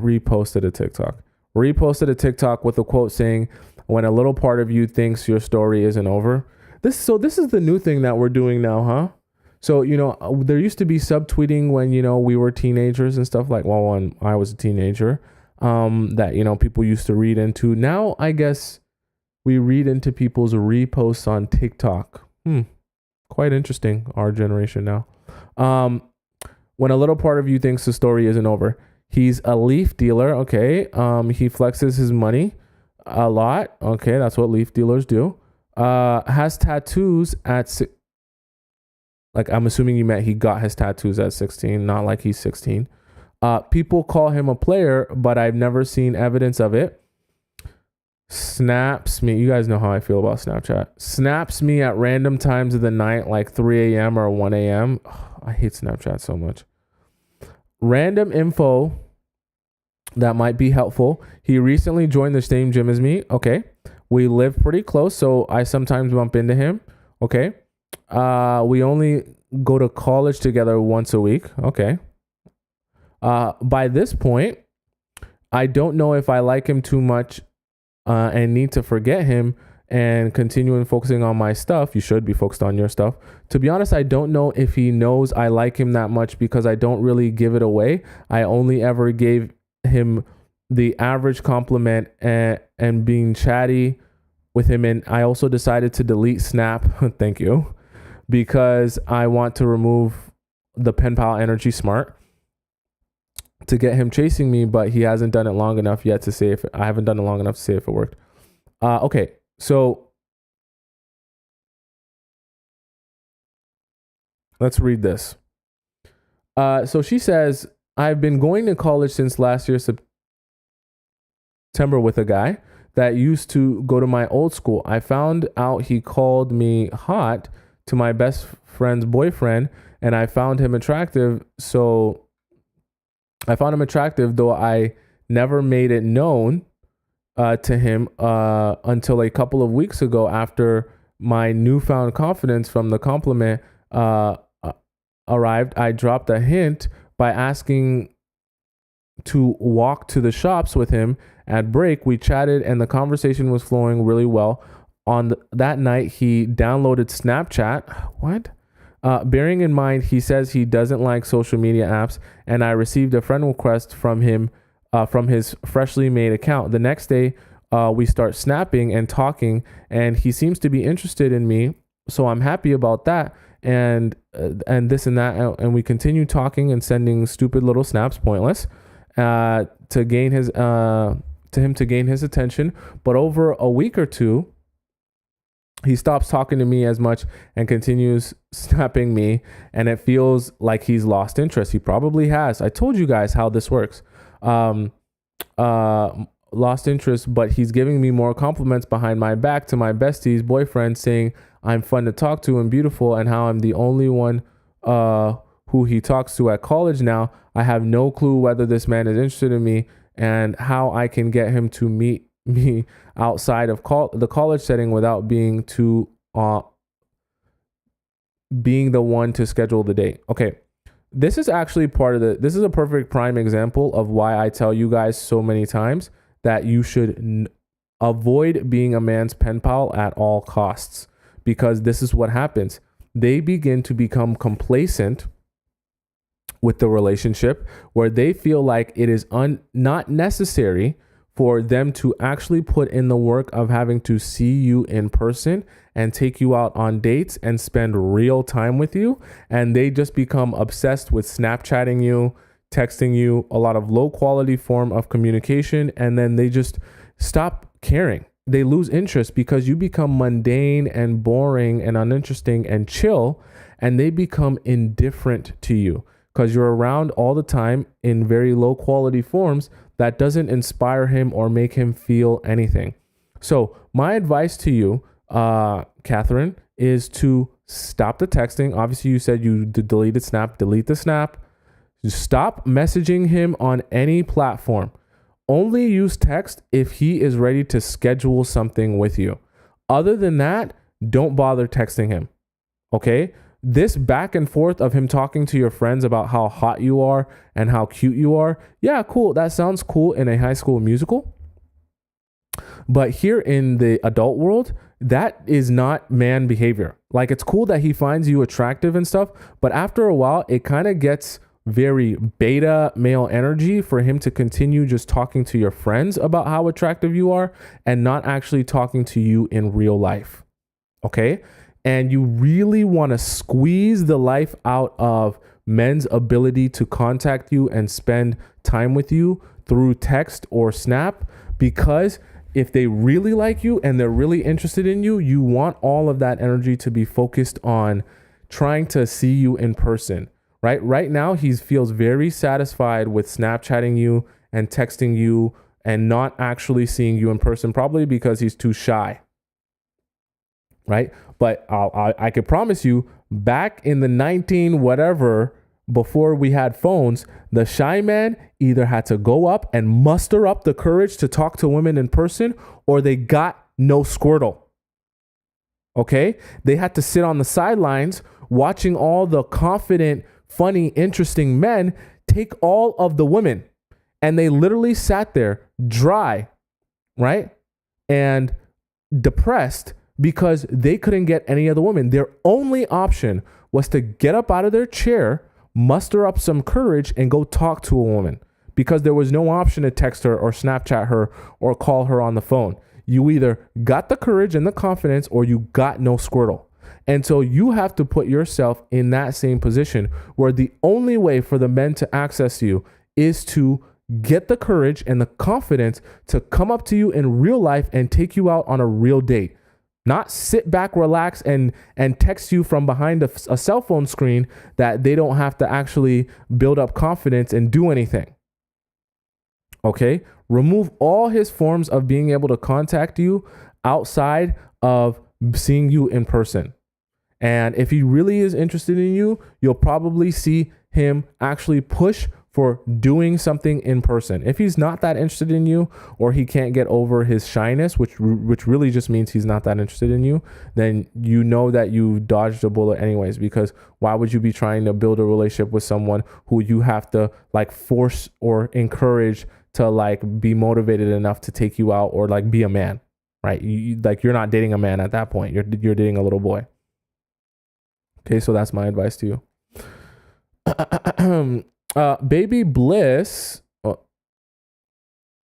a TikTok with a quote saying, when a little part of you thinks your story isn't over. This is the new thing that we're doing now, huh? So, there used to be subtweeting when, we were teenagers and stuff like, well, when I was a teenager, that, people used to read into. Now, I guess we read into people's reposts on TikTok. Quite interesting, our generation now. When a little part of you thinks the story isn't over. He's a leaf dealer, okay? He flexes his money a lot. Okay, that's what leaf dealers do. Has tattoos at like, I'm assuming you meant he got his tattoos at 16, not like he's 16. People call him a player, but I've never seen evidence of it. Snaps me. You guys know how I feel about Snapchat. Snaps me at random times of the night, like 3 a.m. or 1 a.m. I hate Snapchat so much. Random info that might be helpful. He recently joined the same gym as me. Okay. We live pretty close, so I sometimes bump into him. Okay. We only go to college together once a week. Okay. By this point, I don't know if I like him too much and need to forget him and continuing focusing on my stuff. You should be focused on your stuff. To be honest, I don't know if he knows I like him that much because I don't really give it away. I only ever gave him the average compliment and being chatty with him. And I also decided to delete Snap. Thank you. Because I want to remove the pen pal energy smart to get him chasing me, but he hasn't done it long enough yet to say if I haven't done it long enough to say if it worked. Okay. So let's read this. So she says, I've been going to college since last year, September, with a guy that used to go to my old school. I found out he called me hot to my best friend's boyfriend, and I found him attractive. So I found him attractive, though I never made it known to him until a couple of weeks ago after my newfound confidence from the compliment arrived. I dropped a hint by asking to walk to the shops with him at break. We chatted and the conversation was flowing really well. On that night, he downloaded Snapchat. What? Bearing in mind, he says he doesn't like social media apps, and I received a friend request from him from his freshly made account. The next day, we start snapping and talking, and he seems to be interested in me, so I'm happy about that. And this and that, and we continue talking and sending stupid little snaps, pointless, to gain his attention. But over a week or two, he stops talking to me as much and continues snapping me, and it feels like he's lost interest. He probably has. I told you guys how this works. Lost interest, but he's giving me more compliments behind my back to my bestie's boyfriend, saying I'm fun to talk to and beautiful, and how I'm the only one who he talks to at college now. I have no clue whether this man is interested in me and how I can get him to meet me outside of the college setting without being the one to schedule the date. Okay. This is actually this is a perfect prime example of why I tell you guys so many times that you should avoid being a man's pen pal at all costs, because this is what happens. They begin to become complacent with the relationship, where they feel like it is not necessary for them to actually put in the work of having to see you in person and take you out on dates and spend real time with you. And they just become obsessed with Snapchatting you, texting you, a lot of low quality form of communication. And then they just stop caring. They lose interest because you become mundane and boring and uninteresting and chill, and they become indifferent to you because you're around all the time in very low quality forms that doesn't inspire him or make him feel anything. So my advice to you, Catherine, is to stop the texting. Obviously, you said you deleted Snap. Delete the Snap. Stop messaging him on any platform. Only use text if he is ready to schedule something with you. Other than that, don't bother texting him. Okay? This back and forth of him talking to your friends about how hot you are and how cute you are. Yeah, cool. That sounds cool in a high school musical. But here in the adult world, that is not man behavior. Like, it's cool that he finds you attractive and stuff, but after a while, it kind of gets very beta male energy for him to continue just talking to your friends about how attractive you are and not actually talking to you in real life. Okay? And you really want to squeeze the life out of men's ability to contact you and spend time with you through text or Snap, because if they really like you and they're really interested in you, you want all of that energy to be focused on trying to see you in person, right? Right now, he feels very satisfied with Snapchatting you and texting you and not actually seeing you in person, probably because he's too shy, right? But I could promise you, back in the 19 whatever, before we had phones, the shy man either had to go up and muster up the courage to talk to women in person, or they got no Squirtle. Okay? They had to sit on the sidelines watching all the confident, funny, interesting men take all of the women. And they literally sat there dry, right? And depressed because they couldn't get any other women. Their only option was to get up out of their chair, muster up some courage, and go talk to a woman, because there was no option to text her or Snapchat her or call her on the phone. You either got the courage and the confidence, or you got no Squirtle. And so you have to put yourself in that same position where the only way for the men to access you is to get the courage and the confidence to come up to you in real life and take you out on a real date. Not sit back, relax, and text you from behind a cell phone screen that they don't have to actually build up confidence and do anything. Okay? Remove all his forms of being able to contact you outside of seeing you in person. And if he really is interested in you, you'll probably see him actually push for doing something in person. If he's not that interested in you, or he can't get over his shyness, which really just means he's not that interested in you, then you know that you dodged a bullet anyways, because why would you be trying to build a relationship with someone who you have to like force or encourage to like be motivated enough to take you out or like be a man, right? You're not dating a man at that point. You're dating a little boy. Okay, so that's my advice to you. Baby Bliss.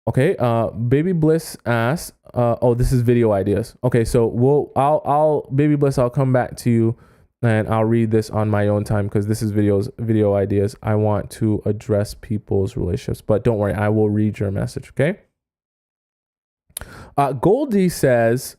Okay. Baby Bliss asks. This is video ideas. Okay, so I'll Baby Bliss. I'll come back to you, and I'll read this on my own time because this is video ideas. I want to address people's relationships, but don't worry, I will read your message. Okay. Goldie says,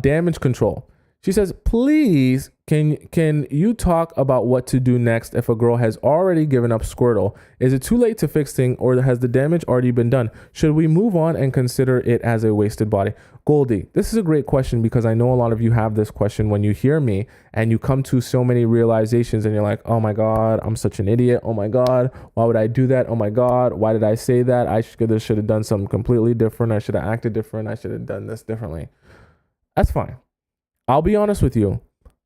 damage control. She says, please, can you talk about what to do next if a girl has already given up Squirtle? Is it too late to fix things, or has the damage already been done? Should we move on and consider it as a wasted body? Goldie, this is a great question because I know a lot of you have this question when you hear me and you come to so many realizations and you're like, oh my God, I'm such an idiot. Oh my God, why would I do that? Oh my God, why did I say that? I should have done something completely different. I should have acted different. I should have done this differently. That's fine. I'll be honest with you.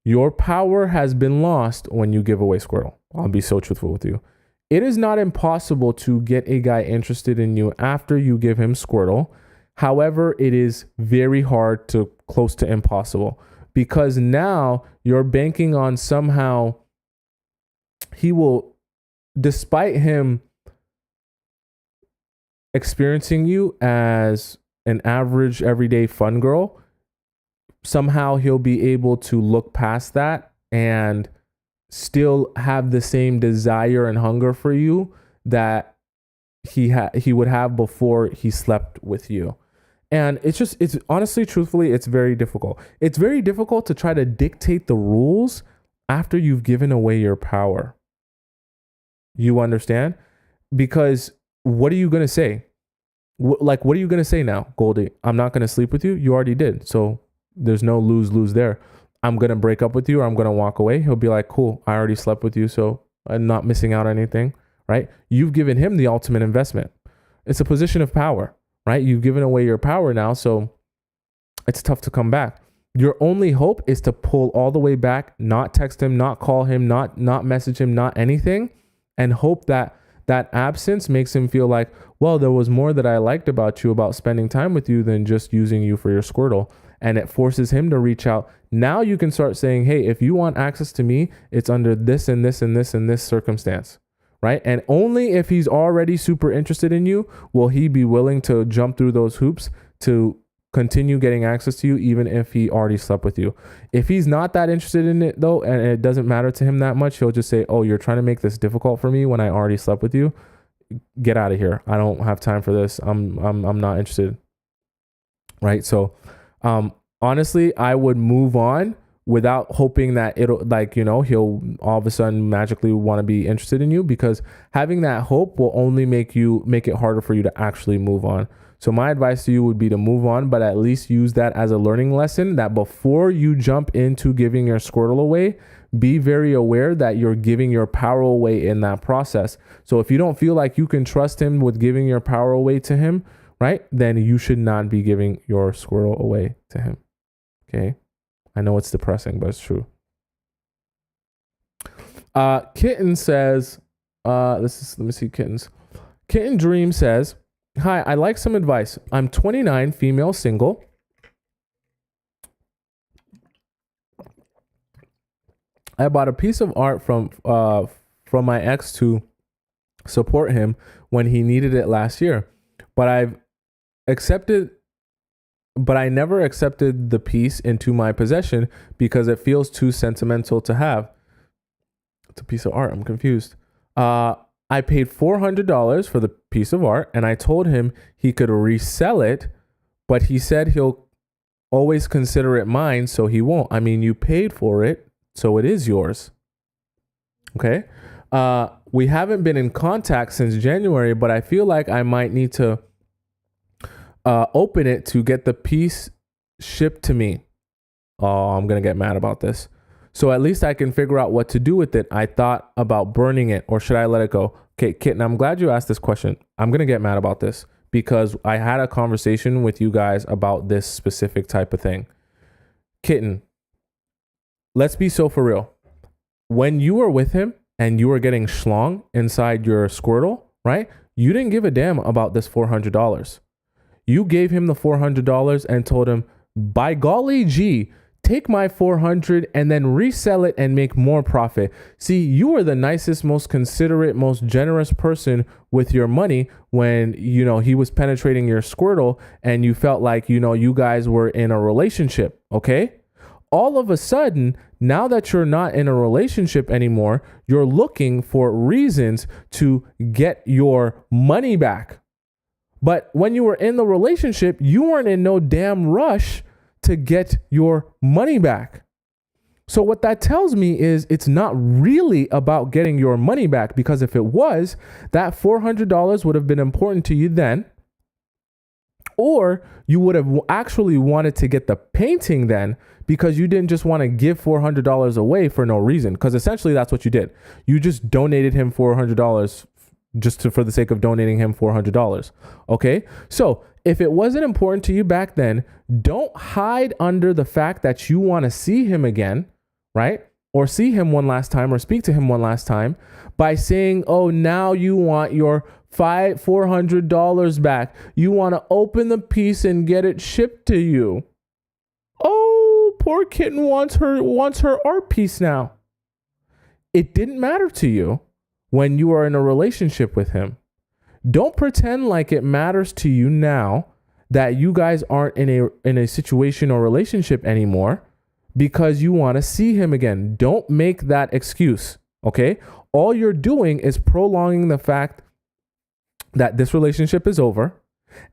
Your power has been lost when you give away Squirtle. I'll be so truthful with you. It is not impossible to get a guy interested in you after you give him Squirtle. However, it is very hard to close to impossible because now you're banking on somehow he will, despite him experiencing you as an average everyday fun girl, somehow he'll be able to look past that and still have the same desire and hunger for you that he would have before he slept with you. And it's honestly, truthfully, it's very difficult. It's very difficult to try to dictate the rules after you've given away your power. You understand? Because what are you going to say? What are you going to say now, Goldie? I'm not going to sleep with you. You already did. So there's no lose there. I'm going to break up with you or I'm going to walk away. He'll be like, cool, I already slept with you. So I'm not missing out on anything, right? You've given him the ultimate investment. It's a position of power, right? You've given away your power now. So it's tough to come back. Your only hope is to pull all the way back, not text him, not call him, not message him, not anything, and hope that that absence makes him feel like, well, there was more that I liked about you, about spending time with you than just using you for your Squirtle. And it forces him to reach out. Now you can start saying, hey, if you want access to me, it's under this and this and this and this circumstance, right? And only if he's already super interested in you will he be willing to jump through those hoops to continue getting access to you, even if he already slept with you. If he's not that interested in it though, and it doesn't matter to him that much, he'll just say, oh, you're trying to make this difficult for me when I already slept with you. Get out of here. I don't have time for this. I'm not interested. Right. So, honestly, I would move on without hoping that it'll he'll all of a sudden magically want to be interested in you, because having that hope will only make it harder for you to actually move on. So my advice to you would be to move on, but at least use that as a learning lesson that before you jump into giving your Squirtle away, be very aware that you're giving your power away in that process. So if you don't feel like you can trust him with giving your power away to him, right, then you should not be giving your Squirtle away to him. Okay. I know it's depressing, but it's true. Kitten says, let me see Kittens. Kitten Dream says, hi, I'd like some advice. I'm 29, female, single. I bought a piece of art from my ex to support him when he needed it last year, but I never accepted the piece into my possession because it feels too sentimental to have. It's a piece of art. I'm confused. I paid $400 for the piece of art, and I told him he could resell it, but he said he'll always consider it mine, so he won't. I mean, you paid for it, so it is yours. Okay? We haven't been in contact since January, but I feel like I might need to open it to get the piece shipped to me. Oh, I'm going to get mad about this. So at least I can figure out what to do with it. I thought about burning it, or should I let it go? Okay, Kitten, I'm glad you asked this question. I'm going to get mad about this because I had a conversation with you guys about this specific type of thing. Kitten, let's be so for real. When you were with him and you were getting schlong inside your Squirtle, right? You didn't give a damn about this $400. You gave him the $400 and told him, by golly gee, take my $400 and then resell it and make more profit. See, you were the nicest, most considerate, most generous person with your money when, he was penetrating your Squirtle and you felt like, you guys were in a relationship. Okay. All of a sudden, now that you're not in a relationship anymore, you're looking for reasons to get your money back. But when you were in the relationship, you weren't in no damn rush to get your money back. So what that tells me is it's not really about getting your money back, because if it was, that $400 would have been important to you then, Or you would have actually wanted to get the painting then, because you didn't just want to give $400 away for no reason. Because essentially that's what you did. You just donated him $400 for the sake of donating him $400. Okay. So if it wasn't important to you back then, don't hide under the fact that you want to see him again, right? Or see him one last time or speak to him one last time by saying, oh, now you want your $400 back. You want to open the piece and get it shipped to you. Oh, poor kitten wants her art piece now. It didn't matter to you when you were in a relationship with him. Don't pretend like it matters to you now that you guys aren't in a situation or relationship anymore because you want to see him again. Don't make that excuse, okay? All you're doing is prolonging the fact that this relationship is over.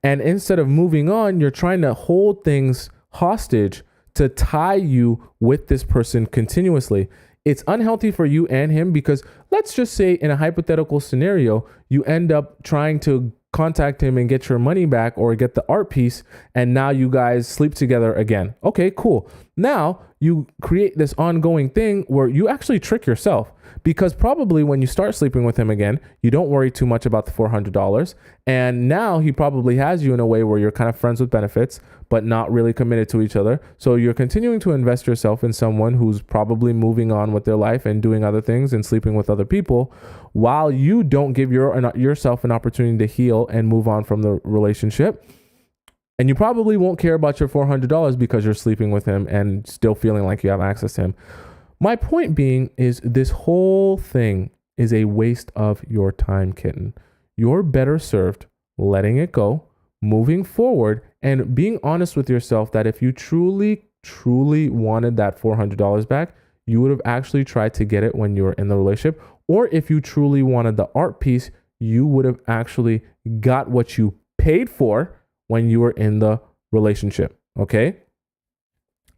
And instead of moving on, you're trying to hold things hostage to tie you with this person continuously. It's unhealthy for you and him because let's just say in a hypothetical scenario, you end up trying to contact him and get your money back or get the art piece. And now you guys sleep together again. Okay, cool. Now you create this ongoing thing where you actually trick yourself because probably when you start sleeping with him again, you don't worry too much about the $400. And now he probably has you in a way where you're kind of friends with benefits, but not really committed to each other. So you're continuing to invest yourself in someone who's probably moving on with their life and doing other things and sleeping with other people while you don't give yourself an opportunity to heal and move on from the relationship. And you probably won't care about your $400 because you're sleeping with him and still feeling like you have access to him. My point being is this whole thing is a waste of your time, kitten. You're better served letting it go, moving forward, and being honest with yourself that if you truly wanted that $400 back, you would have actually tried to get it when you were in the relationship. Or if you truly wanted the art piece, you would have actually got what you paid for when you were in the relationship. Okay?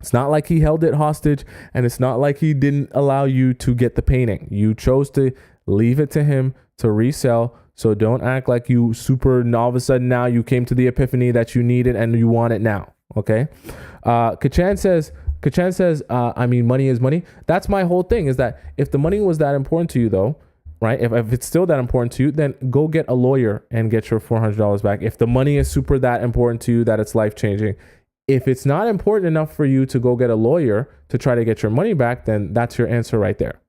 It's not like he held it hostage, and it's not like he didn't allow you to get the painting. You chose to leave it to him to resell. So don't act like you all of a sudden now you came to the epiphany that you need it and you want it now. Okay. Kachan says, I mean, money is money. That's my whole thing, is that if the money was that important to you though, right? If it's still that important to you, then go get a lawyer and get your $400 back. If the money is super that important to you that it's life changing. If it's not important enough for you to go get a lawyer to try to get your money back, then that's your answer right there.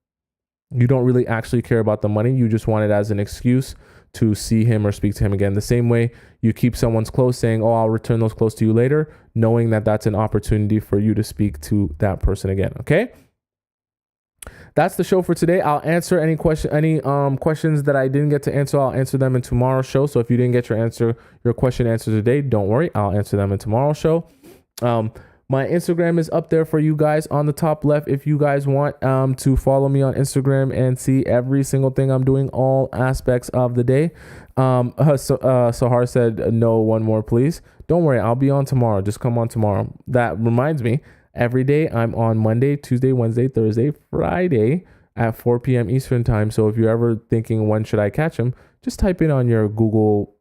You don't really actually care about the money. You just want it as an excuse to see him or speak to him again. The same way you keep someone's clothes saying, oh, I'll return those clothes to you later, knowing that that's an opportunity for you to speak to that person again. Okay. That's the show for today. I'll answer any questions that I didn't get to answer. I'll answer them in tomorrow's show. So if you didn't get your question answered today, don't worry. I'll answer them in tomorrow's show. My Instagram is up there for you guys on the top left. If you guys want to follow me on Instagram and see every single thing I'm doing, all aspects of the day. Sahar said, no, one more, please. Don't worry. I'll be on tomorrow. Just come on tomorrow. That reminds me, every day I'm on Monday, Tuesday, Wednesday, Thursday, Friday at 4 p.m. Eastern time. So if you're ever thinking, when should I catch them? Just type in on your Google,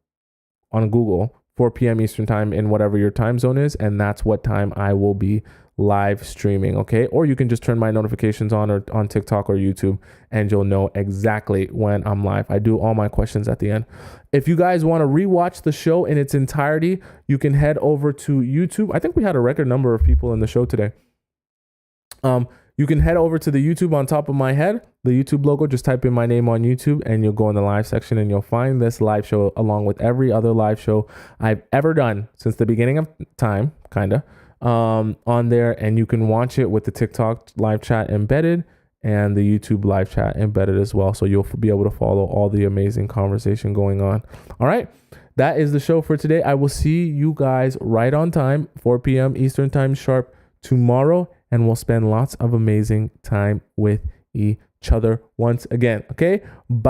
4 p.m. Eastern time in whatever your time zone is. And that's what time I will be live streaming. Okay. Or you can just turn my notifications on or on TikTok or YouTube and you'll know exactly when I'm live. I do all my questions at the end. If you guys want to rewatch the show in its entirety, you can head over to YouTube. I think we had a record number of people in the show today. You can head over to the YouTube on top of my head, the YouTube logo. Just type in my name on YouTube and you'll go in the live section and you'll find this live show along with every other live show I've ever done since the beginning of time, on there. And you can watch it with the TikTok live chat embedded and the YouTube live chat embedded as well. So you'll be able to follow all the amazing conversation going on. All right. That is the show for today. I will see you guys right on time, 4 p.m. Eastern time sharp tomorrow. And we'll spend lots of amazing time with each other once again. Okay. Bye.